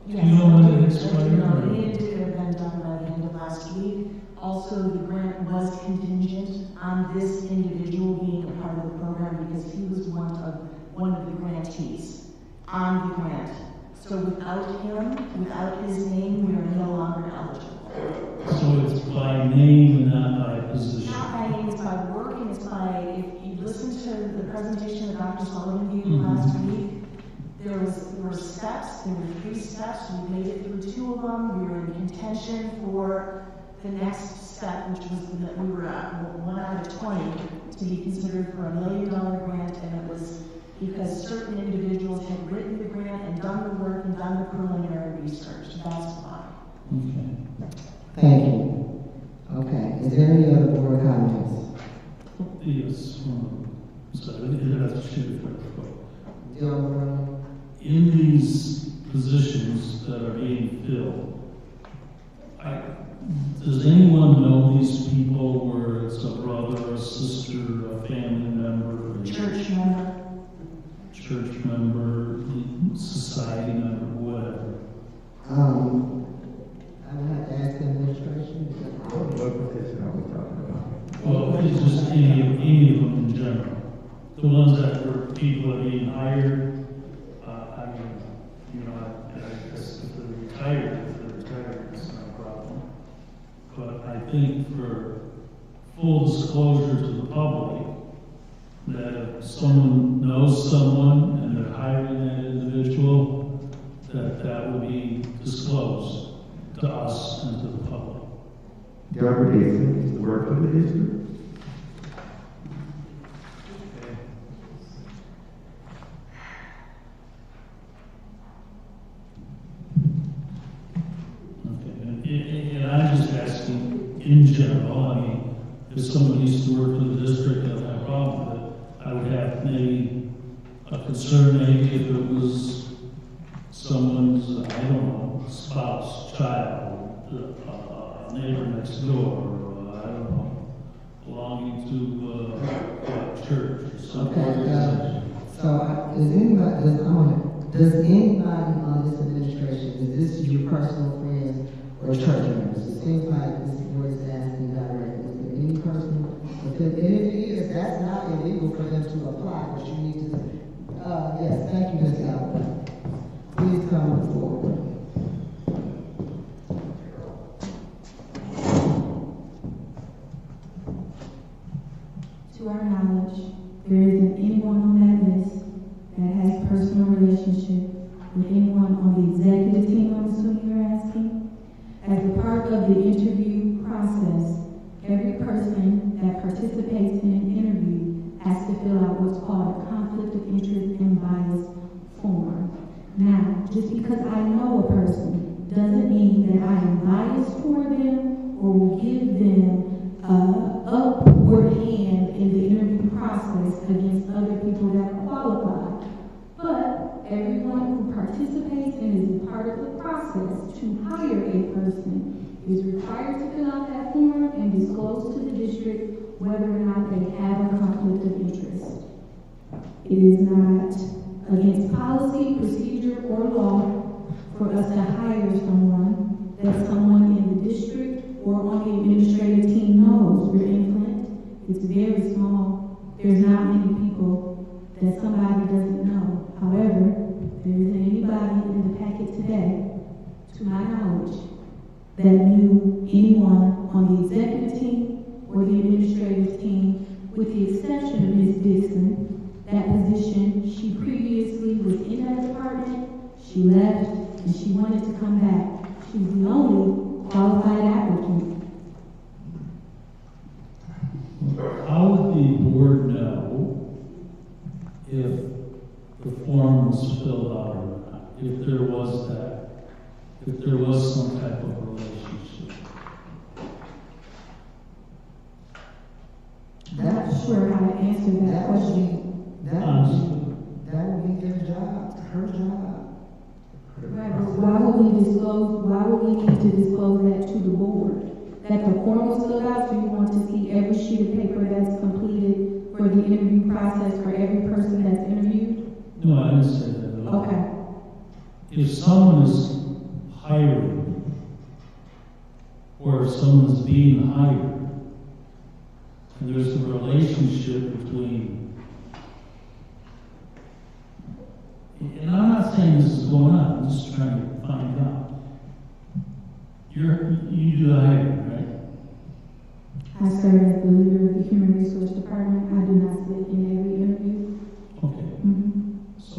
Do you know when it expired? It needed to have been done by the end of last week. Also, the grant was contingent on this individual being a part of the program because he was one of the grantees on the grant. So without him, without his name, we are no longer eligible. So it's by name, not by position? Not by name, it's by work, and it's by, if you listen to the presentation that Dr. Sullivan gave last week, there were steps, there were 3 steps, we made it through 2 of them, we were in contention for the next step, which was that we were at 1 out of 20 to be considered for $1 million grant, and it was because certain individuals had written the grant and done the work and done the preliminary research. That's why. Okay. Thank you. Okay. Is there any other board comments? Yes. Sorry, that's a shoot. In these positions that are being filled, does anyone know these people, where it's a brother, a sister, a family member, Church member, society member, whatever? I would have to ask the administration. What position are we talking about? Well, it's just any of them in general. The ones that were people that are being hired, I guess if they're retired, it's not a problem. But I think for full disclosure to the public, that if someone knows someone and they're hiring that individual, that would be disclosed to us and to the public. Deborah Dixon is to work for the district. And I'm just asking in general, I mean, if someone used to work for the district, I don't have a problem with it. I would have maybe a concern maybe if it was someone's, I don't know, spouse, child, neighbor next door, or, I don't know, belonging to a church or something. Okay, does anybody on this administration, is this your personal friends or church members? It seems like this board is asking directly, is there any personal, and if it is, that's not illegal for them to apply, but you need to, yes, thank you, Ms. Galloway. Please come forward. To our knowledge, there isn't anyone on that list that has personal relationship with anyone on the executive team, I'm assuming you're asking. As a part of the interview process, every person that participates in an interview has to fill out what's called a conflict of interest and bias form. Now, just because I know a person doesn't mean that I am biased toward them or will give them upward hand in the interview process against other people that qualify. But everyone who participates and is a part of the process to hire a person is required to fill out that form and disclose to the district whether or not they have a conflict of interest. It is not against policy, procedure, or law for us to hire someone that someone in the district or on the administrative team knows. We're in Flint. It's very small. There's not many people that somebody doesn't know. However, there isn't anybody in the packet today, to my knowledge, that knew anyone on the executive team or the administrative team, with the exception of Ms. Dixon. That position, she previously was in that department, she left, and she wanted to come back. She's the only qualified applicant. How would the board know if the form was filled out or not? If there was that, if there was some type of relationship? I'm not sure how to answer that question. That would be their job, her job. Right, but why would we need to disclose that to the board? That the form was filled out, so you want to see every sheet of paper that's completed for the interview process for every person that's interviewed? No, I didn't say that at all. Okay. If someone is hiring, or if someone is being hired, and there's a relationship between, and I'm not saying this is going on, I'm just trying to find out. You do the hiring, right? I serve as the leader of the Human Resource Department. I do not sit in every interview. Okay. Mm-hmm. So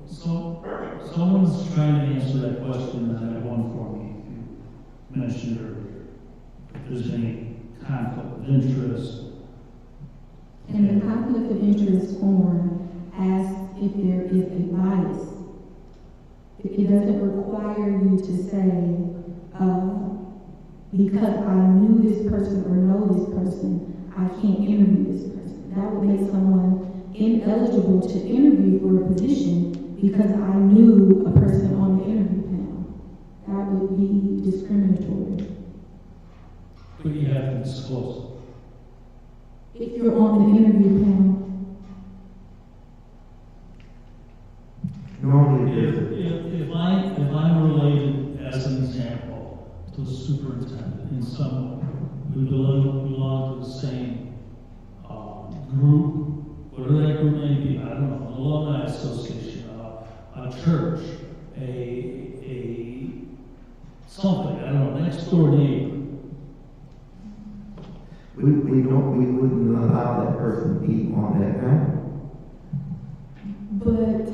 someone's trying to answer that question that that one form you mentioned earlier. If there's any conflict of interest. And the conflict of interest form asks if there is a bias. It doesn't require you to say, because I knew this person or know this person, I can't interview this person. That would make someone ineligible to interview for a position because I knew a person on the interview panel. That would be discriminatory. But you have to disclose it. If you're on the interview panel, Normally, If I'm related, as an example, to the superintendent in some way, we belong to the same group, whatever that group may be, I don't know, an alumni association, a church, a something, I don't know, next door neighbor. we wouldn't allow that person to be on that panel. but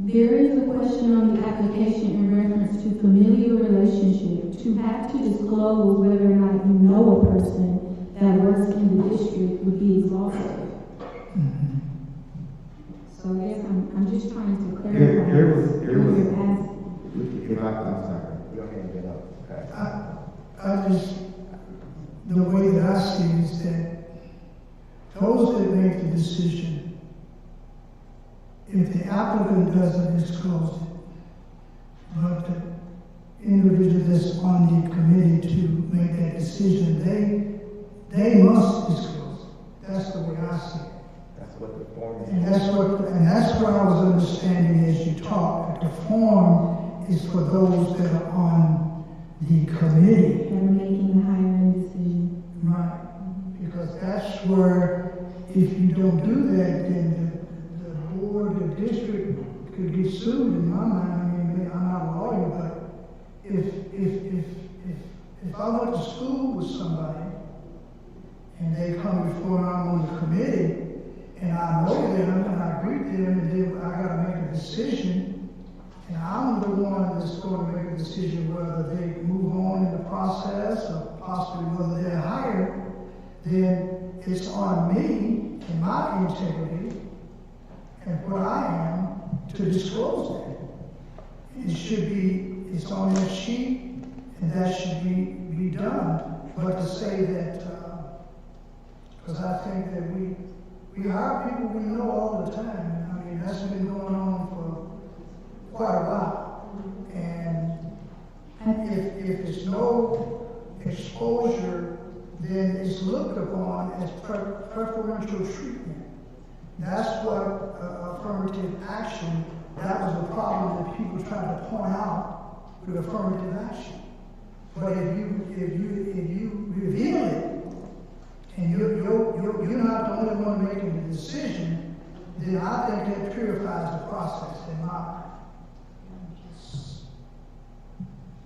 There is a question on the application in reference to familiar relationship. To have to disclose whether or not you know a person that works in the district would be exhaustive. So I guess I'm just trying to clarify. There was, what you're asking. if I'm sorry, go ahead and get up. Okay. I just, the way that I see it is that those that make the decision, if the applicant doesn't disclose it, but the individual that's on the committee to make that decision, they must disclose it. That's the way I see it. That's what the form is. And that's what I was understanding as you talk, that the form is for those that are on the committee. That are making the hiring decision. Right, because that's where, if you don't do that, then the board, the district could get sued in my mind. I mean, I'm not a lawyer, but if I went to school with somebody and they come before and I'm on the committee and I know them and I greet them and then I gotta make a decision, and I'm the one that's going to make a decision whether they move on in the process or possibly whether they're hired, then it's on me and my integrity and what I am to disclose that. It should be, it's on that sheet, and that should be done. But to say that, because I think that we hire people we know all the time. I mean, that's been going on for quite a while. And if there's no exposure, then it's looked upon as preferential treatment. That's what affirmative action, that was the problem that people try to point out with affirmative action. But if you reveal it, and you're not the only one making the decision, then I think that purifies the process in my mind.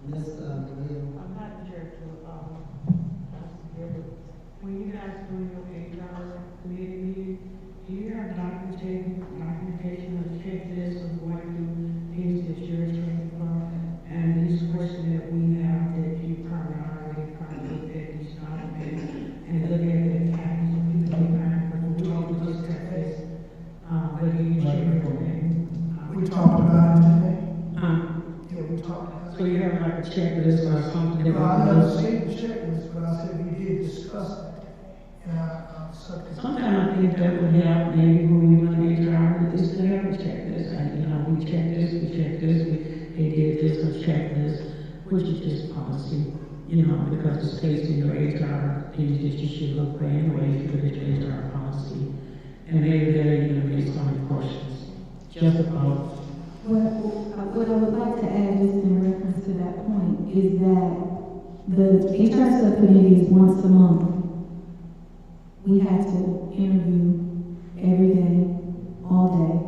I'm not sure when you guys do your HR committee meeting, do you have documentation of the checklist of what things that you're checking for? And these questions that we have that you probably already looked at these documents and look at the package of people who have, but we don't just cut this. But you check everything. We talked about it today. Yeah, we talked about it. So you have like a checklist or something that I never seen the checklist, but I said we did discuss that. Sometimes I think that would help maybe when we run HR, is to have a checklist. Like, we check this, they did this, a checklist, which is just policy, because it's placed in your HR, things that you should look for anyway, if you look at your HR policy. And maybe they're, based on the questions, just about. What I would like to add just in reference to that point is that the HR subcommittee is once a month. We have to interview every day, all day,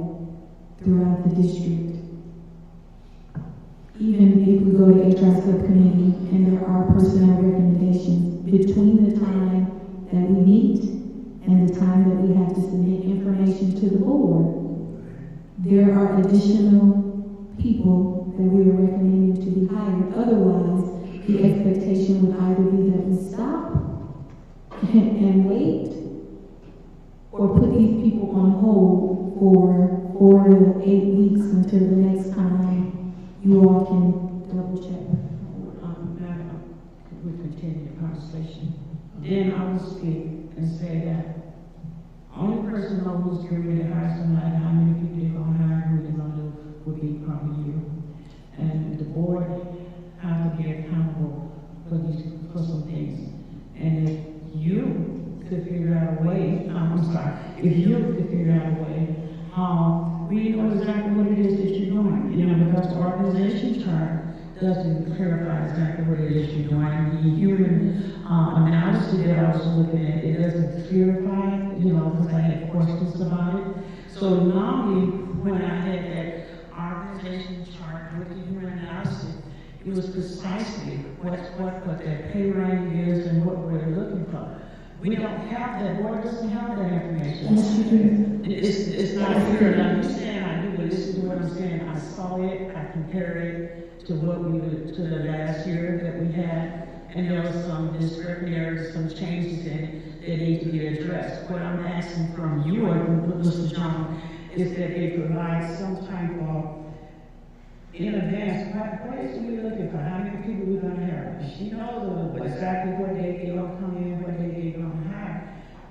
throughout the district. Even if we go to HR subcommittee and there are personnel recommendations, between the time that we meet and the time that we have to submit information to the board, there are additional people that we are recommending to be hired. Otherwise, the expectation would either be that we stop and wait, or put these people on hold for 4 to 8 weeks until the next time you all can double check. Madam, we continue the conversation. Then I will speak and say that only person who's getting ready to hire somebody, how many people they're going to hire, who they're going to do, would be probably you. And the board has to be accountable for some things. And if you could figure out a way, if you could figure out a way, we know exactly what it is that you're doing, because the organization chart doesn't clarify exactly what it is you're doing. The human analysis that I was looking at, it doesn't clarify, because I had questions about it. So normally, when I had that organization chart with the human analysis, it was precisely what their pay range is and what we're looking for. We don't have that. Board doesn't have that information. It's not here. Now, you saying I do, but this is the way what I'm saying, I saw it, I compared it to what we would, to the last year that we had, and there was some discrepancies, some changes in it that need to be addressed. What I'm asking from you, or from Mr. John, is that they provide some type of, in advance, what is we looking for, how many people we're gonna have? She knows exactly what day they're gonna come in, what day they're gonna have.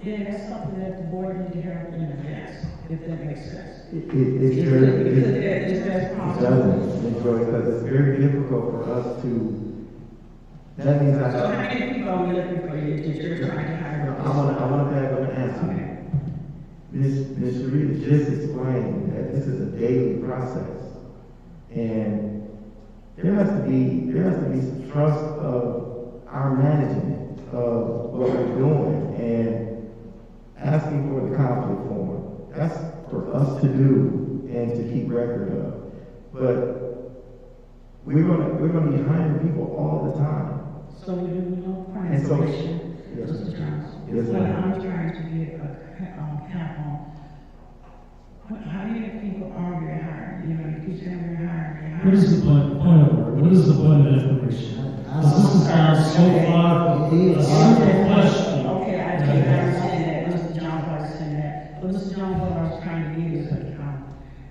Then that's something that the board need to have in advance, if that makes sense. It's very, It's doesn't, because it's very difficult for us to, that means I. So how many people are we looking for you that you're trying to hire? I want to have an answer. Ms. Sharita just explained that this is a daily process. And there has to be some trust of our management of what we're doing and asking for the conflict form. That's for us to do and to keep record of. But we're gonna be hiring people all the time. So we do no crime And so- prevention, Yes. Mr. Johnson. Yes, What ma'am. I'm trying to get a cap on, how many people are we hiring? You know, you keep saying we're hiring. What is the point of order? What is the point of information? Because this has gone so far, a simple question. Okay, I take that, I'm saying that, Mr. John was saying that, but Mr. John, what I was trying to get is a count.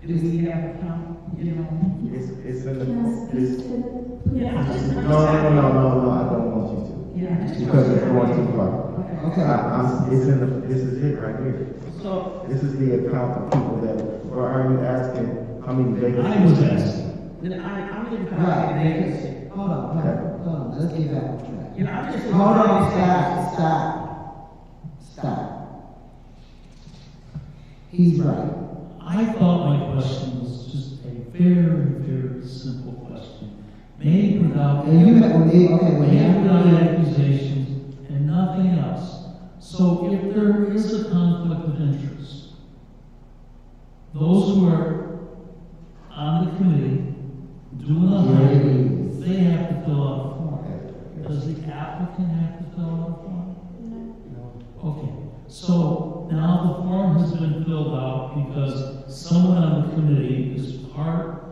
Do we have a count, you know? It's in the, Can I speak it's, to the? Yeah, I'm just. no, I don't want you to. Yeah, I just. Because it's going too far. Okay. It's in the, this is it right here. So, This is the account of people that, or are you asking how many vacancies? I was asking. then I'm getting Right, caught in vacancy. hold on, let's get back on track. You know, I'm just. Hold on, stop. He's right. I thought my question was just a very, very simple question. Made without, And you met with me, okay, made without well, accusations and nothing else. So if there is a conflict of interest, those who are on the committee doing the hiring, they have to fill out a form. Does the applicant have to fill out a form? No. Okay, so now the form has been filled out because someone on the committee is part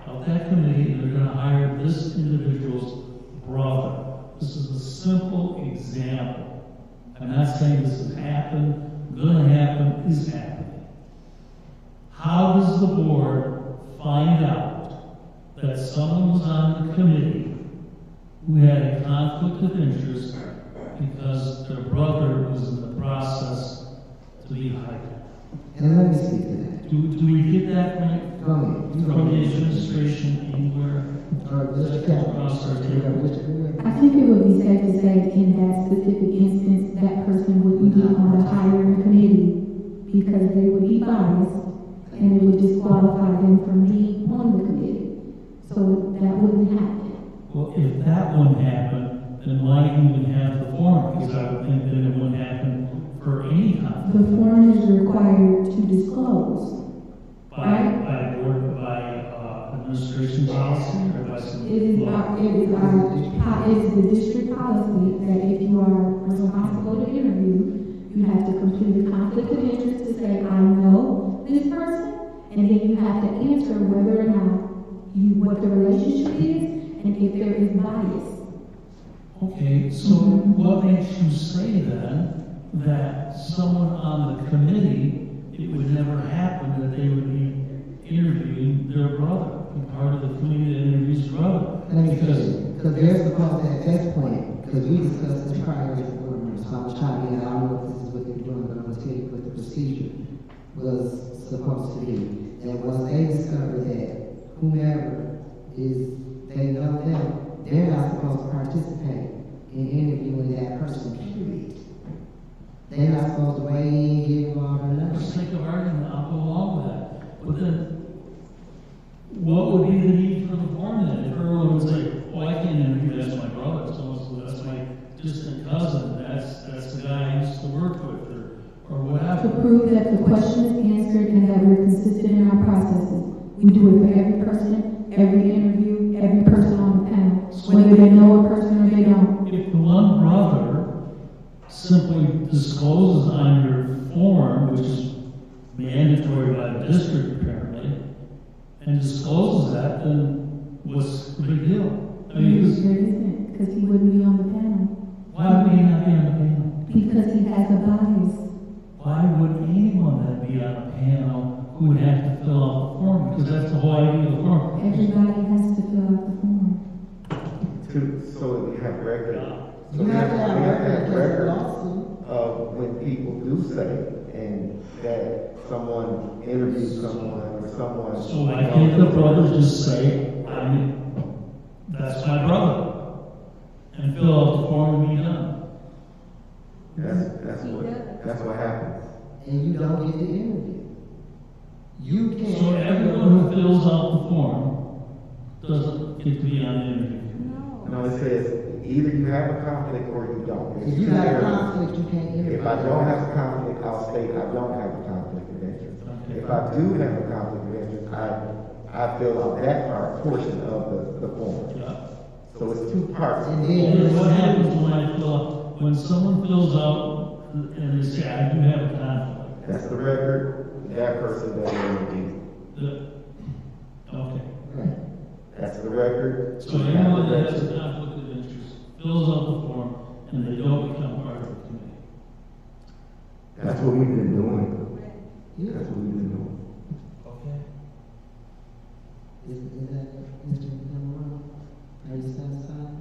of that committee and they're gonna hire this individual's brother. This is a simple example. I'm not saying this has happened, gonna happen, is happening. How does the board find out that someone was on the committee who had a conflict of interest because their brother was in the process to be hired? and let me speak to that. Do we get that right? Go ahead. You go From the ahead. administration anywhere? Or Mr. Captain. Across our table? I think it would be safe to say in that specific instance, that person would be on the hiring committee because they would be biased and it would disqualify them from being on the committee. So that wouldn't happen. Well, if that wouldn't happen, then why even have the form? Because I would think that it wouldn't happen for any conflict. The form is required to disclose. By administration policy or by some law? It is the district policy that if you are responsible to interview, you have to complete a conflict of interest to say, I know this person, and then you have to answer whether or not what the relationship is, and if there is bias. Okay, so what makes you say then that someone on the committee, it would never happen that they would be interviewing their brother, part of the committee that interviews brother? Because there's supposed to, at that point, because we discussed this prior as board members, so I was trying to get, I don't know if this is what they're doing, but I'm gonna tell you what the procedure was supposed to be. That once they discover that whomever is, they know them, they're not supposed to participate in interviewing that person, period. They're not supposed to weigh in, get involved in For nothing. the sake of argument, I'll go along with that. But then, what would be the need for the form then? If everyone would say, oh, I can't interview, that's my brother, so that's my distant cousin, that's the guy I used to work with, or To whatever. prove that the question is answered and that we're consistent in our processes. We do it for every person, every interview, every person on the panel, whether they know a person or they don't. If the one brother simply discloses on your form, which is mandatory by the district apparently, and discloses that, then what's the big deal? I mean, There isn't, because he wouldn't be on the panel. why would he not be on the panel? Because he has a bias. Why would anyone that be on a panel who would have to fill out the form? Because that's the whole idea of the form. Everybody has to fill out the form. So we have record. You have to have record of record the lawsuit. of when people do say, and that someone interviews someone or someone. So why can't the brother just say, that's my brother, and fill out the form and be done? That's what happens. And you don't get the interview. You can't. So everyone who fills out the form doesn't get to be on the interview. No, it says either you have a conflict or you don't. If you have a conflict, you can't interview. If I don't have a conflict, I'll state I don't have a conflict of interest. If I do have a conflict of interest, I fill out that portion of the form. Yeah. So it's two parts. And And what happens when someone fills out and they say, I do have a conflict? That's the record, that person doesn't interview. Okay. That's the record. So anyone that has a conflict of interest fills out the form and they don't become part of the committee. That's what we've been doing. That's what we've been doing. Okay. Is that Mr. Cameron? Are you satisfied?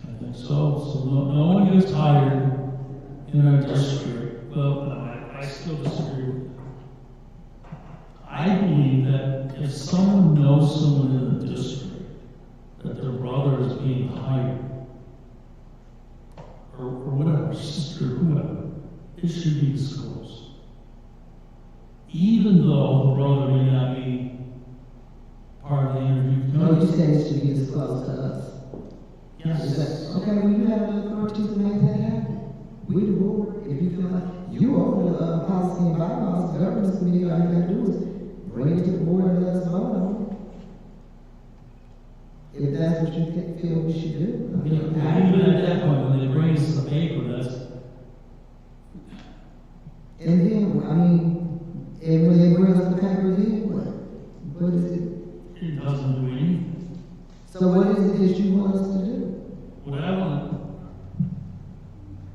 I think so. So no one gets hired in our district. Well, I still disagree with that. I believe that if someone knows someone in the district, that their brother is being hired, or whatever, sister, whoever, it should be disclosed. Even though the brother may not be part of the interview. No, you said it should be disclosed to us. Yes. Okay, well, you have the authority to make that happen. We the board, if you feel like, you own the policy and bylaws, the governance committee, all you gotta do is bring it to the board and let us vote on it. If that's what you feel we should do. Even at that point, when they bring us the paper, that's. And then, I mean, and when they bring us the paper, then what? What is it? It doesn't do anything. So what is it that you want us to do? What I want,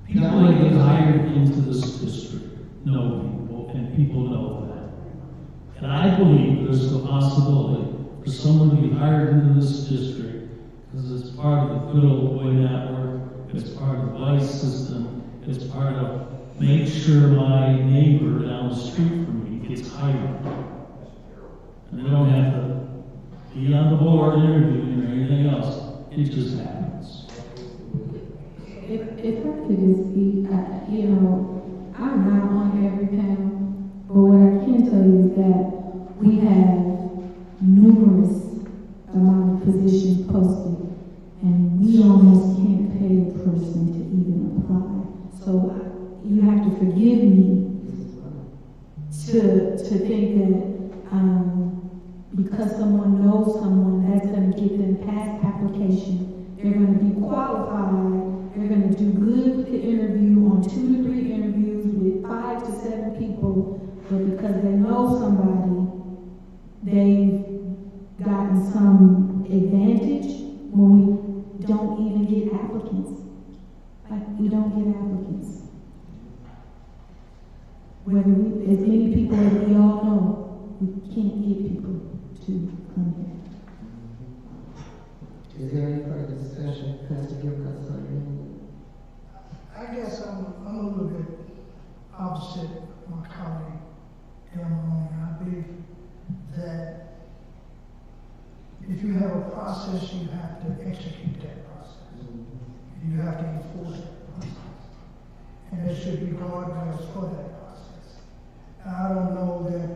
people that get hired into this district know people, and people know that. And I believe there's the possibility for someone to be hired into this district because it's part of the good old boy network, it's part of the vice system, it's part of make sure my neighbor down the street from me gets hired. And they don't have to be on the board interviewing or anything else. It just happens. If I could just speak, I'm not on every panel, but what I can tell you is that we have numerous amount of positions posted, and we almost can't pay a person to even apply. So you have to forgive me to think that because someone knows someone, that's going to get them past application. They're going to be qualified. They're going to do good with the interview on 2 to 3 interviews with 5 to 7 people, but because they know somebody, they've gotten some advantage when we don't even get applicants. Like, we don't get applicants. As many people as we all know, we can't get people to come here. Is there any further discussion? Pastor Gilchrist, I guess I'm a little bit opposite my colleague, Cameron. I believe that if you have a process, you have to execute that process. And you have to enforce that process. And there should be guardrails for that process. Now, I don't know that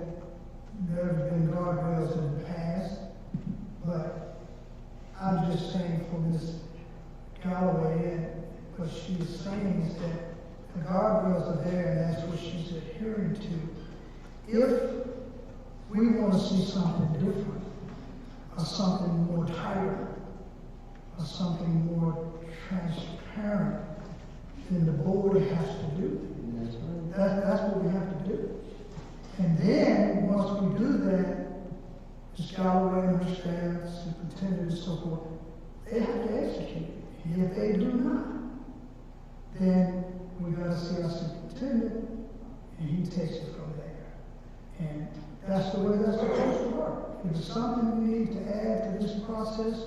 there have been guardrails in the past, but I'm just saying for Ms. Galloway, what she is saying is that the guardrails are there and that's what she's adhering to. If we want to see something different, or something more tighter, or something more transparent, then the board has to do. That's what we have to do. And then, once we do that, superintendent and so forth, they have to execute it. And if they do not, then we gotta see our superintendent, and he takes it from there. And that's the way that's supposed to work. If there's something we need to add to this process,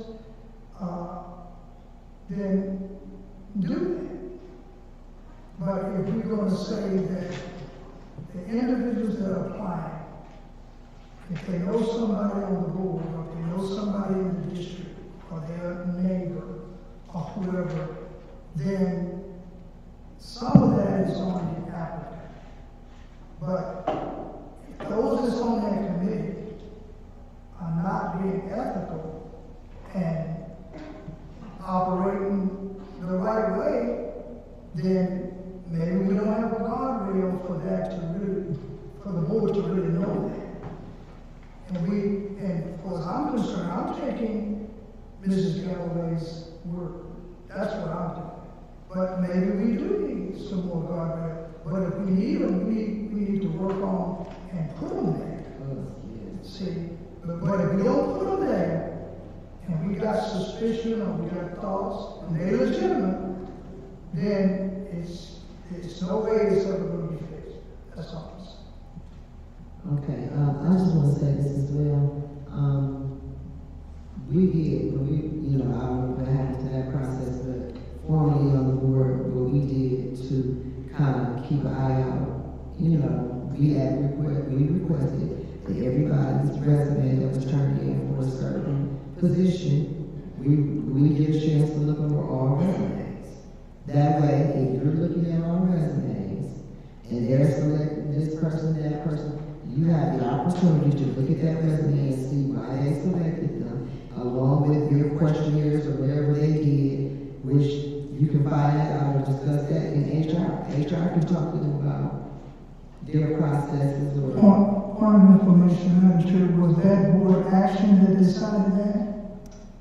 then do that. But if we're gonna say that the individuals that apply, if they know somebody on the board, or if they know somebody in the district, or their neighbor, or whoever, then some of that is on the applicant. But if those that's on that committee are not being ethical and operating the right way, then maybe we don't have a guardrail for that to really, for the board to really know that. And as far as I'm concerned, I'm taking Mrs. Galloway's word. That's what I'm doing. But maybe we do need some more guardrail. But if we need them, we need to work on and put them there. See, but if we don't put them there, and we got suspicion or we got thoughts, and they're legitimate, then it's no way it's ever going to be fixed. That's all. Okay, I just want to say this as well. We did, I would have to that process, but formally on the board, what we did to kind of keep an eye out, we requested that everybody's resume that was turned in for a certain position, we give a chance to look over all resumes. That way, if you're looking at all resumes, and they're selecting this person, that person, you have the opportunity to look at that resume and see why they selected them, along with your questionnaires or whatever they did, which you can find that out or discuss that in HR. HR can talk to them about their processes or... Point of information, Madam Chair, was that board action that decided that?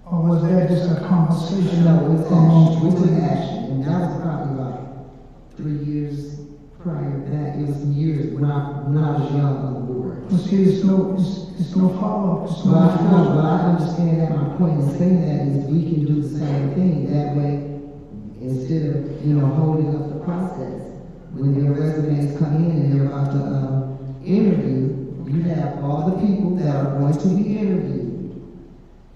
Or was that just a conversation? No, it was action. We took action, and that was probably about 3 years prior to that. It was some years when I was young on the board. Well, see, it's no follow-up. But I understand that my point in saying that is we can do the same thing. That way, instead of, holding up the process, when your resumes come in and they're about to interview, you have all the people that are going to be interviewed.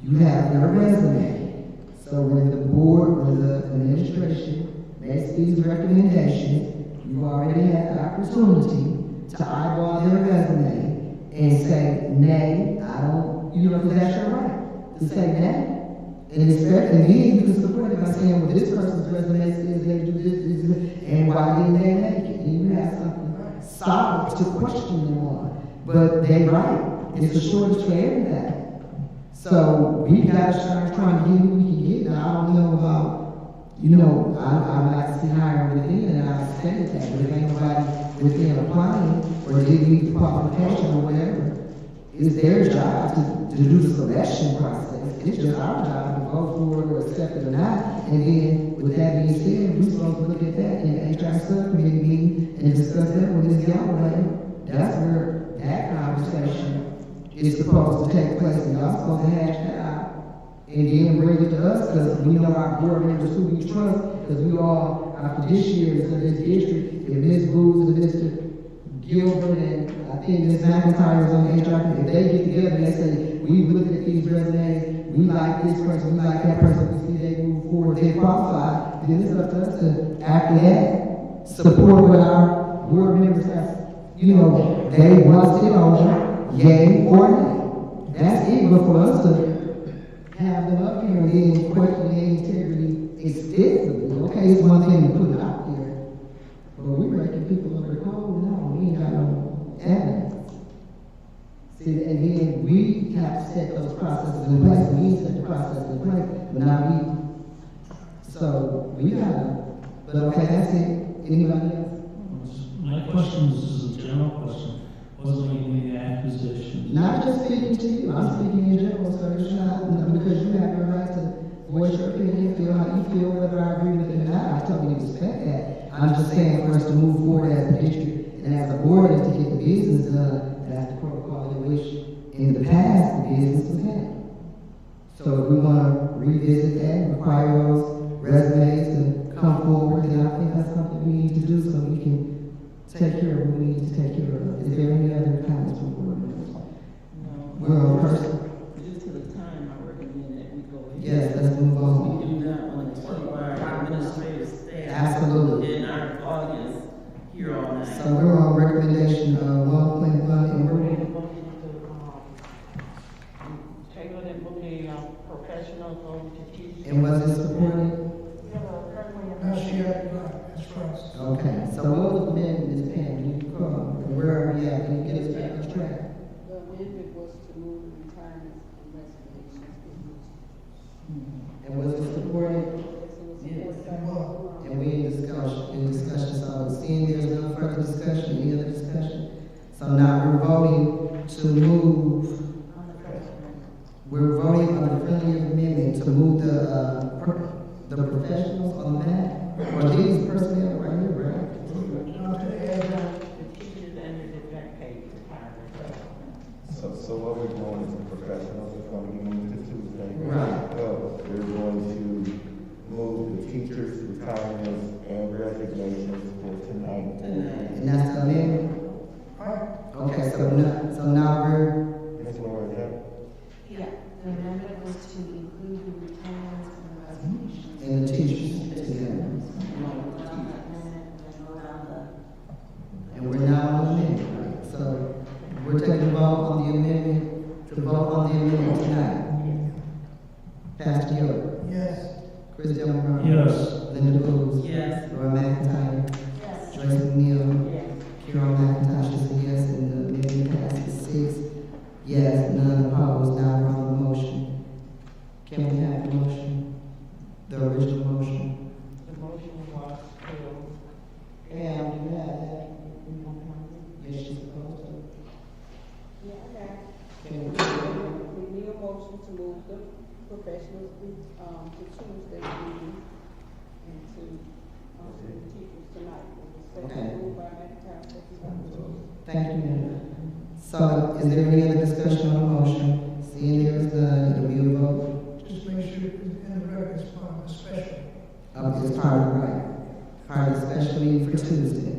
You have their resume. So when the board or the administration makes these recommendations, you already have the opportunity to eyeball their resume and say, nay, I don't, because that's your right to say nay. And then you can support it by saying, well, this person's resume says they do this, and why didn't they make it? And you have something solid to question them on. But they're right. It's a shortage for everything. So we got to start trying to get who we can get. Now, I don't know about, I like to see hiring within, and I expect that. But if ain't nobody within applying or didn't meet the qualification or whatever, it's their job to do the selection process. It's just our job to vote for it or accept it or not. And then, with that being said, we're supposed to look at that in the HR subcommittee meeting and discuss that with Ms. Galloway. That's where that conversation is supposed to take place, and y'all supposed to hash that out. And then bring it to us, because we know our board members who we trust, because we all are fiduciaries of this district. If Ms. Booth and Mr. Gilbert and I think Ms. McIntyre is on the HR, if they get together and they say, we looked at these resumes, we like this person, we like that person, we see they move forward, they qualify, then it's up to us to, after that, support what our board members have, they want it over, yay or nay. That's it, but for us to have them up here and then question their integrity extensively, okay, it's one thing to put it out there, but we're making people under the code now, we ain't got no evidence. See, and then we have to set those processes in place. We set the process in place, but now so we gotta, but okay, that's it. Anybody else? My question is a general question. Wasn't making any accusations. Not just speaking to you, I'm speaking in general, sir. It's not, because you have your right to voice your opinion, feel how you feel, whether I agree with it or not. I totally respect that. I'm just saying for us to move forward as a district and as a board and to get the business done, that's the protocol in which in the past the business was had. So if we wanna revisit that, require those resumes to come forward, then I think that's something we need to do so we can take care of what we need to take care of. Is there any other comments from board members? We're on person. Due to the time, I recommend that we go ahead. Yes, let's move on. We do not want to keep our administrative staff. Absolutely. In our audience here all night. So we're on recommendation of 1.1 and we're Taylor that will be professionals over to teach. and was it supported? Now she had it right, that's right. Okay, so what was the amendment, Ms. Pam? You come, where are we at? Can you get us back on track? The amendment was to move the retirements and resignations. And was it supported? And we in discussion, so seeing there's no further discussion, any other discussion? So now we're voting to move, we're voting on the friendly amendment to move the professionals on that. Or these personnel right here, right? The teachers and the back pay retirement. So what we're doing is the professionals are going to be moved to Tuesday. Right. We're going to move the teachers' retirements and resignations for tonight. And that's the amendment? Okay, so now we're, Ms. Laura, Yeah, the amendment was to include the retirements and the resignations. and the teachers together. And we're now on the amendment, right? So we're taking a vote on the amendment, to vote on the amendment tonight. Pastor Yoder. Yes. Chris Delmar. Yes. Linda Booth. Yes. Laura McIntyre. Yes. Joyce McNeil. Yes. Carol McIntosh is a yes, and the amendment passes 6 yes, none opposed. Now we're on the motion. Can we have the motion? The original motion? The motion was to. And you have that? Yes, she's supposed to. Yeah, I got Can we? We need a motion to move the professionals to Tuesday meeting and to the teachers tonight. Okay. Moved by McIntyre, second by Jones. Thank you, ma'am. So, is there any other discussion on the motion? Seeing there is none, it'll be a vote. Just make sure it's in the record as part of the special. It's part of the right. Part of the special meeting for Tuesday.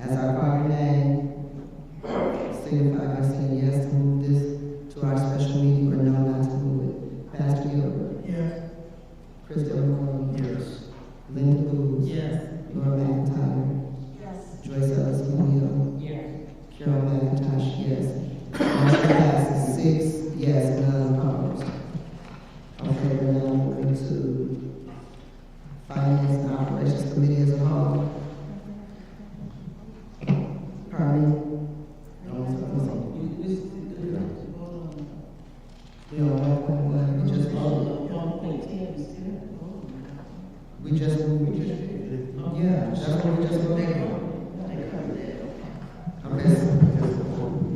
As I call your name, signify by saying yes to move this to our special meeting or no, not to move it. Pastor Gilbert. Yes. Chris Delmar. Yes. Linda Booth. Yes. Laura McIntyre. Yes. Joyce Ellis McNeil. Yes. Carol McIntosh, yes. Motion passes 6 yes, none opposed. Okay, we're now moving to Finance and Operations Committee as a whole. Pardon me? We on 1.1, we just voted. 1.10 We just, yeah, that's what we just voted on. Okay.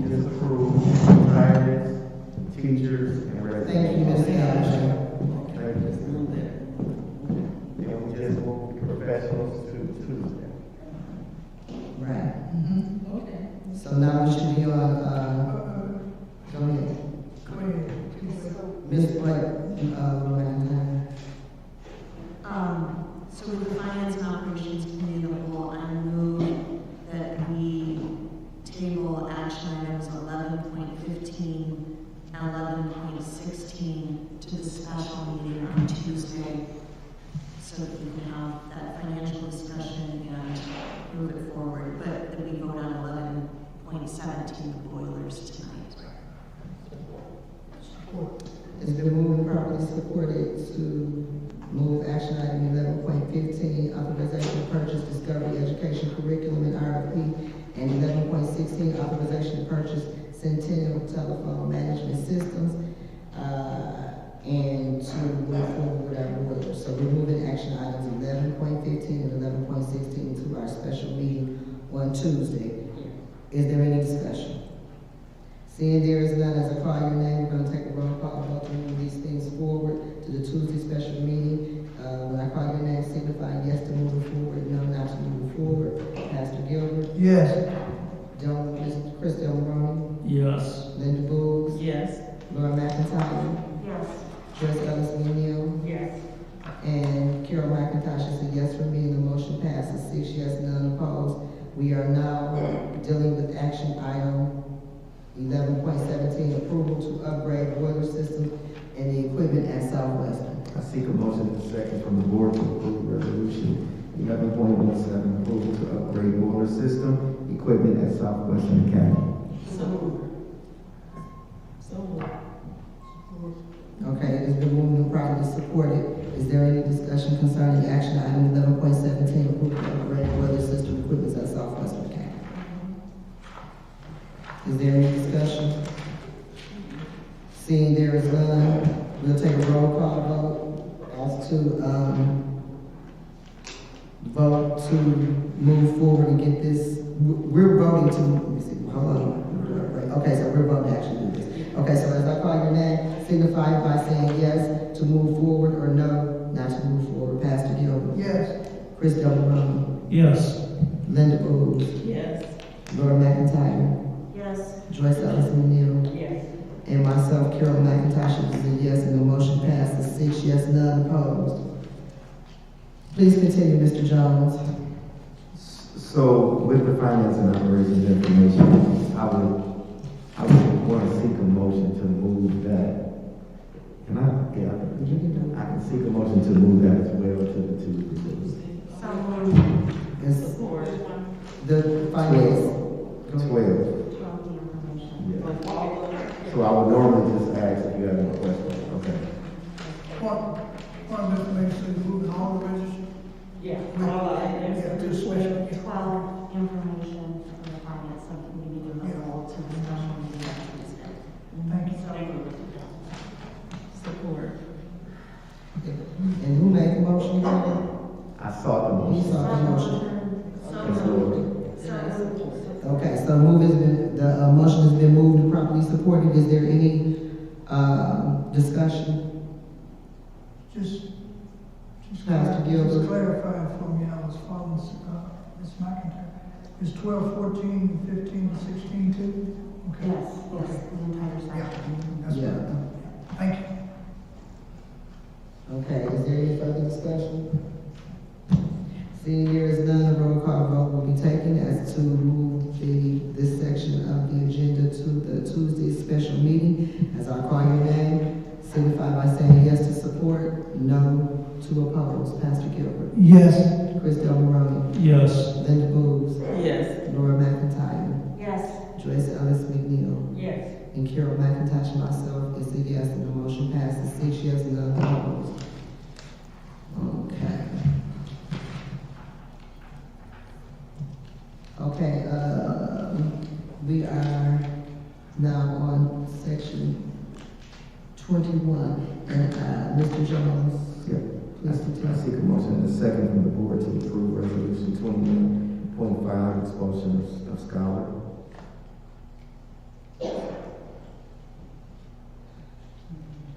Just approve retirements, teachers, and resignations. Thank you, Ms. Allen. And we just moved the professionals to Tuesday. Right. Okay. So now we should be on, go ahead. Go ahead. Ms. Blake, McIntyre. So with the Finance and Operations Committee of the whole, I move that we table action items 11.15 and 11.16 to the special meeting on Tuesday, so that we can have that financial discussion and move it forward, but that we vote on 11.17, the boilers tonight. It's been moved and properly supported to move action item 11.15, authorization to purchase Discovery Education Curriculum and RFP, and 11.16, authorization to purchase Centennial Telephone Management Systems, and to move forward with our boilers. So we're moving action items 11.15 and 11.16 to our special meeting on Tuesday. Is there any discussion? Seeing there is none, as I call your name, we're going to take a roll call vote to move these things forward to the Tuesday special meeting. When I call your name, signifying yes to move it forward, no, not to move it forward. Pastor Gilbert. Yes. Mr. Chris Delmar. Yes. Linda Booth. Yes. Laura McIntyre. Yes. Joyce passes 6 yes, none opposed. We are now dealing with action item 11.17, approval to upgrade boiler system and the equipment at Southwestern. I seek a motion and a second from the board to approve resolution 11.17, approval to upgrade boiler system, equipment at Southwestern Academy. Okay, it has been moved and properly supported. Is there any discussion concerning action item 11.17, approval to upgrade boiler system equipment at Southwestern Academy? Is there any discussion? Seeing there is none, we'll take a roll call vote as to, vote to move forward and get this. We're voting to, let me see, hold on. Okay, so we're voting to actually do this. Okay, so as I call your name, signify by saying yes to move forward or no, not to move forward. Pastor Gilbert. Yes. Chris Delmarone. Yes. Linda Booth. Yes. Laura McIntyre. Yes. Joyce Ellis McNeil. Yes. And myself, Carol McIntosh, is a yes, and the motion passes 6 yes, none opposed. Please continue, Mr. Jones. So with the finance and operations information, I would want to seek a motion to move that. Can I? Yeah, I can seek a motion to move that as well to the Tuesday. Yes. The finance. 12. Yeah. So I would normally just ask if you have any questions. Okay. Point of information, moving all the registers. Yeah. Yeah, to special. 12 information from the finance subcommittee meeting all to the special meeting on Tuesday. Thank you. Support. And who made the motion again? I sought the He motion. sought the motion. Yes, Lord. Okay, so the motion has been moved and properly supported. Is there any, discussion? Just Pastor Gilbert. Just clarifying for me, I was following, Ms. McIntyre. Is 12, 14, 15, and 16 too? Okay. Yes, the entire Yeah, section. that's Yeah. right. Thank you. Okay, is there any further discussion? Seeing there is none, a roll call vote will be taken as to move this section of the agenda to the Tuesday special meeting. As I call your name, signify by saying yes to support, no to oppose. Pastor Gilbert. Yes. Chris Delmarone. Yes. Linda Booth. Yes. Laura McIntyre. Yes. Joyce Ellis McNeil. Yes. And Carol McIntosh and myself is a yes, and the motion passes 6 yes, none opposed. Okay. Okay, we are now on section 21, and, Mr. Jones. Yeah. Please I continue. seek a motion and a second from the board to approve resolution 21.5, expulsion of scholar. Do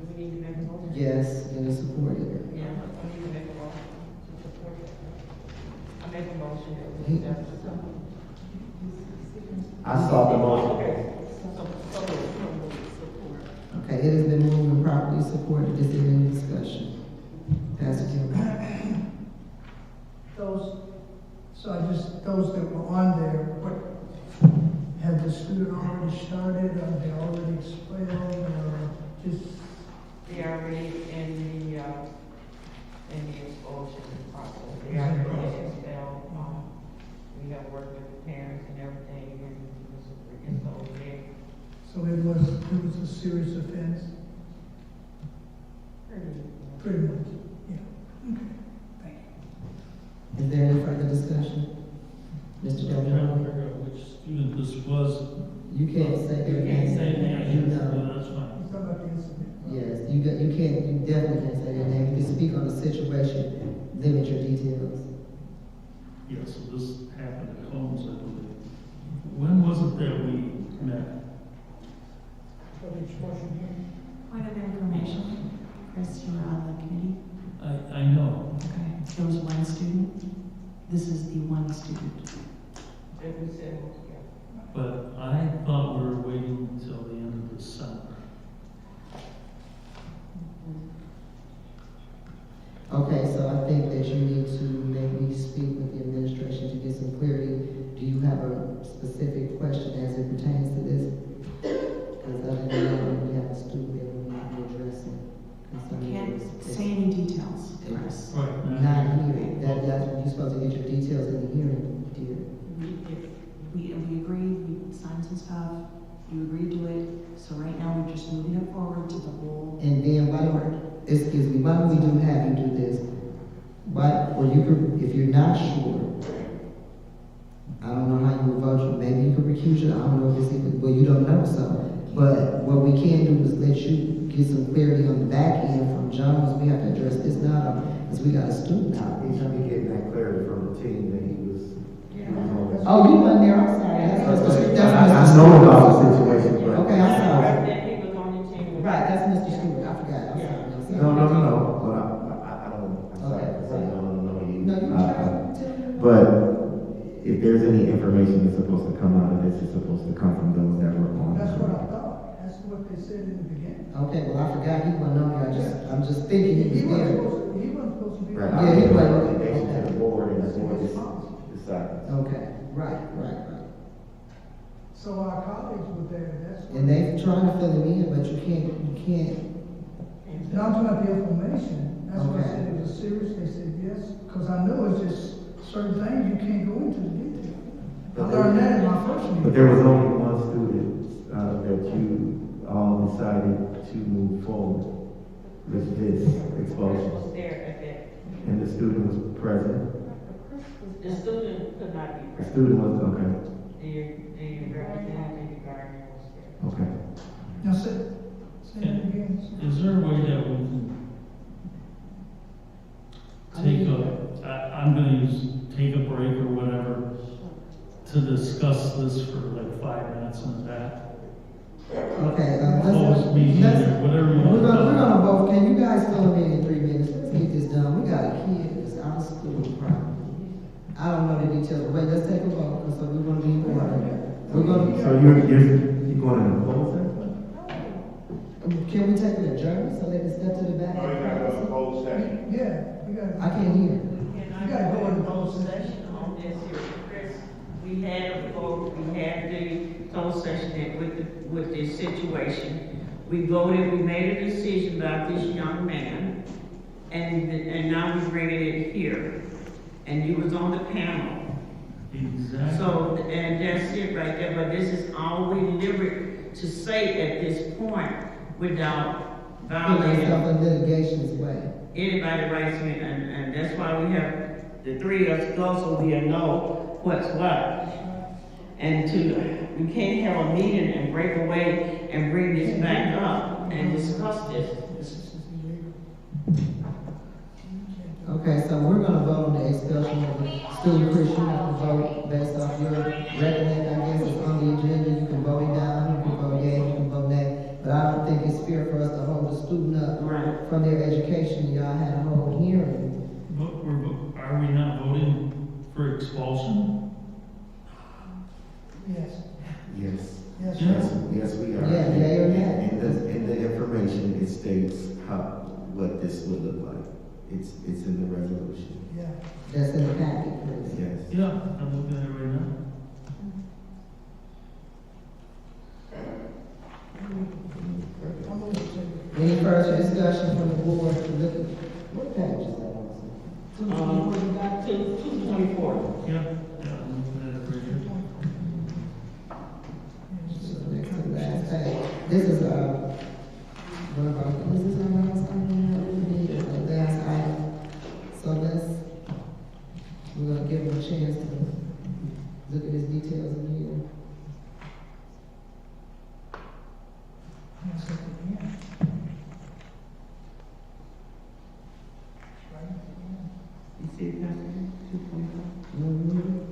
we need to make a motion? Yes, and it's supported. Yeah, I need to make a motion to support it. I make a motion that we accept. I sought the motion. Okay. Okay, it has been moved and properly supported. Is there any discussion? Pastor Gilbert. Those that were on there, what, had the student already started, or they already expelled, or just? They are already in the expulsion process. They are already expelled. We have worked with the parents and everything, and so they. So it was a serious offense? Pretty much, yeah. Okay, thank you. Is there any further discussion? Mr. I'm trying to Delmarone? figure out which student this was. You can't say their name. You know. That's fine. You talking about the incident? Yes, you definitely can't say their name. You can speak on the situation, limit your details. Yeah, so this happened at Combs, I believe. When was it that we met? Point of information, Chris, you were on the committee. I know. Okay. There was one student. This is the one student. That we said, yeah. But I thought we were waiting until the end of December. Okay, so I think that you need to maybe speak with the details in the hearing, dear. We agreed, we signed some stuff, you agreed to it, so right now we're just moving it forward to the whole. And then why don't, excuse me, why don't we have you do this? Why, or you could, if you're not sure, I don't know how you would vote, maybe you could recuse it, I don't know if it's even, well, you don't know, so. But what we can do is let you get some clarity on the back end from Jones. We have to address this now, because we got a student out. He should be getting that clarity from the team that he was. Oh, you weren't there, I'm sorry. I know about the situation, but. Okay, I'm sorry. That he was on the team. Right, that's Mr. Stewart, I forgot, I'm sorry. No, but I don't, I'm sorry, to say no, you. No, you try. But if there's any information that's supposed to come out of this, it's supposed to come from those that were on. That's what I thought, that's what they said in the beginning. Okay, well, I forgot he wasn't on there, I'm just thinking he was there. He wasn't supposed to be. Right. Yeah, he wasn't. Recommendation to the board, and the board decided. Okay, right. So our colleagues were there, that's. And they trying to fill him in, but you can't. And I'm talking about the information, that's why I Okay. said it was serious, they said yes, because I know it's just certain things you can't go into the detail. I learned that in my first meeting. But there was only one student, that you all decided to move forward with this expulsion. Was there at that. And the student was present. The student could not be The present. student was, okay, The representative guardian was there. okay. Now, say it again. Is there a way that we can I'm gonna take a break or whatever to discuss this for like 5 minutes in the back? Okay, Close meeting or whatever you want. We're gonna vote, can you guys fill him in 3 minutes? Let's get this done, we got a kid that's out of school, probably. I don't know the details, wait, let's take a vote, so we wanna be in order. We're gonna. So you're going to close that? Can we take an adjournment, so they can step to the back? Oh, you gotta go to closed session. Yeah, we gotta. I can't hear. You gotta go in the closed session on this here, Chris. We had a vote, we had the closed session with this situation. We voted, we made a decision about this young man, and now we're bringing it here. And you was on the panel. Exactly. So, and that's it right there, but this is all we liberate to say at this point without violating Stuff in litigation's way. anybody rights, and that's why we have the three of us go, so we'll know what's what. And we can't have a meeting and break away and bring this back up and discuss this. Okay, so we're gonna vote on the expulsion of the student. Chris, you have to vote based off your recommendation. I guess it's on the agenda, you can vote it down, you can vote yea, you can vote nay. But I don't think it's fair for us to hold the student up from their education. Y'all had a whole hearing. But are we not voting for expulsion? Yes. Yes. Yes. Yes, we are. Yeah, yea or nay? In the information, it states what this would look like. It's in the resolution. Yeah. That's in the packet, please. Yes. Yeah, I'm looking at it right now. I'm gonna take Any further discussion from the board to look at, what page is that on? 224. Yeah, I'm looking at it right here. So next to the last page. This is, what about, this is our last item, the last item. So we're gonna give them a chance to look at his details in here. Yes, at the end. Right at the end. You see it, Pastor? 224. Mm-hmm.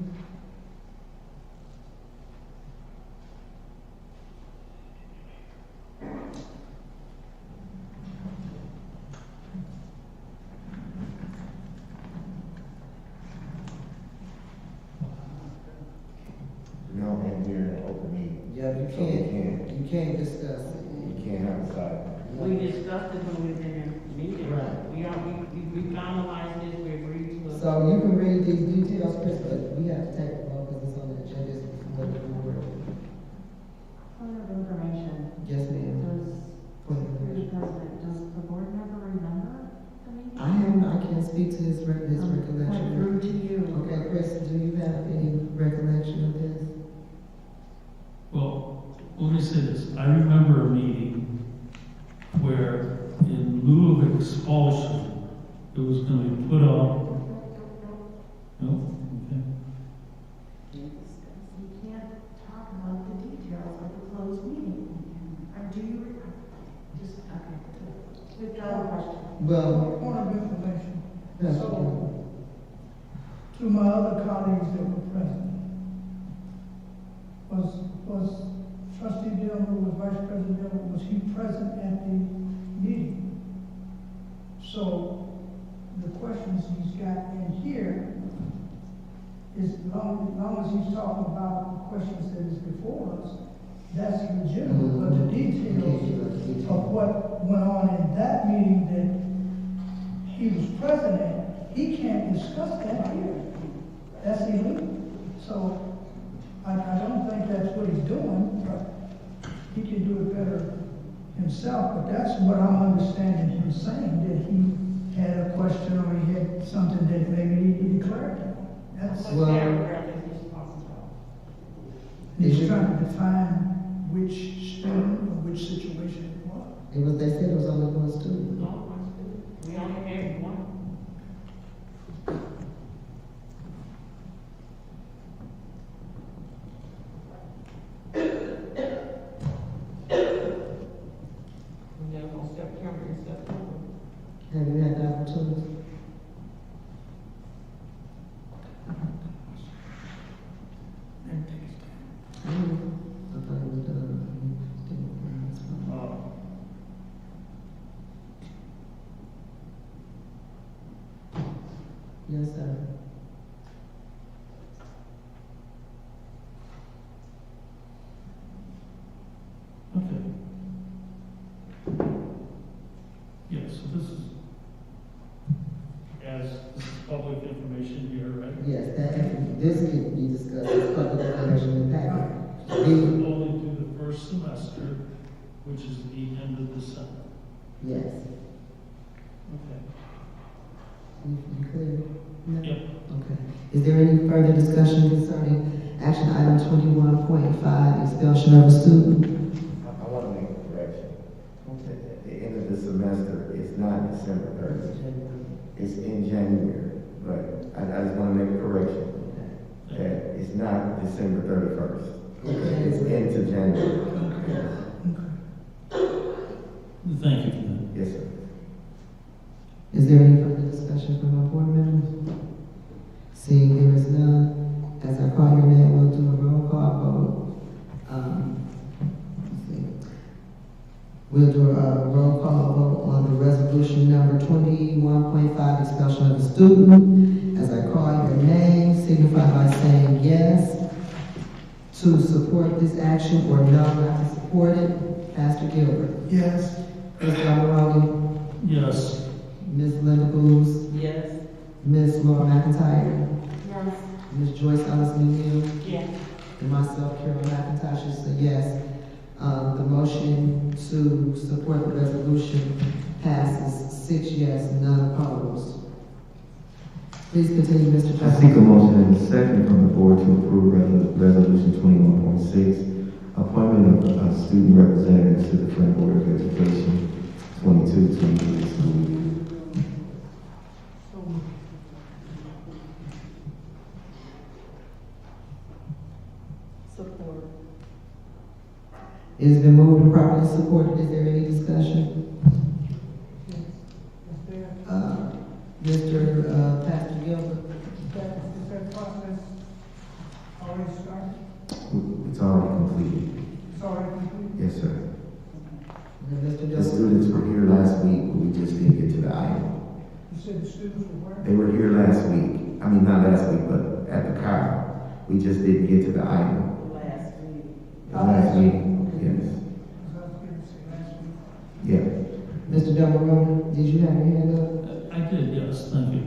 No, and we're in an open meeting. Yeah, you can't discuss it. You can't have a side. We discussed it when we was in the meeting. Right. We finalized this, we agreed to it. So you can read these details, Chris, but we have to take a vote because it's on the agenda for the board. Point of information. Yes, ma'am. Point of Mr. information. President, does the board member remember the meeting? I can't speak to his recollection. Went through to you. Okay, Chris, say this. I remember a meeting where in lieu of expulsion, it was going to be put on. No? Okay. You can't talk about the details of the closed meeting. Or do you, just, okay. Withdraw the question. Well, Point of information. that's So, okay. to my other colleagues that were present, was Trustee Dillon, was Vice President Dillon, was he present at the meeting? So, the questions he's got in here is, long as he's talking about the questions that is before us, that's legitimate, but the details of what went on in that meeting that he was present at, he can't discuss that here. That's illegal. So, I don't think that's what he's doing, but he can do it better himself, but that's what I'm understanding him saying, that he had a question or he had something that maybe he declared. That's, he's trying to define which student or which situation it was. It was, they said it was only one student. We only had one. September and September. Have you had the opportunity? I thought it was done. Yes, sir. Okay. Yes, so this is, as this is public information here, right? Yes, this can be discussed as public information in the packet. Only through the first semester, which is the end of December. Yes. Okay. You clear? No? Yep. Okay. Is there any further discussion concerning action item 21.5, expulsion of a student? I want to make a correction. At the end of the semester, it's not December 30th. It's in January, but I just want to make a correction. That it's not December 31st. It's into January. Thank you for that. Yes, sir. Is there any further discussion from our board members? Seeing there is none, as I call your name, we'll do a roll call vote. Let's see. We'll do a roll call vote on the resolution number 21.5, expulsion of a student. As I call your name, signify by saying yes to support this action or no, not to support it. Pastor Gilbert. Yes. Mr. Amaroni. Yes. Ms. Linda Booz. Yes. Ms. Laura McIntyre. Yes. Ms. Joyce Ellis-Neal. Yes. And myself, Carol McIntosh, is a yes. The motion to support the resolution passes 6 yes, none opposed. Please continue, Mr. I Johnson. seek a motion and a second from the board to approve resolution 21.6, appointment of student representatives to the Flint Board of Education, 22-23 school year. Support. It has been moved and properly supported. Is there any discussion? Mr. Pastor Gilbert. Is that process already started? It's already completed. It's already complete? Yes, sir. And Mr. The Johnson. students were here last week, but we just didn't get to the item. You said the students were where? They were here last week. I mean, not last week, but at the car. We just didn't get to the item. Last week. The last meeting, yes. Because I was going to say last week. Yeah. Mr. Delarona, did you have your hand up? I did, yes, thank you.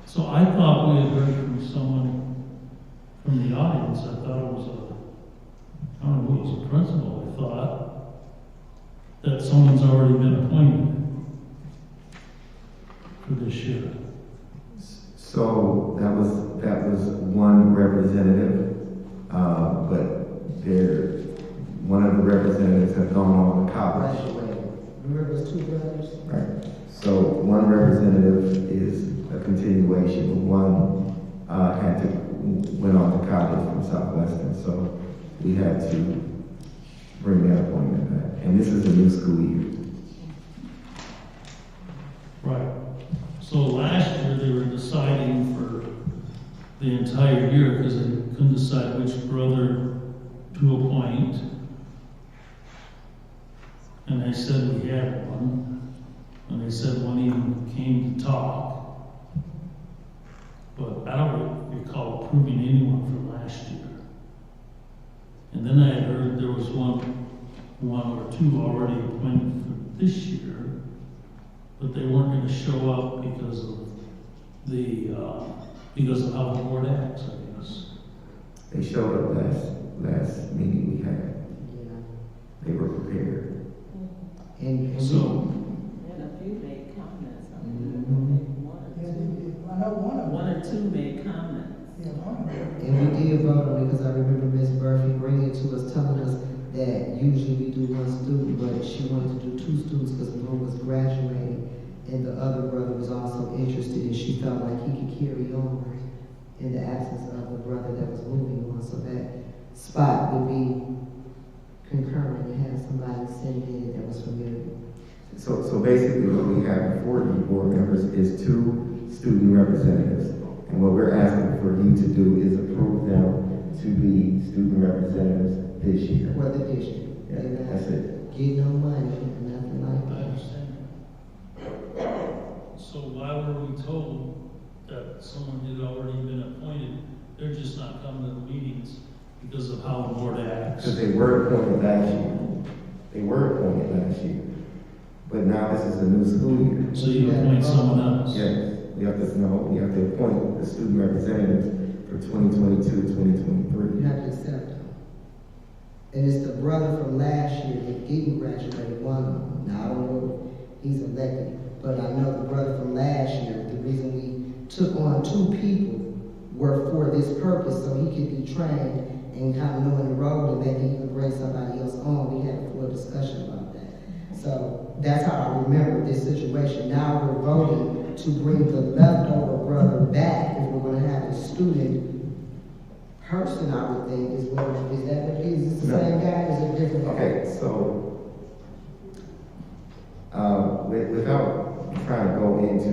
So I thought we had heard from someone from the audience. I thought it was I don't know, it was a principal, I thought, that someone's already been appointed for this year. So that was one representative, but one of the representatives have gone on to college. Graduated. Remember those two brothers? Right. So one representative is a continuation, but one went on to college from Southwestern, so we had to bring that appointment back. And this is a new school year. Right. So last year, they were deciding for the entire year because they couldn't decide which brother to appoint. And they said we had one, and they said one even came to talk. But I don't recall approving anyone for last year. And then I had heard there was one or two already appointed for this year, but they weren't going to show up because of how the board acts, I guess. They showed up last meeting we had. They were prepared. And And a few made comments. I mean, one or two made comments. And we did vote on it because I remember Ms. Murphy bringing it to us, telling us that usually we do one student, but she wanted to do two students because one was graduating and the other brother was also interested and she felt like he could carry on in the absence of the brother that was moving on. So that spot would be concurrent and have somebody sitting in that was familiar. So basically what we have before you board members is 2 student representatives. And what we're asking for you to do is approve them to be student representatives this year. For the district. Yeah, that's it. Get no money, nothing like I that. understand. So why were we told that someone had already been appointed? They're just not coming to the meetings because of how the board acts. Because they were appointed last year. They were appointed last year. But now this is a new school year. So you appoint someone else? Yes. We have to appoint the student representatives for 2022, 2023. You have to accept them. And it's the brother from last year that didn't graduate, one of them. Now, I don't know if he's elected, but I know the brother from last year, the reason we took on 2 people were for this purpose, so he could be trained and kind of know in the role and maybe even bring somebody else on. We had a full discussion about that. So that's how I remember this situation. Now we're voting to bring the leftover brother back if we're going to have a student person, I would think, is that what it is? Is it the same guy? Is it different? Okay, so without trying to go into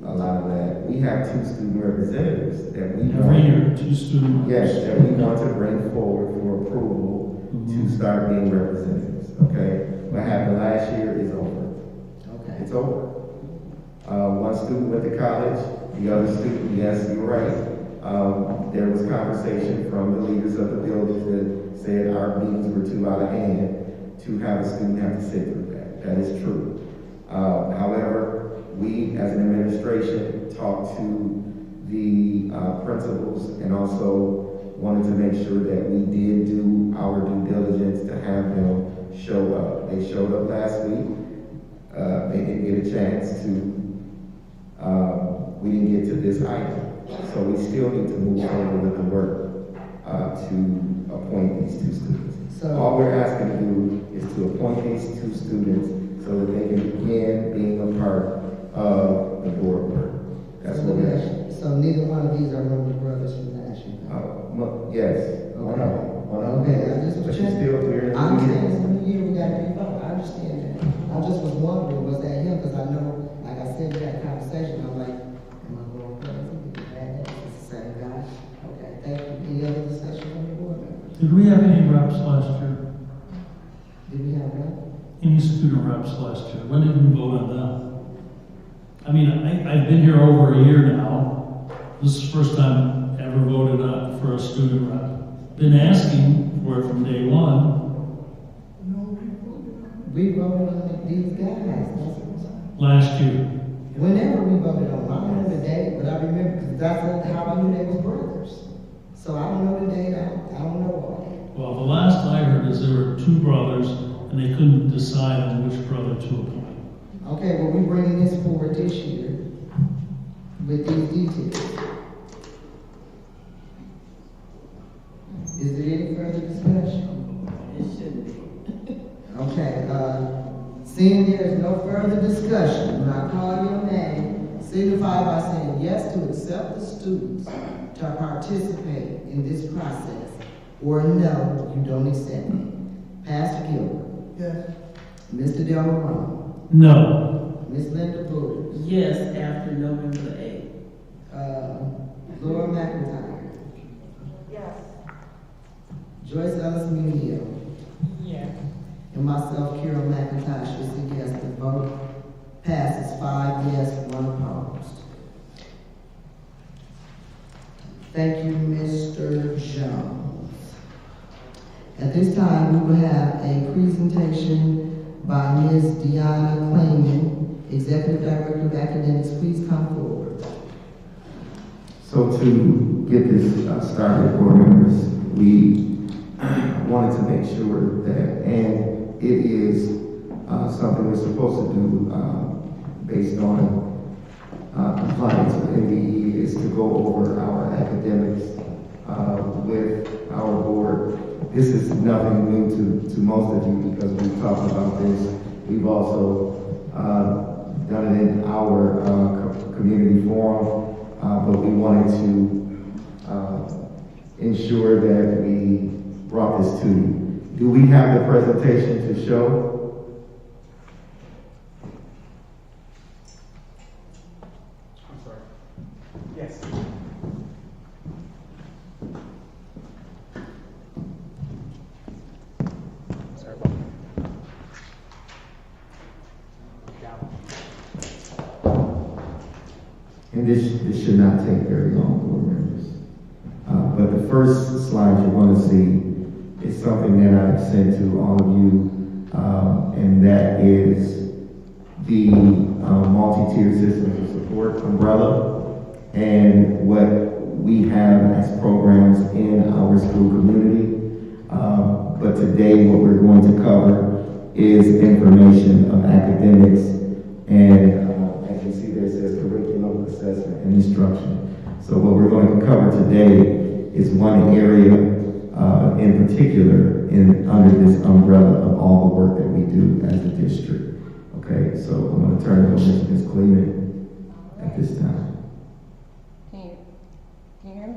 a lot of that, we have 2 student representatives that we Every year, 2 student reps. Yes, that we want to bring forward for approval to start being representatives. Okay, what happened last year is over. Okay. It's over. One student went to college, the other student, yes, you're right. There was conversation from the leaders of the buildings that said our meetings were too out of hand to have a student have to sit through that. That is true. However, we as an administration talked to the principals and also wanted to make sure that we did do our due diligence to have them show up. They showed up last week. They didn't get a chance to, we didn't get to this item. So we still need to move forward with the work to appoint these 2 students. So all we're asking to do is to appoint these 2 students so that they can begin being a part of the board work. That's what we're asking. So neither one of these are one of the brothers from last year? Yes, one of them. Okay, I just was checking. We're in I the understand it's a new year, we got to revote. I understand that. I just was wondering, was that him? Because I know, like I said, we had a conversation, I'm like, am I going crazy? It's the same guy. Okay, thank you. Any other discussion from the board members? Did we have any reps last year? Did we have that? Any student reps last year? When did we vote on them? I mean, I've been here over a year now. This is the first time I ever voted for a student rep. Been asking for it from day one. We voted on these guys. Last year. Whenever we voted on them, I don't know the date, but I remember, because that's how I knew they was brothers. So I don't know the date, I don't know all that. Well, the last I heard is there were 2 brothers and they couldn't decide on which brother to appoint. Okay, well, we're bringing this forward this year with these details. Is there any further discussion? Seeing there is no further discussion, when I call your name, signify by saying yes to accept the students to participate in this process, or no, you don't accept it. Pastor Gilbert. Yes. Mr. Del Marone. No. Ms. Linda Bruce. Yes, after November the 8th. Laura McIntyre. Yes. Joyce Ellis Munio. Yes. And myself, Carol McIntosh, is a yes. The vote passes 5 yes, 1 opposed. Thank you, Mr. Jones. At this time, we will have a presentation by Ms. Deanna Clayman, Executive Director of Academics. Please come forward. So to get this started, board members, we wanted to make sure that, and it is something we're supposed to do based on compliance with MBE, is to go over our academics with our board. This is nothing new to most of you because we've talked about this. We've also done it in our community forum, but we wanted to ensure that we brought this to you. Do we have the presentation to show? I'm sorry. Yes. Sorry about And this should not take very long, board members. But the first slide you want to see is something that I've sent to all of you, and that is the multi-tiered systems of support umbrella and what we have as programs in our school community. But today what we're going to cover is information of academics, and as you see there it says curriculum, assessment, and instruction. So what we're going to cover today is one area in particular under this umbrella of all the work that we do as a district. Okay, so I'm going to turn it over to Ms. Cleveland at this time. Can you hear me?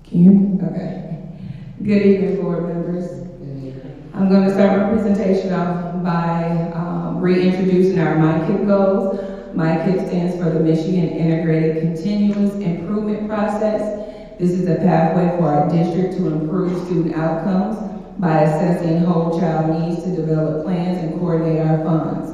Can you hear me? Okay. Good evening, board members. I'm going to start my presentation off by reintroducing our MyKIP goals. MyKIP stands for the Michigan Integrated Continuous Improvement Process. This is a pathway for our district to improve student outcomes by assessing whole child needs to develop plans and coordinate our funds.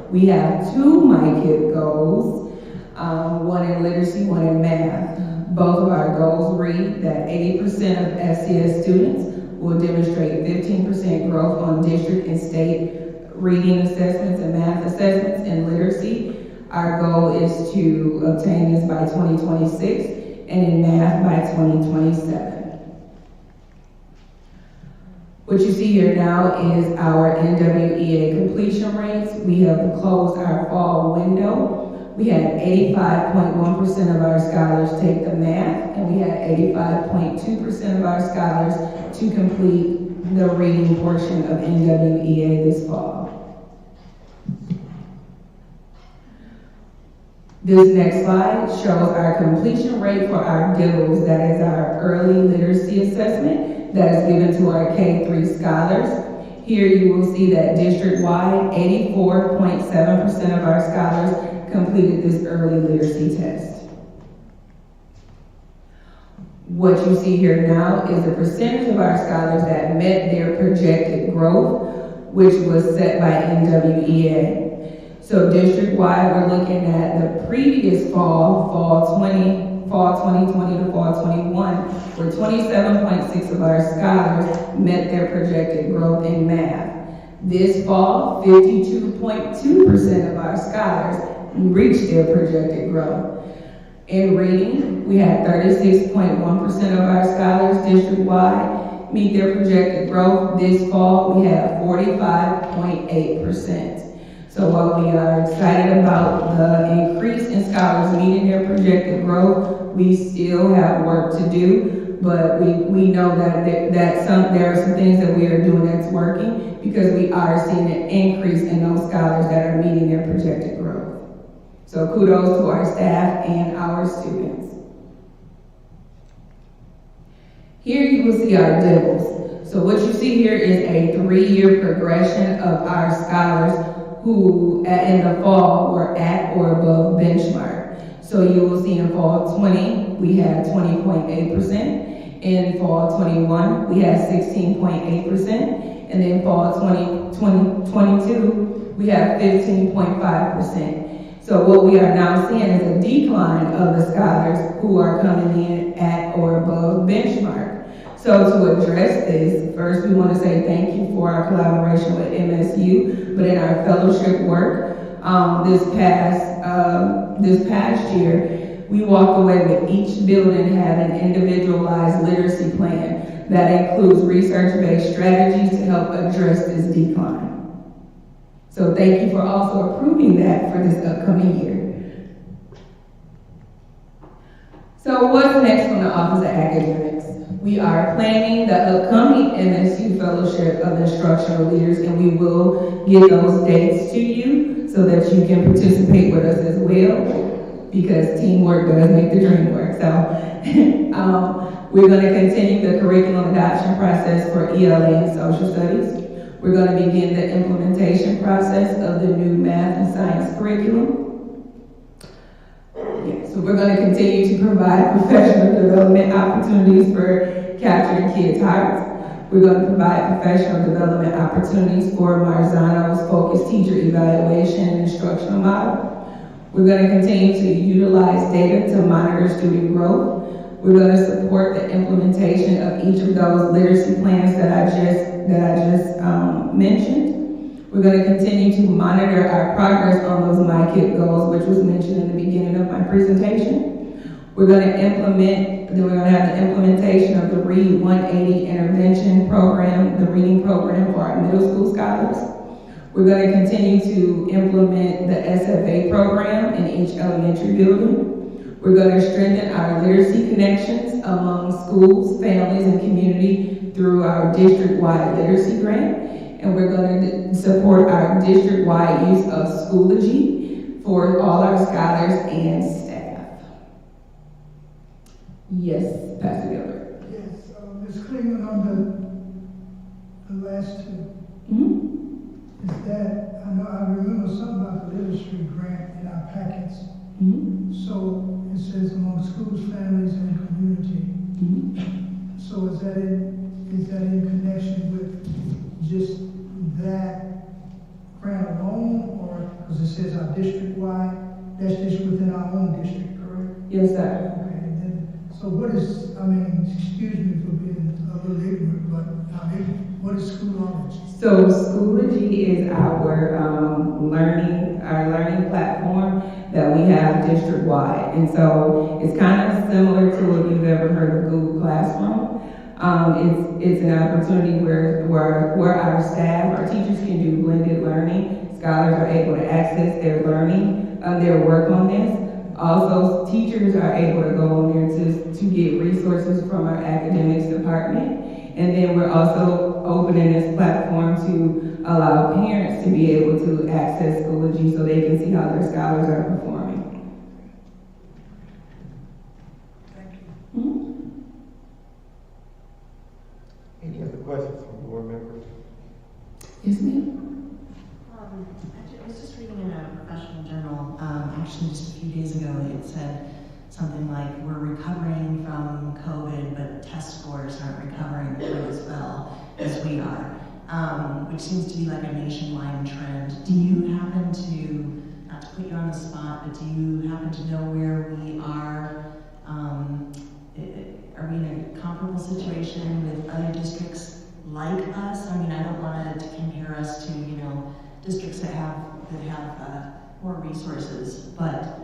We have 2 MyKIP goals, one in literacy, one in math. Both of our goals read that 80% of FCS students will demonstrate 15% growth on district and state reading assessments and math assessments in literacy. Our goal is to obtain this by 2026 and in math by 2027. What you see here now is our NWEA completion rates. We have closed our fall window. We had 85.1% of our scholars take the math, and we had 85.2% of our scholars to complete the reading portion of NWEA this fall. This next slide shows our completion rate for our DILs, that is our early literacy assessment that is given to our K-3 scholars. Here you will see that district-wide, 84.7% of our scholars completed this early literacy test. What you see here now is the percentage of our scholars that met their projected growth, which was set by NWEA. So district-wide, we're looking at the previous fall 2020 to fall 21, where 27.6% of our scholars met their projected growth in math. This fall, 52.2% of our scholars reached their projected growth. In reading, we had 36.1% of our scholars district-wide meet their projected growth. This fall, we had 45.8%. So while we are excited about the increase in scholars meeting their projected growth, we still have work to do. but we know that there are some things that we are doing that's working, because we are seeing an increase in those scholars that are meeting their projected growth. So kudos to our staff and our students. Here you will see our devils. So what you see here is a 3-year progression of our scholars who in the fall were at or above benchmark. So you will see in fall 20, we had 20.8%. In fall 21, we had 16.8%. And then fall 2022, we have 15.5%. So what we are now seeing is a decline of the scholars who are coming in at or above benchmark. So to address this, first we want to say thank you for our collaboration with MSU, but in our fellowship work, this past year, we walked away with each building having an individualized literacy plan that includes research-based strategies to help address this decline. So thank you for also approving that for this upcoming year. So what's next from the Office of Academics? We are planning the upcoming MSU Fellowship of Instructional Leaders, and we will get those dates to you so that you can participate with us as well, because teamwork does make the dream work. So we're going to continue the curriculum adoption process for ELA and social studies. We're going to begin the implementation process of the new math and science curriculum. So we're going to continue to provide professional development opportunities for capturing kids' hearts. We're going to provide professional development opportunities for Marzano's focused teacher evaluation and instructional model. We're going to continue to utilize data to monitor student growth. We're going to support the implementation of each of those literacy plans that I just mentioned. We're going to continue to monitor our progress on those MyKit goals, which was mentioned in the beginning of my presentation. We're going to have the implementation of the Read 180 intervention program, the reading program for our middle school scholars. We're going to continue to implement the SFA program in each elementary building. We're going to strengthen our literacy connections among schools, families, and community through our district-wide literacy grant. And we're going to support our district-wide use of Schoology for all our scholars and staff. Yes, Pastor Gilbert. Yes, Ms. Klingman, on the last two, is that, I remember something about the literacy grant in our packets. So it says among schools, families, and community. So is that in connection with just that grant alone, or because it says our district-wide, that's just within our own district, correct? Yes, sir. Okay, and then, so what is, excuse me for being a little ignorant, but what is Schoology? So Schoology is our learning platform that we have district-wide. And so it's kind of similar to if you've ever heard of Google Classroom. It's an opportunity where our staff, our teachers can do blended learning. Scholars are able to access their learning, their work on this. Also, teachers are able to go on there to get resources from our academics department. And then we're also opening this platform to allow parents to be able to access Schoology so they can see how their scholars are performing. Thank you. Any other questions from board members? Yes, ma'am. I was just reading in a professional journal, actually just a few days ago, it said something like, we're recovering from COVID, but test scores aren't recovering quite as well as we are, which seems to be like a nationwide trend. Do you happen to, not to put you on the spot, but do you happen to know where we are? Are we in a comparable situation with other districts like us? I don't want to compare us to, districts that have more resources, but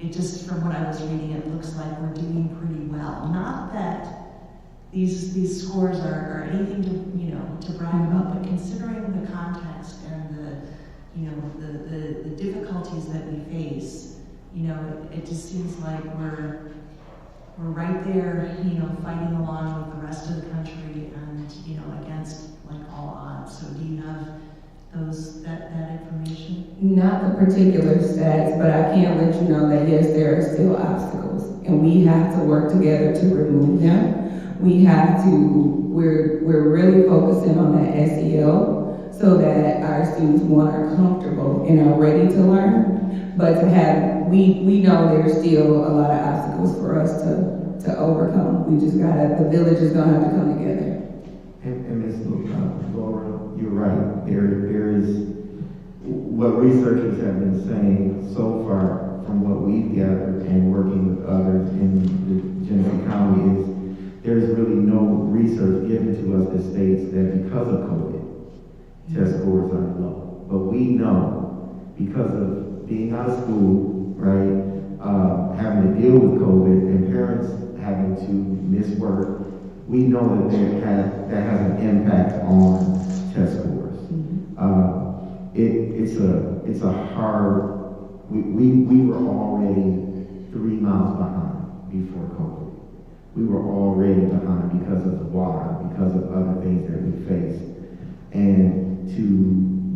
it just, from what I was reading, it looks like we're doing pretty well. Not that these scores are anything to brag about, but considering the context and the difficulties that we face, it just seems like we're we're right there, fighting along with the rest of the country and, against like all odds. So do you have that information? Not the particular stats, but I can let you know that yes, there are still obstacles, and we have to work together to remove them. We're really focusing on that SEL so that our students, one, are comfortable and are ready to learn, but we know there's still a lot of obstacles for us to overcome. We just the village is gonna have to come together. And Ms. Laura, you're right. There is what researchers have been saying so far from what we've gathered and working with others in the Genesee County is there's really no research given to us that states that because of COVID, test scores are low. But we know because of being out of school, right, having to deal with COVID and parents having to miss work, we know that that has an impact on test scores. It's a hard, we were already 3 miles behind before COVID. We were already behind because of the water, because of other things that we faced. And to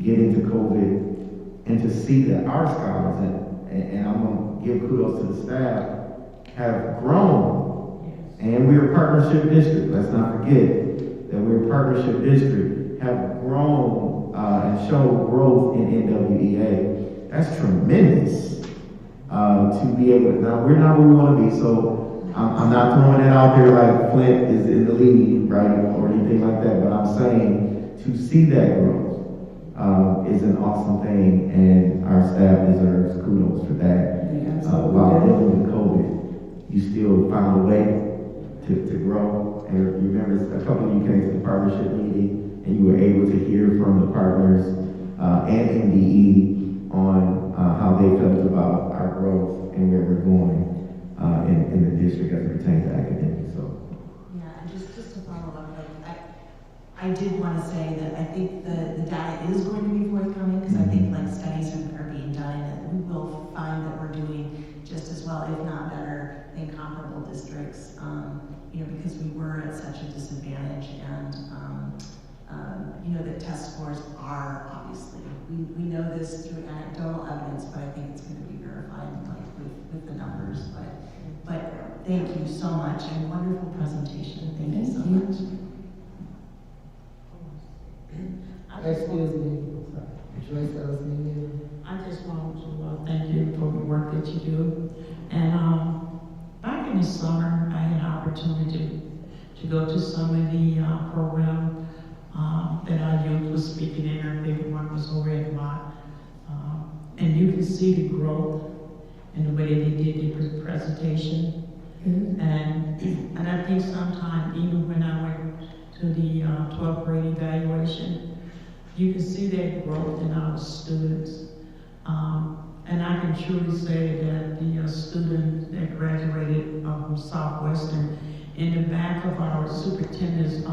get into COVID and to see that our scholars, and I'm going to give kudos to the staff, have grown. And we're a partnership district. Let's not forget that we're a partnership district, have grown and shown growth in NWEA. That's tremendous to be able to. Now, we're not where we want to be, so I'm not throwing that out there like Flint is in the lead, right, or anything like that, but I'm saying to see that growth is an awesome thing, and our staff deserves kudos for that. While dealing with COVID, you still found a way to grow. And remember, a couple of you came to the partnership meeting, and you were able to hear from the partners and MDE on how they felt about our growth and where we're going in the district as it pertains to academics. So. Yeah, and just to follow up, I did want to say that I think the data is going to be forthcoming because I think studies are being done and we will find that we're doing just as well, if not better, than comparable districts. Because we were at such a disadvantage, and that test scores are obviously. We know this through anecdotal evidence, but I think it's going to be verified with the numbers. But thank you so much, and wonderful presentation. Thank you so much. Excuse me. Joyce Ellison. I just want to thank you for the work that you do. And back in the summer, I had an opportunity to go to some of the programs that our youth was speaking in. I think one was over at Mott. And you can see the growth in the way they did the presentation. And I think sometimes, even when I went to the 12th grade evaluation, you can see that growth in our students. And I can truly say that the student that graduated from Southwestern, in the back of our superintendent's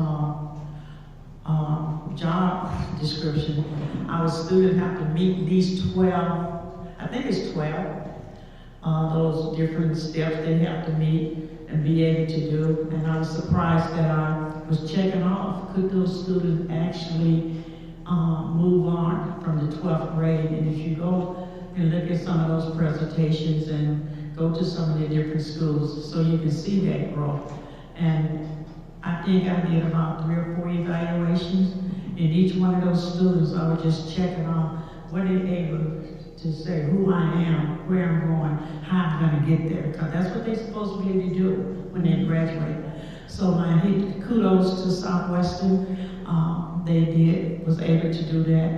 job description, our student have to meet these 12, I think it's 12, those different steps they have to meet and be able to do. And I was surprised that I was checking off, could those students actually move on from the 12th grade? And if you go and look at some of those presentations and go to some of the different schools, so you can see that growth. And I think I did about 3 or 4 evaluations, and each one of those students, I was just checking off what they're able to say, who I am, where I'm going, how I'm going to get there, because that's what they're supposed to be able to do when they graduate. So my kudos to Southwestern. They was able to do that.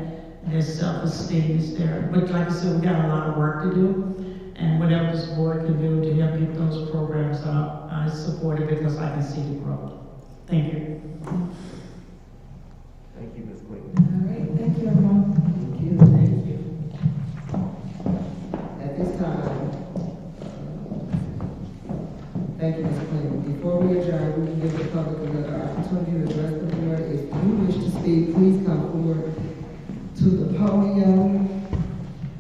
Their self-esteem is there. But like I said, we got a lot of work to do. And whatever this board can do to help get those programs up, I support it because I can see the growth. Thank you. Thank you, Ms. Clayton. All right, thank you, everyone. Thank you. Thank you. At this time, thank you, Ms. Clinton. Before we adjourn, we can give the public another opportunity to address the board. If you wish to speak, please come forward to the podium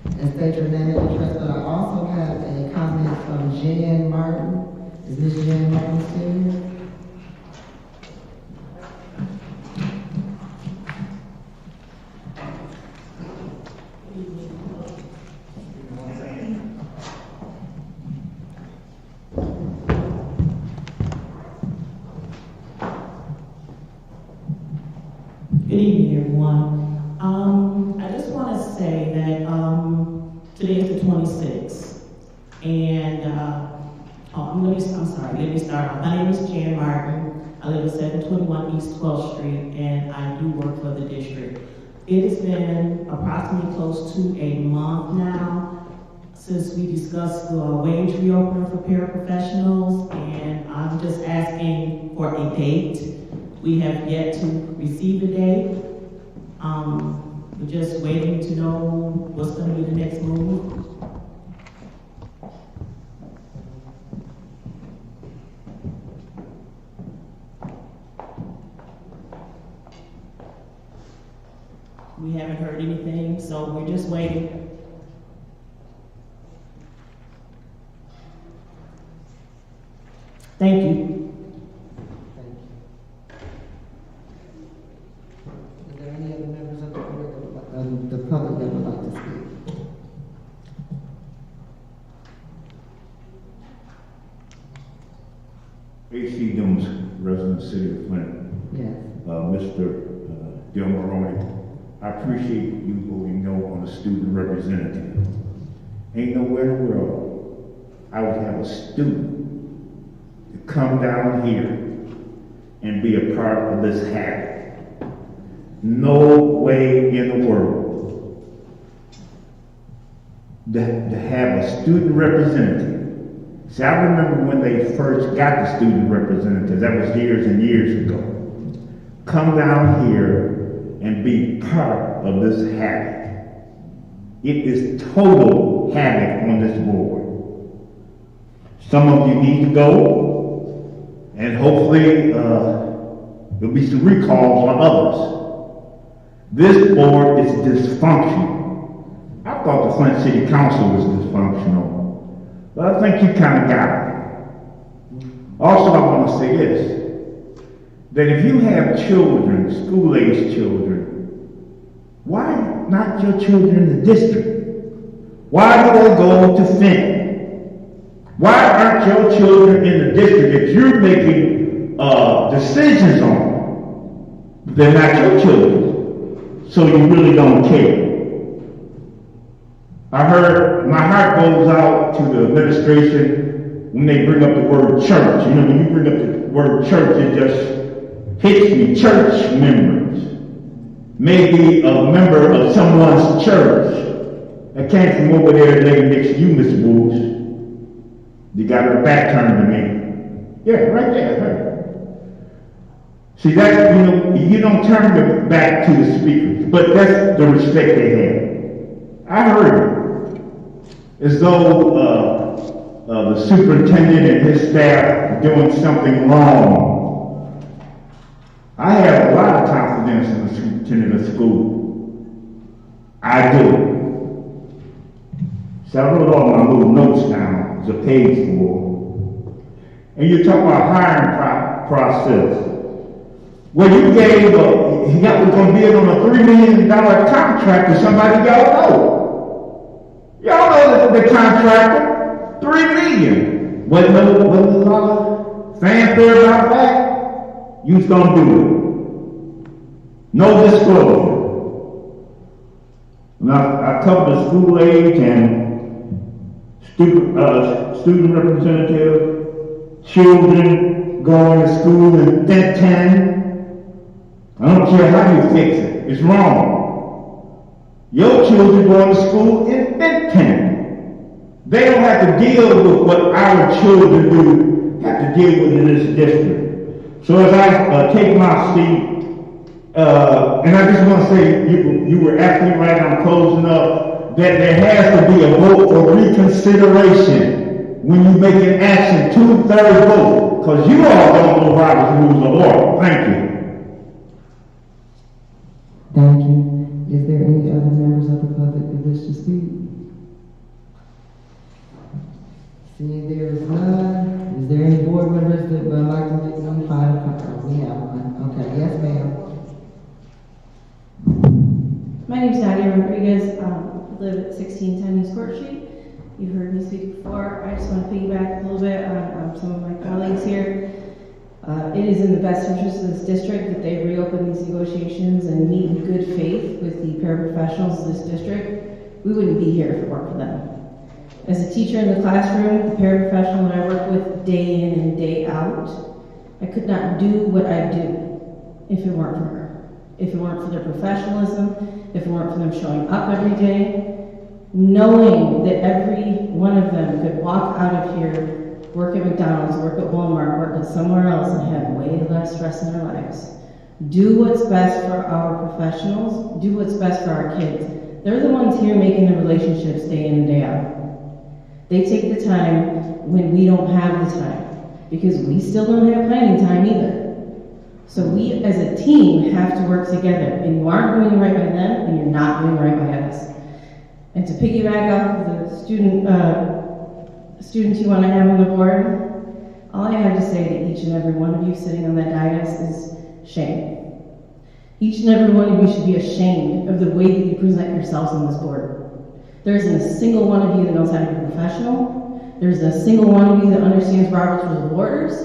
and state your name and address. But I also have a comment from Jan Martin. Is Ms. Jen Martin still here? Good evening, everyone. I just want to say that today is the 26th, and I'm sorry. Let me start off. My name is Jan Martin. I live at 721 East 12th Street, and I do work for the district. It has been approximately close to a month now since we discussed the wage reopener for paraprofessionals, and I'm just asking for a date. We have yet to receive a date. We're just waiting to know what's going to be the next move. We haven't heard anything, so we're just waiting. Thank you. Is there any other members of the board that would like, the public that would like to speak? A.C. Dooms, resident city of Flint. Yes. Mr. Del Moroni, I appreciate you voting no on the student representative. Ain't nowhere in the world I would have a student to come down here and be a part of this habit. No way in the world to have a student representative. See, I remember when they first got the student representative, that was years and years ago. Come down here and be part of this habit. It is total havoc on this board. Some of you need to go, and hopefully there'll be some recalls on others. This board is dysfunctional. I thought the Flint City Council was dysfunctional, but I think you kind of got it. Also, I want to say this, that if you have children, school-age children, why not your children in the district? Why do they go to Flint? Why aren't your children in the district if you're making decisions on them? They're not your children, so you really don't care. I heard, my heart goes out to the administration when they bring up the word church. You know, when you bring up the word church, it just hits me. Church members. Maybe a member of someone's church. I came from over there, lady next to you, Miss Boots. You got her back turned to me. Yeah, right there, her. See, that, you don't turn your back to the speakers, but that's the respect they have. I heard it. As though the superintendent and his staff are doing something wrong. I have a lot of confidence in the superintendent of school. I do. So I wrote all my little notes down. There's a page full. And you talk about hiring process. Well, you gave he was going to bid on a $3 million contract to somebody y'all know. Y'all know the contractor, $3 million. Wasn't a lot of fanfare about that. You was going to do it. No disclosure. Now, I covered the school age and student representative, children going to school in Flint 10. I don't care how you fix it. It's wrong. Your children going to school in Flint 10. They don't have to deal with what our children have to deal with in this district. So as I take my seat, and I just want to say, you were absolutely right, I'm closing up, that there has to be a vote for reconsideration when you make an action, 2/3 vote, because you all don't know Robert's rules of order. Thank you. Thank you. Is there any other members of the public that wish to speak? Seeing there is none, is there any would like to make some final comments. We have one. Okay, yes, ma'am. My name is Nadia Rodriguez. I live at 1610 East Court Street. You've heard me speak before. I just want to piggyback a little bit on some of my colleagues here. It is in the best interest of this district that they reopen these negotiations and meet in good faith with the paraprofessionals of this district. We wouldn't be here if it weren't for them. As a teacher in the classroom, the paraprofessional that I work with day in and day out, I could not do what I do if it weren't for her. If it weren't for their professionalism, if it weren't for them showing up every day, knowing that every one of them could walk out of here, work at McDonald's, work at Walmart, work at somewhere else and have way less stress in their lives. Do what's best for our professionals, do what's best for our kids. They're the ones here making the relationships day in and day out. They take the time when we don't have the time, because we still don't have planning time either. So we as a team have to work together, and you aren't doing right by them, and you're not doing right by us. And to piggyback off of the students you want to have on the board, all I have to say to each and every one of you sitting on that dais is shame. Each and every one of you should be ashamed of the way that you present yourselves on this board. There isn't a single one of you that knows how to be professional. There isn't a single one of you that understands Robert's Rules of Orders.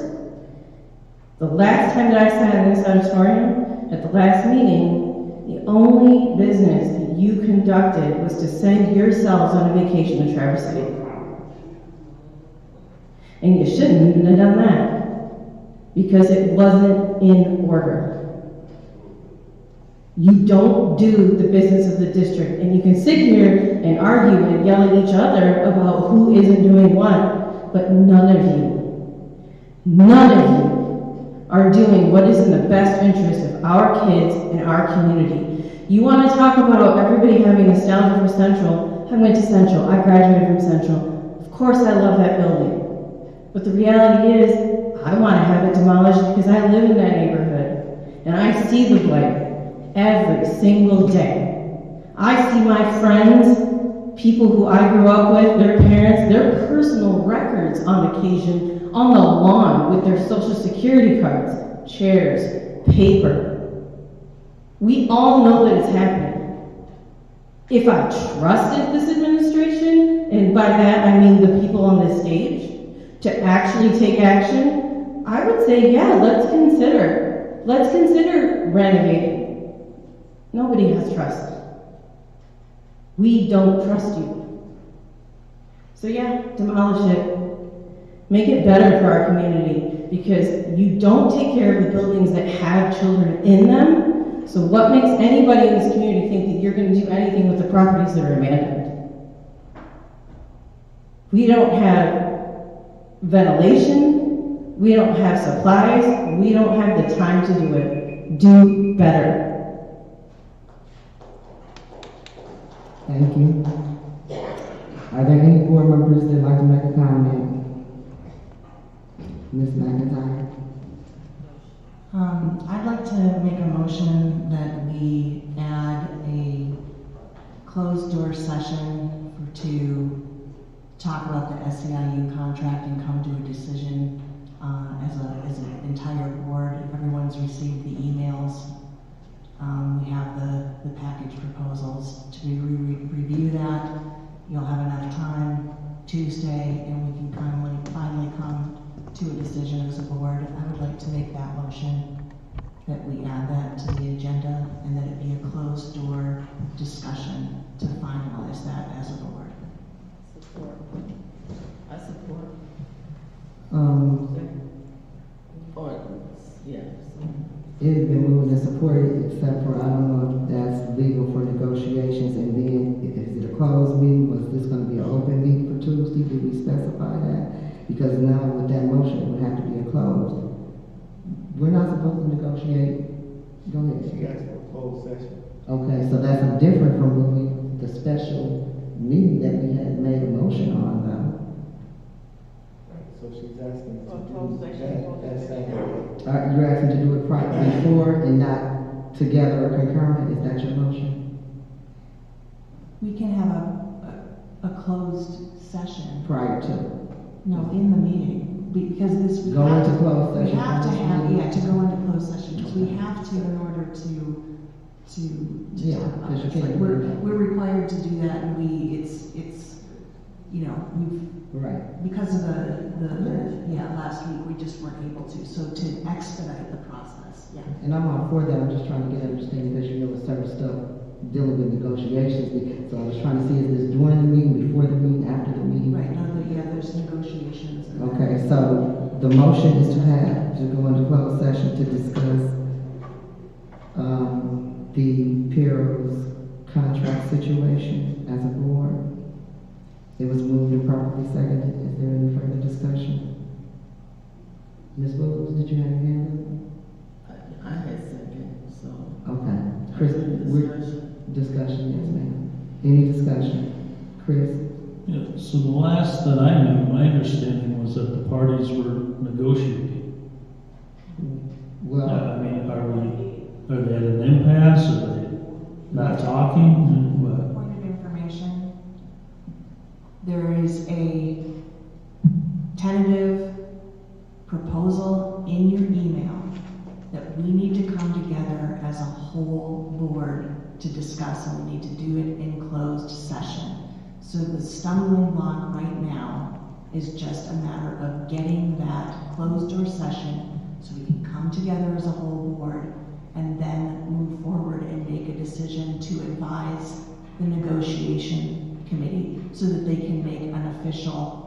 The last time that I sat in this auditorium, at the last meeting, the only business that you conducted was to send yourselves on a vacation to Traverse City. And you shouldn't even have done that, because it wasn't in order. You don't do the business of the district, and you can sit here and argue and yell at each other about who isn't doing what, but none of you are doing what is in the best interest of our kids and our community. You want to talk about everybody having nostalgia for Central. I went to Central. I graduated from Central. Of course I love that building. But the reality is, I want to have it demolished because I live in that neighborhood. And I see the blight every single day. I see my friends, people who I grew up with, their parents, their personal records on occasion on the lawn with their social security cards, chairs, paper. We all know that it's happening. If I trusted this administration, and by that I mean the people on this stage, to actually take action, I would say, yeah, let's consider renovating. Nobody has trust. We don't trust you. So yeah, demolish it. Make it better for our community, because you don't take care of the buildings that have children in them. So what makes anybody in this community think that you're going to do anything with the properties that are abandoned? We don't have ventilation, we don't have supplies, we don't have the time to do it. Do better. Thank you. Are there any board members that would like to make a comment? Ms. McIntyre? I'd like to make a motion that we add a closed door session to talk about the SEIU contract and come to a decision as an entire board. Everyone's received the emails. We have the package proposals to review that. You'll have enough time Tuesday, and we can finally come to a decision as a board. I would like to make that motion, that we add that to the agenda, and that it be a closed door discussion to finalize that as a board. Support. I support. Yes. It has been moved and supported, except for, I don't know if that's legal for negotiations, and then, is it a closed meeting, was this gonna be an open meeting for Tuesday, did we specify that? Because now with that motion, it would have to be a closed. We're not supposed to negotiate, go ahead. She asked for a closed session. Okay, so that's different from the special meeting that we had made a motion on, though. So she's asking to closed do session. that same way. You're asking to do it before and not together or concurrent, is that your motion? We can have a closed session. Prior to? No, in the meeting. because this. we Go have into to- closed session. We have to have, yeah, to go into closed session, because we have to in order to Yeah, talk about because you this. Like, can't we're, do that. we're required to do that, and it's, you know, we've, Right. because of last week, we just weren't able to, so to expedite the process, yeah. And I'm all for that, I'm just trying to get understanding, because you know, with certain stuff dealing with negotiations, so I was trying to see, is this during the meeting, before the meeting, after the meeting? Right, now that, yeah, there's negotiations. and- Okay, so the motion is to go into closed session to discuss, the payrolls contract situation as a board. It was moved and properly seconded. Is there any further discussion? Ms. Williams, did you have your hand I had second, so. up? Okay. Chris, discussion, yes, ma'am. Any discussion? Chris? Yeah, so the last that I knew, my understanding was that the parties were negotiating. Well, I mean, are they at an impasse, are they not talking? What? Point of information, there is a tentative proposal in your email that we need to come together as a whole board to discuss, and we need to do it in closed session. So the stumbling block right now is just a matter of getting that closed door session so we can come together as a whole board and then move forward and make a decision to advise the negotiation committee so that they can make an official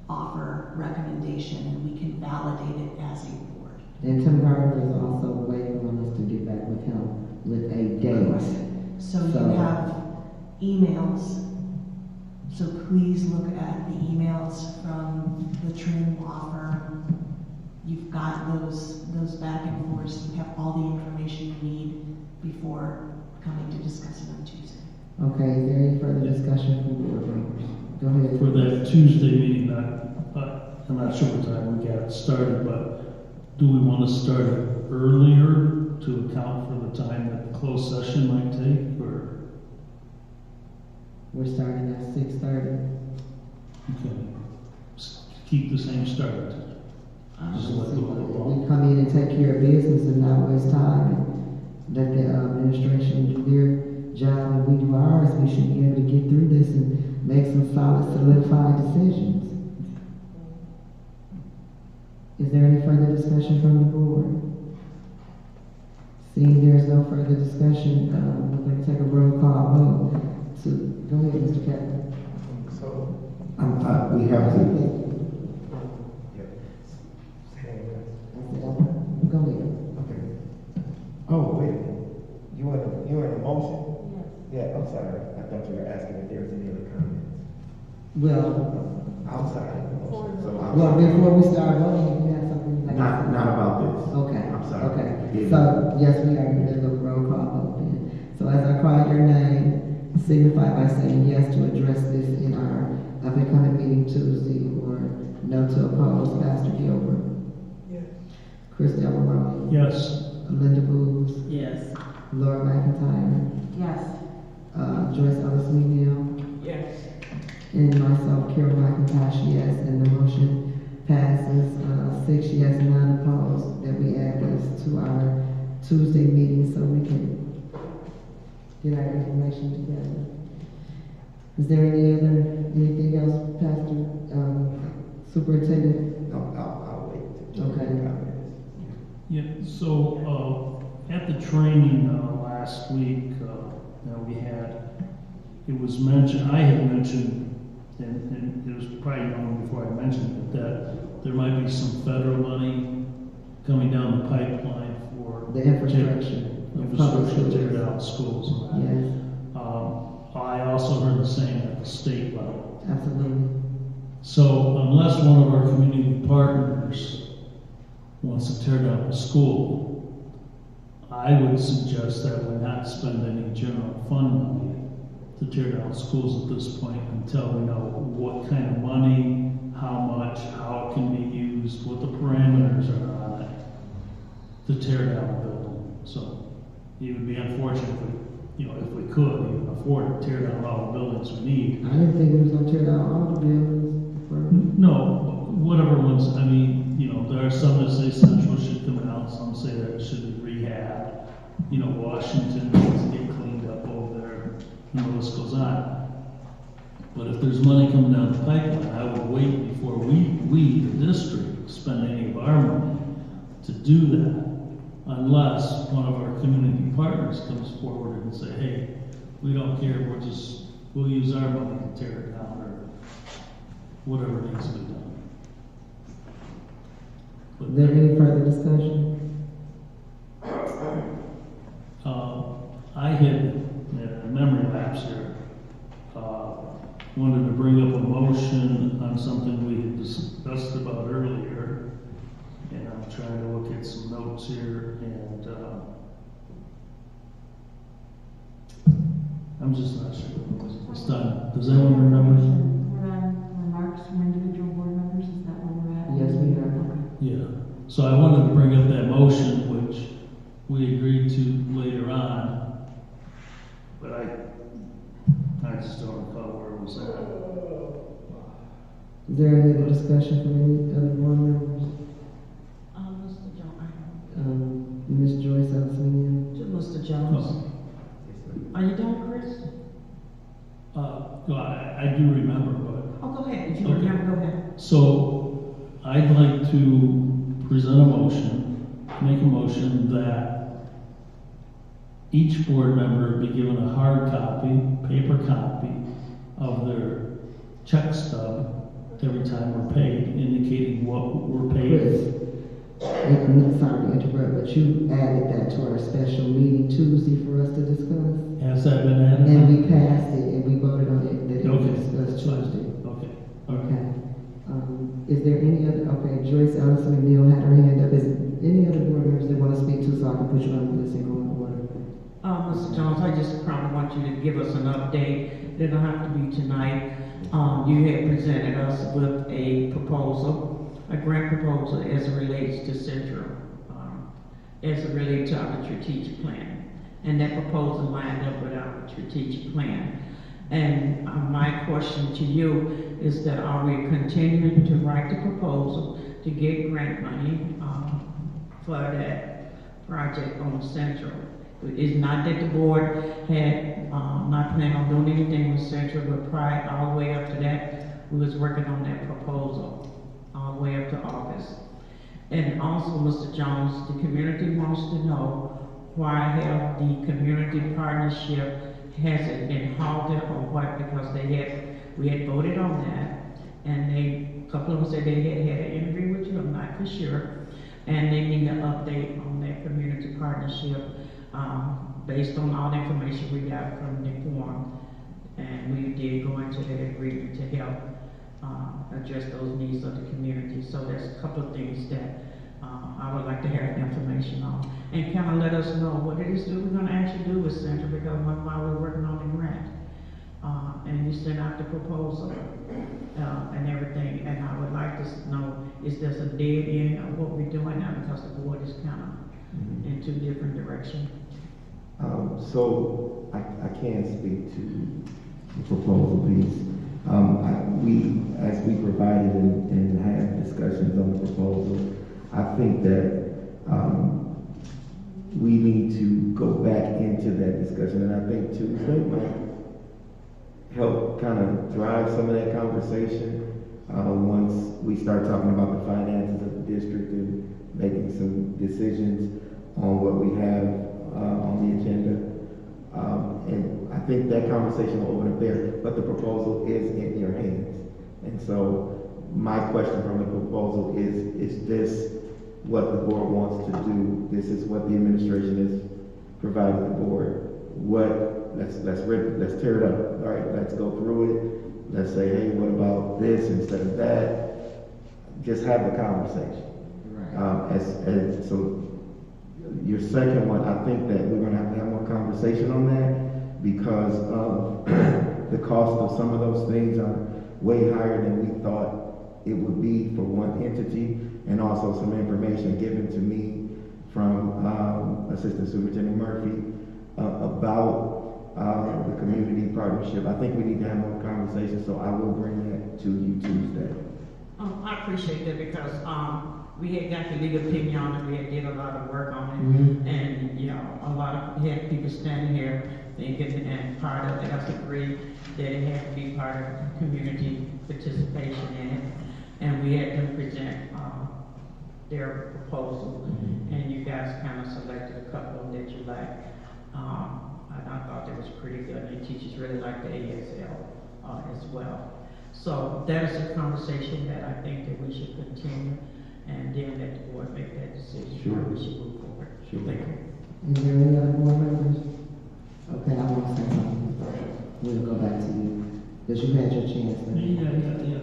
offer recommendation and we can validate it as a board. and Tim Gardner is also waiting on us to get back with him with a date. So you have emails, so please look at the emails from the Trim law firm. You've got those back and forth, you have all the information you need before coming to discuss it on Tuesday. Okay, is there any further discussion from board members? Go ahead. For that Tuesday meeting, I'm not sure what time we got it started, but do we want to start it earlier to account for the time that the closed session might take, or? We're starting at 6:30. Okay. Keep the same start. Just let the We come in and take care of business and not waste time, and let the administration do their job and we do ours. We should be able to get through this and make some solid, solidified decisions. Is there any further discussion from the board? Seeing there's no further discussion, we're going to take a roll call vote. So, go ahead, Mr. Captain. So, We have to, Go ahead. okay. Oh, wait, you want a motion? Yeah, I'm sorry, I thought you were asking if there was any other comments. Well, I'm sorry. well, before we start voting, you have something you'd like to say? not about this. Okay. I'm sorry. Okay. Yeah. So, yes, we are in the middle of a roll call vote then. So as I call your name, signify by saying yes to address this in our up-and-coming meeting Tuesday, or no to oppose. Pastor Gilbert. Yes. Chris Delarose. Yes. Linda Booth. Yes. Laura McIntyre. Yes. Joyce Ellis Neal. Yes. And myself, Carol McIntosh, yes. And the motion passes 6 yes, none opposed, that we add this to our Tuesday meeting so we can get our information together. Is there anything else, Pastor, Superintendent? No, I'll wait. till Okay. comments. Yeah, so, at the training, last week, that we had, it was mentioned, I had mentioned, and it was probably known before I mentioned it, that there might be some federal money coming down the pipeline for The infrastructure. infrastructure to tear down schools. Yes, I also heard the same at the state level. absolutely. So unless one of our community partners wants to tear down a school, I would suggest that we not spend any general fund money to tear down schools at this point until we know what kind of money, how much, how it can be used, what the parameters are on it to tear down a building. So it would be unfortunate if we could even afford to tear down all the buildings we need. I didn't think we was gonna tear down all the buildings. No, whatever ones, down, some say that it should be rehabbed. You know, Washington needs to get cleaned up over there, and the list goes on. But if there's money coming down the pipeline, I would wait before we, the district, spend any of our money to do that, unless one of our community partners comes forward and say, hey, we don't care, we'll use our money to tear it down, or whatever needs to be done. Is there any further discussion? I had a memory lapse here. Wanted to bring up a motion on something we had discussed about earlier, and I'm trying to look at some notes here, and I'm just not sure what it's done. Does anyone remember? We're on remarks from individual board members, is that where we're at? Yes, we are. Yeah. So I wanted to bring up that motion, which we agreed to later on, but I just don't recall where it was at. Is there any other discussion from any other board members? Mr. Jones. Ms. Joyce, Alessandro? Mr. Jones. Are you done, Chris? No, I do remember, but. Oh, go ahead. If you remember, go ahead. So I'd like to present a motion, make a motion that each board member be given a hard copy, paper copy of their check stub every time we're paid, indicating what we're paid. Sorry to interrupt, but you added that to our special meeting Tuesday for us to discuss. Has that been added? And we passed it, and we voted on it, that it was Okay. discussed Tuesday. Okay. Okay. Is there any other, okay, Joyce Ellison McNeil had her hand up. Is there any other board members that want to speak to, so I can put you on the list and go in order? Mr. Jones, I just probably want you to give us an update. It don't have to be tonight. You had presented us with a proposal, a grant proposal as it relates to Central, as it relates to our strategic plan. And that proposal lined up with our strategic plan. And my question to you is that are we continuing to write the proposal to get grant money for that project on Central? It's not that the board had not planned on doing anything with Central, but prior, all the way up to that, we was working on that proposal all the way up to August. And also, Mr. Jones, the community wants to know why have the community partnership hasn't been halted or what, because we had voted on that, and a couple of them said they had an interview with you, I'm not for sure, and they need an update on that community partnership based on all the information we got from the forum, and we did go into that agreement to help address those needs of the community. So there's a couple of things that I would like to have information on, and kind of let us know what it is that we're going to actually do with Central, because while we're working on the grant, and you sent out the proposal and everything, and I would like to know, is there a dead end of what we're doing now, because the board is kind of in two different directions. So I can speak to the proposal piece. As we provided and had discussions on the proposal, I think that we need to go back into that discussion, and I think Tuesday might help kind of drive some of that conversation once we start talking about the finances of the district and making some decisions on what we have on the agenda. And I think that conversation will open up there, but the proposal is in your hands. And so my question from the proposal is this what the board wants to do? This is what the administration has provided the board. Let's tear it up. All right, let's go through it. Let's say, hey, what about this instead of that? Just have the conversation. Right. So your second one, I think that we're going to have more conversation on that, because of the cost of some of those things are way higher than we thought it would be for one entity, and also some information given to me from Assistant Superintendent Murphy about the community partnership. I think we need to have more conversation, so I will bring that to you Tuesday. I appreciate that, because We had got the legal opinion on it, we had did a lot of work on it, and, you know, a lot of, had people standing here thinking, and part of us agreed that it had to be part of community participation in it, and we had them present, their proposal, and you guys kind of selected a couple of them that you liked. And I thought that was pretty good, and teachers really liked the ASL, as well. So that is a conversation that I think that we should continue, and then let the board make that decision. Sure. We should move forward. Sure. Thank you. Is there any other board members? Okay, I want to say something. We'll go back to you, because you had your chance.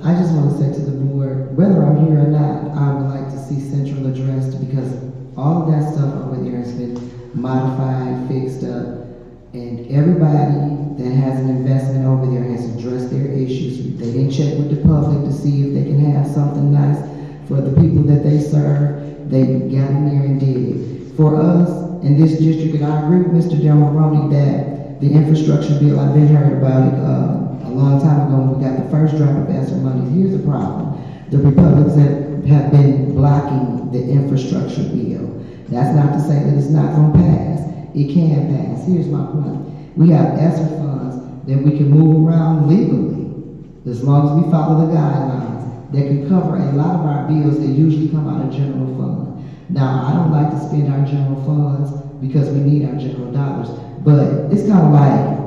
I just want to say to the board, whether I'm here or not, I would like to see Central addressed, because all of that stuff over there has been modified, fixed up, and everybody that has an investment over there has addressed their issues. They didn't check with the public to see if they can have something nice for the people that they serve. They got in there and did it. For us, in this district, and I agree with Mr. Del Maroney that the infrastructure bill, I've been heard about it a long time ago when we got the first drop of ESSER money. Here's the problem. The Republicans have been blocking the infrastructure bill. That's not to say that it's not going to pass. It can pass. Here's my point. We have ESSER funds that we can move around legally, as long as we follow the guidelines, that can cover a lot of our bills that usually come out of general fund. Now, I don't like to spend our general funds because we need our general dollars, but it's kind of like,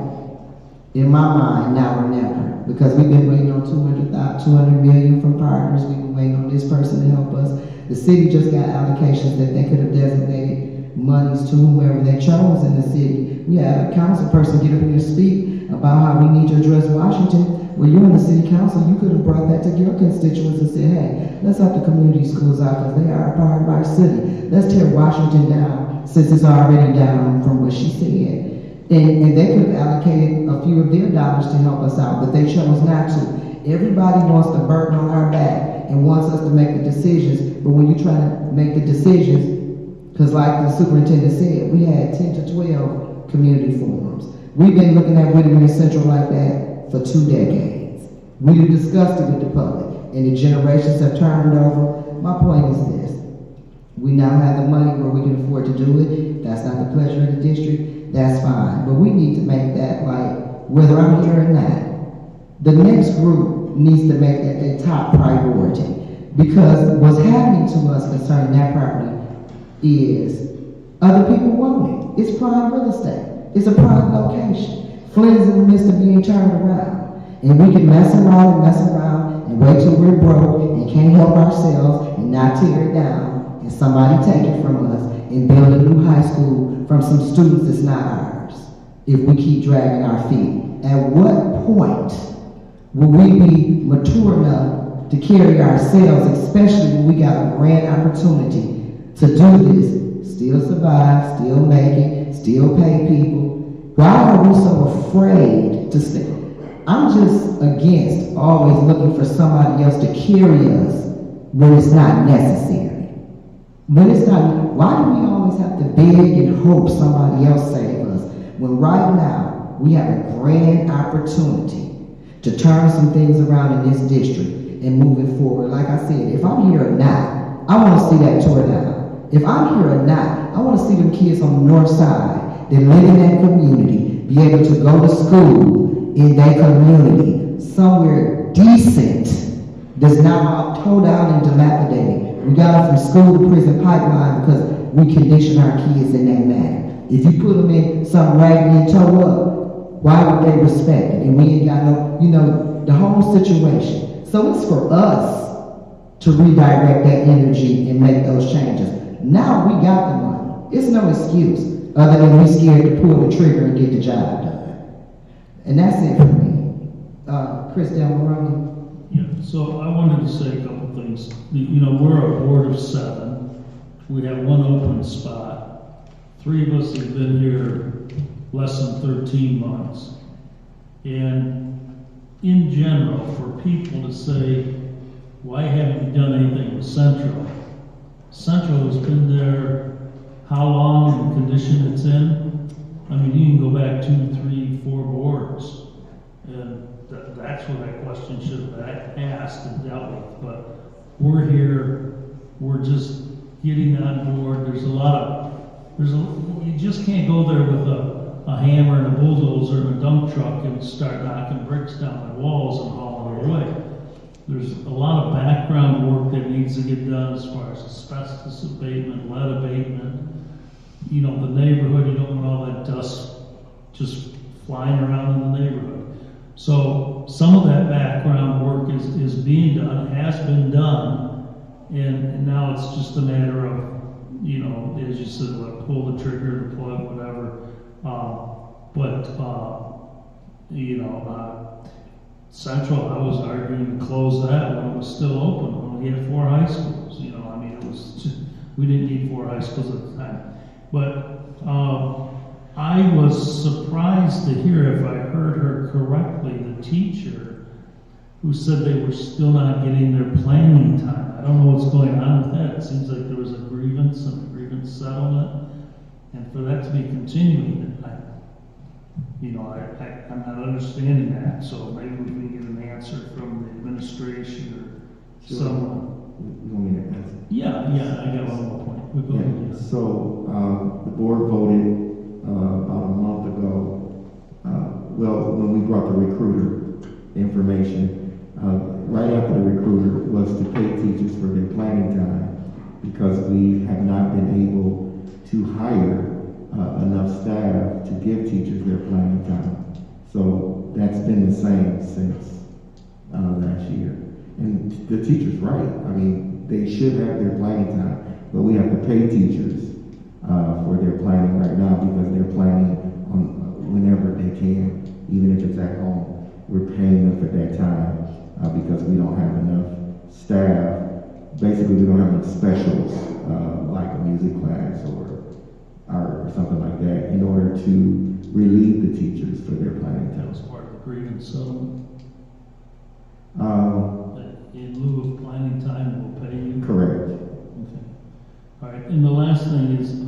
in my mind, now or never, because we've been waiting on $200 million from partners. We've been waiting on this person to help us. The city just got allocations that they could have designated monies to whoever they chose in the city. We had a council person get up here and speak about how we need to address Washington. Well, you're in the city council, you could have brought that to your constituents and said, hey, let's help the community schools out because they are a part of our city. Let's tear Washington down since it's already down from what she said. And they could have allocated a few of their dollars to help us out, but they chose not to. Everybody wants the burden on our back and wants us to make the decisions, but when you try to make the decisions, because like the superintendent said, we had 10 to 12 community forums. We've been looking at Whittier Central like that for 2 decades. We've discussed it with the public, and the generations have turned over. My point is this. We now have the money where we can afford to do it. That's not the pleasure of the district. That's fine. But we need to make that, like, whether I'm here or not, the next group needs to make that their top priority. Because what's happening to us concerning that property is other people want it. It's prime real estate. It's a prime location. Flint is in the midst of being turned around. And we can mess around and wait till we're broke and can't help ourselves and not tear it down and somebody take it from us and build a new high school from some students that's not ours if we keep dragging our feet. At what point will we be mature enough to carry ourselves, especially when we got a grand opportunity to do this, still survive, still make it, still pay people? Why are we so afraid to stay? I'm just against always looking for somebody else to carry us when it's not necessary. When it's not, why do we always have to beg and hope somebody else save us? When right now, we have a grand opportunity to turn some things around in this district and move it forward. Like I said, if I'm here or not, I want to see that tore down. If I'm here or not, I want to see them kids on the north side that live in that community be able to go to school in their community, somewhere decent, that's not all tore down and dilapidated. We got it from school to prison pipeline because we condition our kids in that manner. If you put them in some raggedy and toe up, why would they respect it? And we ain't got no, the whole situation. So it's for us to redirect that energy and make those changes. Now we got the money. It's no excuse other than we scared to pull the trigger and get the job done. And that's it for me. Chris Del Maroney. Yeah, so I wanted to say a couple things. We're a board of 7. We have 1 open spot. 3 of us have been here less than 13 months. And in general, for people to say, why haven't you done anything with Central? Central has been there how long in the condition it's in? I mean, you can go back 2, 3, 4 boards. And that's where that question should have been asked and dealt with. But we're here we're just getting on board. You just can't go there with a hammer and a bulldozer and a dump truck and start knocking bricks down the walls and hauling it away. There's a lot of background work that needs to get done as far as asbestos abatement, lead abatement. You know, the neighborhood, you don't want all that dust just flying around in the neighborhood. So some of that background work is being done, has been done, and now it's just a matter of, you know, as you said, pull the trigger, the plug, whatever. Central, I was arguing to close that when it was still open, when we had 4 high schools. You know, I mean, it was just, we didn't need 4 high schools at the time. But I was surprised to hear, if I heard her correctly, the teacher who said they were still not getting their planning time. I don't know what's going on with that. It seems like there was a grievance and a grievance settlement, and for that to be continuing, I'm not understanding that. So maybe we can get an answer from the administration or someone. You want me to answer? Yeah, I got one more point. We'll go ahead. So the board voted about a month ago, when we brought the recruiter information, right after the recruiter was to pay teachers for their planning time, because we have not been able to hire enough staff to give teachers their planning time. So that's been the same since last year. And the teacher's right. I mean, they should have their planning time, but we have to pay teachers for their planning right now, because they're planning on whenever they can, even if it's at home. We're paying them for that time because we don't have enough staff. Basically, we don't have enough specials like a music class or something like that in order to relieve the teachers for their planning time. That was part of the grievance settlement. In lieu of planning time, we'll pay you? Correct. Okay. All right, and the last thing is,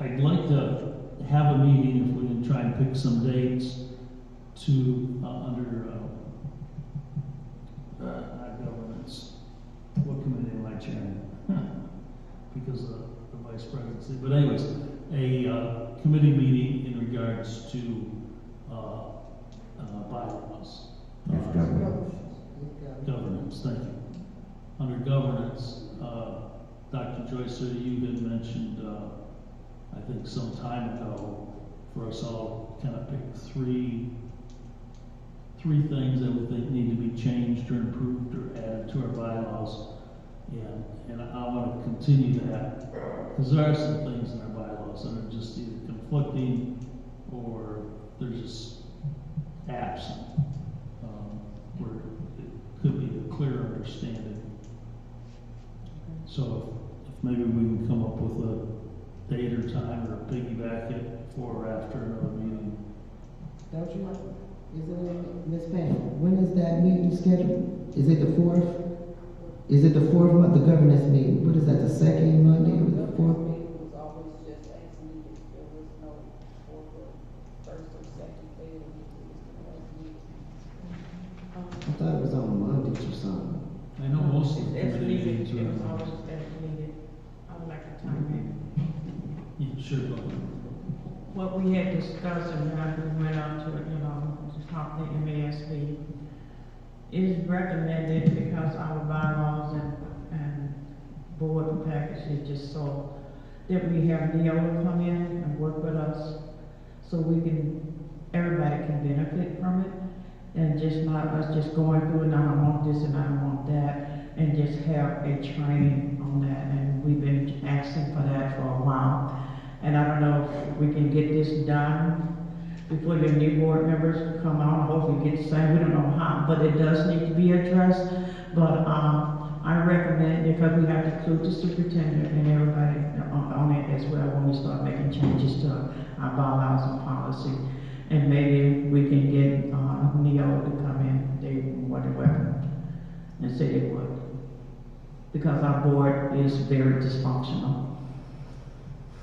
I'd like to have a meeting, if we can try and pick some dates to, under not governance, what committee am I chairing? Because of the vice presidency. But anyways, a committee meeting in regards to bylaws. Governance, thank you. Under governance, Dr. Joyce, you had mentioned, I think some time ago, for us all kind of pick three things that we think need to be changed or improved or added to our bylaws. And I want to continue that, because there are some things in our bylaws that are just either conflicting or they're just absent, where it could be a clear understanding. So if maybe we can come up with a date or time, or piggyback it before or after another meeting. Don't you want, is it, Ms. Pam, when is that meeting scheduled? Is it the 4th? Is it the 4th month, the governance meeting? What is that, the second Monday or the 4th? It was always just as needed. There was no fourth or first or second day. It was as needed. I thought it was on Mondays or something. I know most of the As committee needed, meetings it was are. always as needed. I would like to time in. Yeah, sure, go ahead. What we had discussed and how we went out to, to talk to MASB, is recommended because our bylaws and board package is just so that we have Neola come in and work with us so everybody can benefit from it, and just not us just going through and I don't want this and I don't want that, and just have a training on that. And we've been asking for that for a while. And I don't know if we can get this done before the new board members come on. I hope we get the same. We don't know how, but it does need to be addressed. But I recommend, because we have to include the superintendent and everybody on it as well when we start making changes to our bylaws and policy. And maybe we can get Neo to come in, they more than welcome, and say they would. Because our board is very dysfunctional.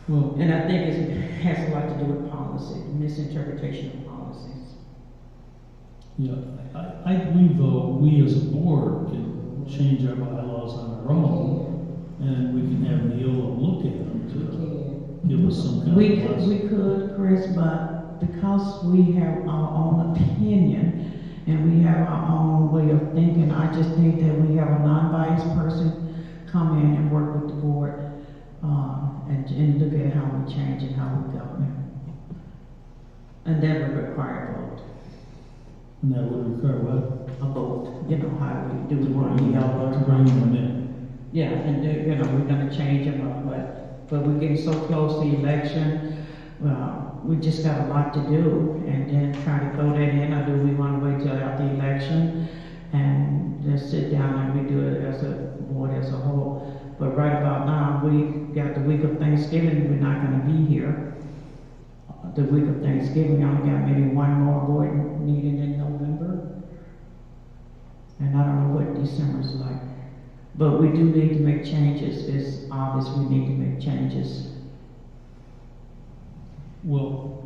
Well, and I think it has a lot to do with policy, misinterpretation of policies. Yeah, I believe though we as a board change our bylaws on our own, and we can have Neil look at them to give us some kind of lesson. We could, Chris, but because we have our own opinion and we have our own way of thinking, I just think that we have a non-biased person come in and work with the board, and look at how we change and how we govern. And that would require a vote. And that would require what? A vote, you know, how we do we want to yell To bring them in. Yeah, and you know, we're gonna change them up, but we're getting so close to the election, we just got a lot to do, and then try to throw that in, or do we wanna wait till after the election and just sit down and we do it as a board as a whole? But right about now, we got the week of Thanksgiving, we're not gonna be here. The week of Thanksgiving, we only got maybe one more board meeting in November. And I don't know what December's like. But we do need to make changes. It's obvious we need to make changes. Well,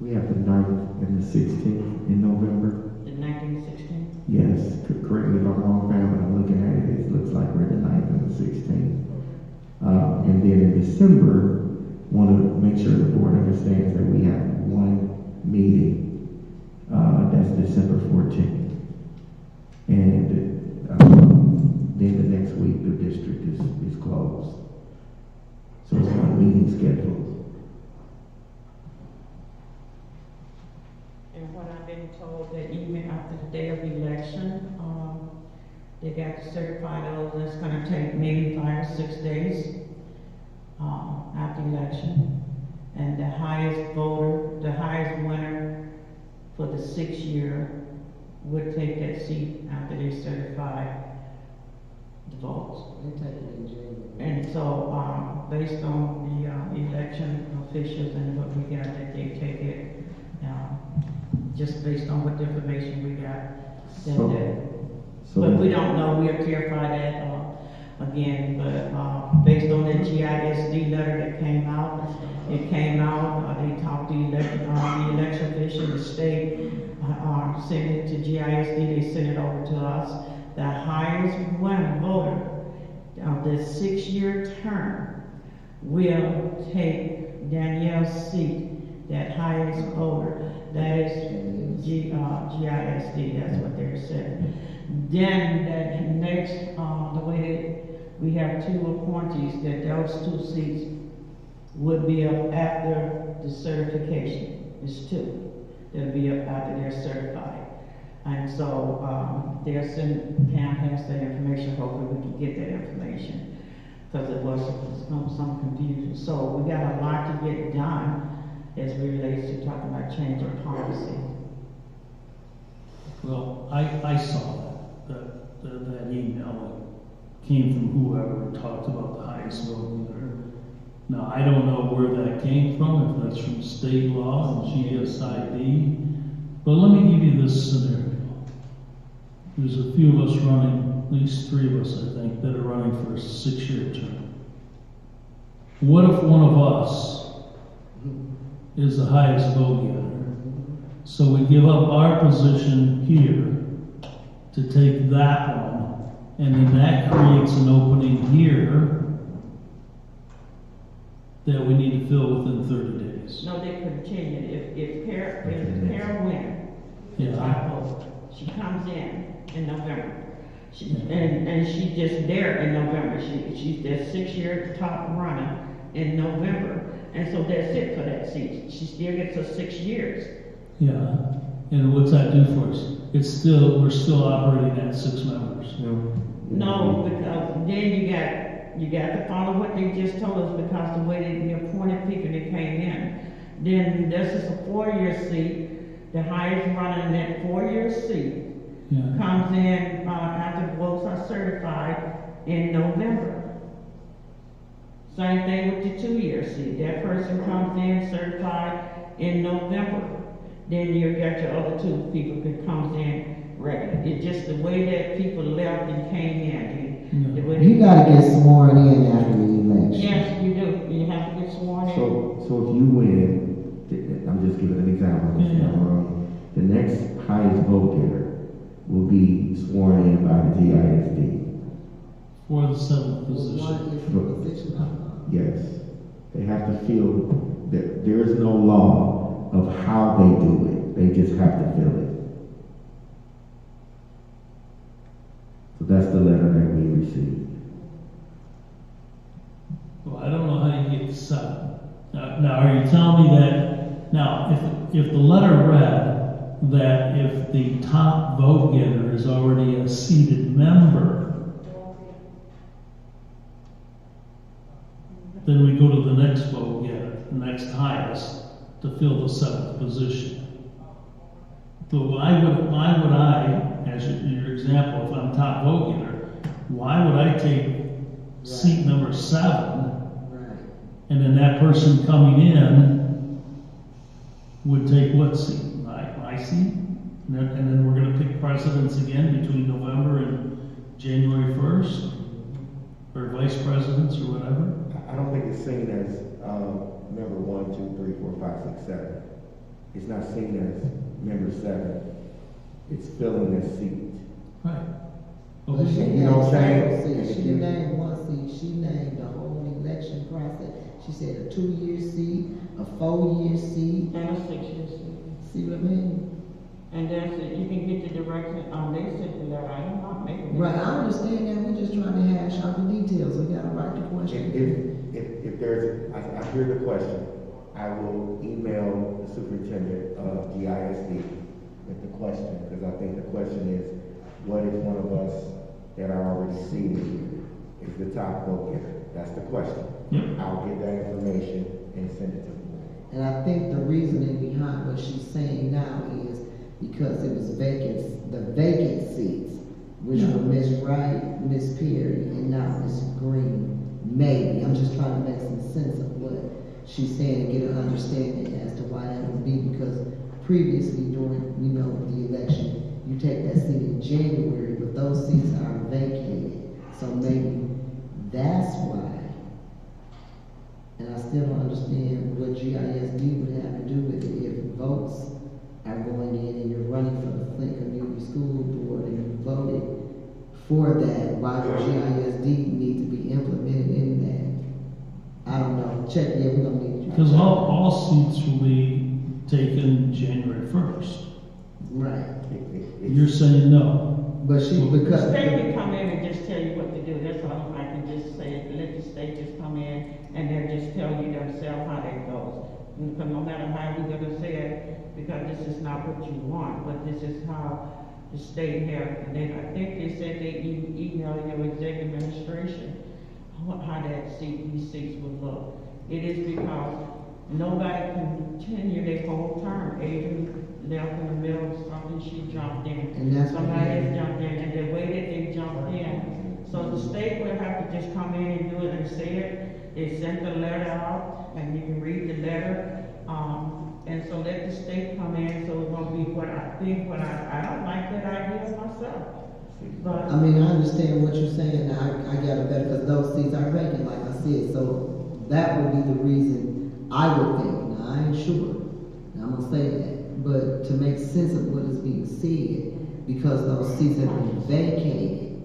We have the 9th and the 16th in November. The 1916? Yes, correct me if I'm wrong, Pam, but I'm looking at it, it looks like we're the 9th and the 16th. And then in December, want to make sure the board understands that we have one meeting, that's December 14th. And then the next week, the district is closed. So it's one meeting scheduled. And what I've been told that even after the day of election, they got to certify those, it's gonna take maybe 5 or 6 days, after election. And the highest voter, the highest winner for the 6th year would take that seat after they certify the votes. And so, based on the election officials and what we got, that they take it, just based on what the information we got. But we don't know, we'll clarify that, again, but, based on the GISD letter that came out, they talked to the election official, the state, sent it to GISD, they sent it over to us. The highest voter of the 6-year term will take Danielle's seat, that highest voter. That is GISD, that's what they're saying. Then that next, the way that we have 2 appointees, that those 2 seats would be up after the certification. It's 2. They'll be up after they're certified. And so they'll send, Pam has that information, hopefully we can get that information, because it was some confusion. So we got a lot to get done as it relates to talking about changing policy. well, I saw that email that came from whoever talked about the highest vote leader. Now, I don't know where that came from, if that's from state law and GSID, but let me give you this scenario. There's a few of us running, at least 3 of us, I think, that are running for a 6-year term. What if one of us is the highest vote getter? So we give up our position here to take that one, and then that creates an opening here that we need to fill within 30 days. No, they continue. If Kara wins, the top vote, she comes in November. And she's just there in November. She's the 6-year top runner in November. And so that's it for that seat. She still gets her 6 years. Yeah, and what's that do for us? We're still operating at 6 members. No, because then you got to follow what they just told us, because the way they appointed people that came in. Then this is a 4-year seat. The highest runner in that 4-year seat comes in after the votes are certified in November. Same thing with the 2-year seat. That person comes in certified in November. Then you got your other 2 people that comes in regular. It's just the way that people left and came in. You gotta get sworn in after the election. Yes, you do. You have to get sworn in. So if you win, I'm just giving an example. The next highest vote getter will be sworn in by the GISD. For the 7th position. Yes. They have to feel that there is no law of how they do it. They just have to feel it. So that's the letter that we received. Well, I don't know how you get to 7. Now, are you telling me that, now, if the letter read that if the top vote getter is already a seated member, then we go to the next vote getter, the next highest, to fill the 7th position. So why would I, as your example, if I'm top vote getter, why would I take seat number 7, and then that person coming in would take what seat? My seat? And then we're going to pick precedents again between November and January 1st? Or vice presidents or whatever? I don't think it's seen as member 1, 2, 3, 4, 5, 6, 7. It's not seen as member 7. It's filling this seat. Right. But she You know what I'm saying? She named one seat, she named the whole election process. She said a 2-year seat, a 4-year seat. And a 6-year seat. See what I mean? And that's it, you can get the direction, they sent the letter, I am not making it. Right, I understand that, we're just trying to hash out the details, we gotta write the question. If there's, I hear the question, I will email the superintendent of GISD with the question, because I think the question is, what if one of us that are already seated is the top vote getter? That's the question. Yep. I'll get that information and send it to them. And I think the reasoning behind what she's saying now is because it was the vacant seats, which were Miss Wright, Miss Perry, and now Miss Green. Maybe, I'm just trying to make some sense of what she's saying and get an understanding as to why that would be, because previously during, the election, you take that seat in January, but those seats are vacated. So maybe that's why. And I still don't understand what GISD would have to do with it if votes are going in and you're running for the Flint Community School Board and you voted for that. Why would GISD need to be implemented in that? I don't know. Check, yeah, we're gonna need you. Because all seats will be taken January 1st. Right. You're saying no. But because The state can come in and just tell you what to do, that's all I can just say, let the state just come in and they'll just tell you themselves how that goes. Because no matter how you're gonna say it, because this is not what you want, but this is how the state have, and then I think they said they email your executive administration how these seats would look. It is because nobody can continue their whole term. Adrian left in the middle of something, she jumped in. And that's somebody else jumped in, and the way that they jumped in. So the state will have to just come in and do it and say it. They sent the letter out, and you can read the letter. And so let the state come in, so it won't be what I think, I don't like that idea myself. But I mean, I understand what you're saying. I got it better because those seats are vacant, like I said. So that would be the reason I would think. Now, I ain't sure. Now, I'm going to say that. But to make sense of what is being said, because those seats have been vacated,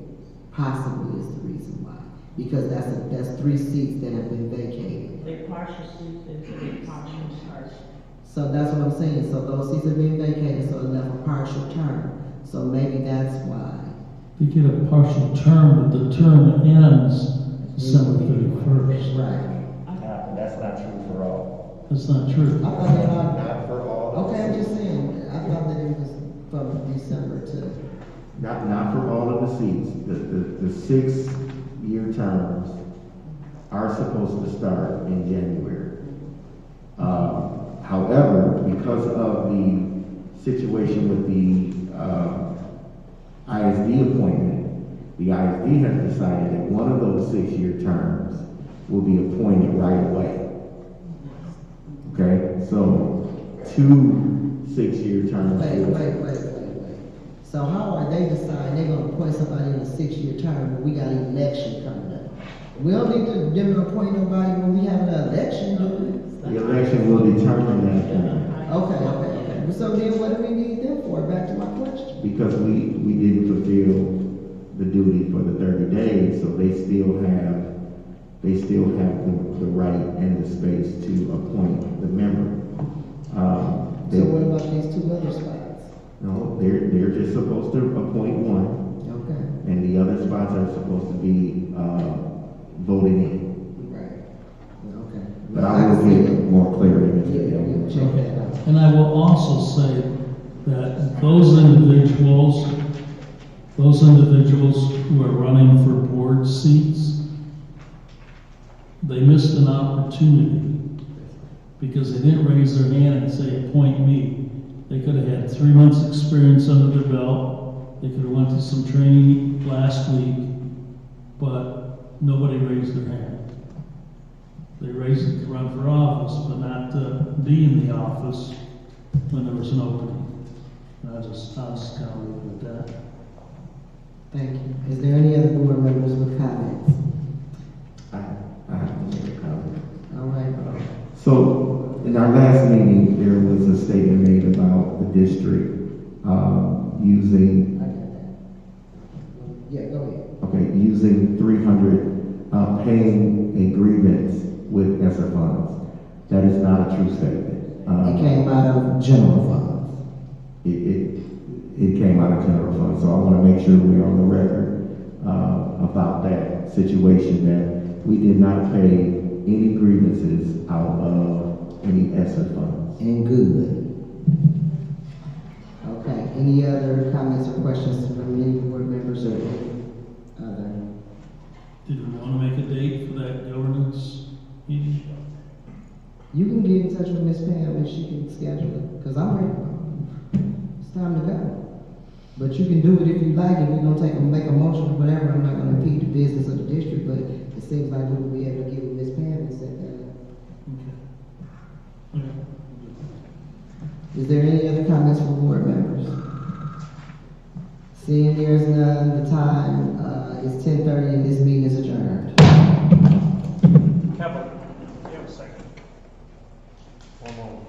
possibly is the reason why. Because that's 3 seats that have been vacated. they partial seats, they partial starts. So that's what I'm saying. So those seats have been vacated, so it left a partial term. So maybe that's why. You get a partial term, but the term ends December 31st. Right. That's not true for all. That's not true. I thought that Not for all. okay, I'm just saying. I thought that it was from December to. Not for all of the seats. The 6-year terms are supposed to start in January. However, because of the situation with the ISD appointment, the ISD has decided that one of those 6-year terms will be appointed right away. Okay, so 2 6-year terms. Wait. So how are they deciding they're gonna appoint somebody in a 6-year term when we got an election coming up? We don't need them to appoint nobody when we have an election, do we? The election will determine that. Okay. Okay, so then what do we need them for? Back to my question. Because we didn't fulfill the duty for the 30 days, so they still have the right and the space to appoint the member. So what about these two other spots? No, they're just supposed to appoint one, Okay. and the other spots are supposed to be voted in. Right. Okay. But I will get more clarity. Yeah, check that out. And I will also say that those individuals who are running for board seats, they missed an opportunity because they didn't raise their hand and say, appoint me. They could have had 3 months' experience under their belt. They could have went to some training last week, but nobody raised their hand. They raised it to run for office, but not to be in the office when there was an opening. And I was kind of leaving it at that. Thank you. Is there any other board members with comments? I have to make a comment. All right. So, in our last meeting, there was a statement made about the district using, I got that. Yeah, go ahead. okay, using 300, paying a grievance with ESSER funds. That is not a true statement. It came out of general funds. It came out of general funds, so I want to make sure we're on the record about that situation, that we did not pay any grievances out of any ESSER funds. And good. Okay, any other comments or questions from any board members or any other? Did we want to make a date for that governance meeting? You can get in touch with Ms. Pam and she can schedule it, because I'm ready. It's time to go. But you can do it if you like. If you're gonna make a motion or whatever, I'm not gonna impede the business of the district, but it seems like we will be able to get with Ms. Pam and set that up. Okay. Is there any other comments from board members? Seeing there's none, the time is 10:30 and this meeting is adjourned. Kevin, you have a second. One moment.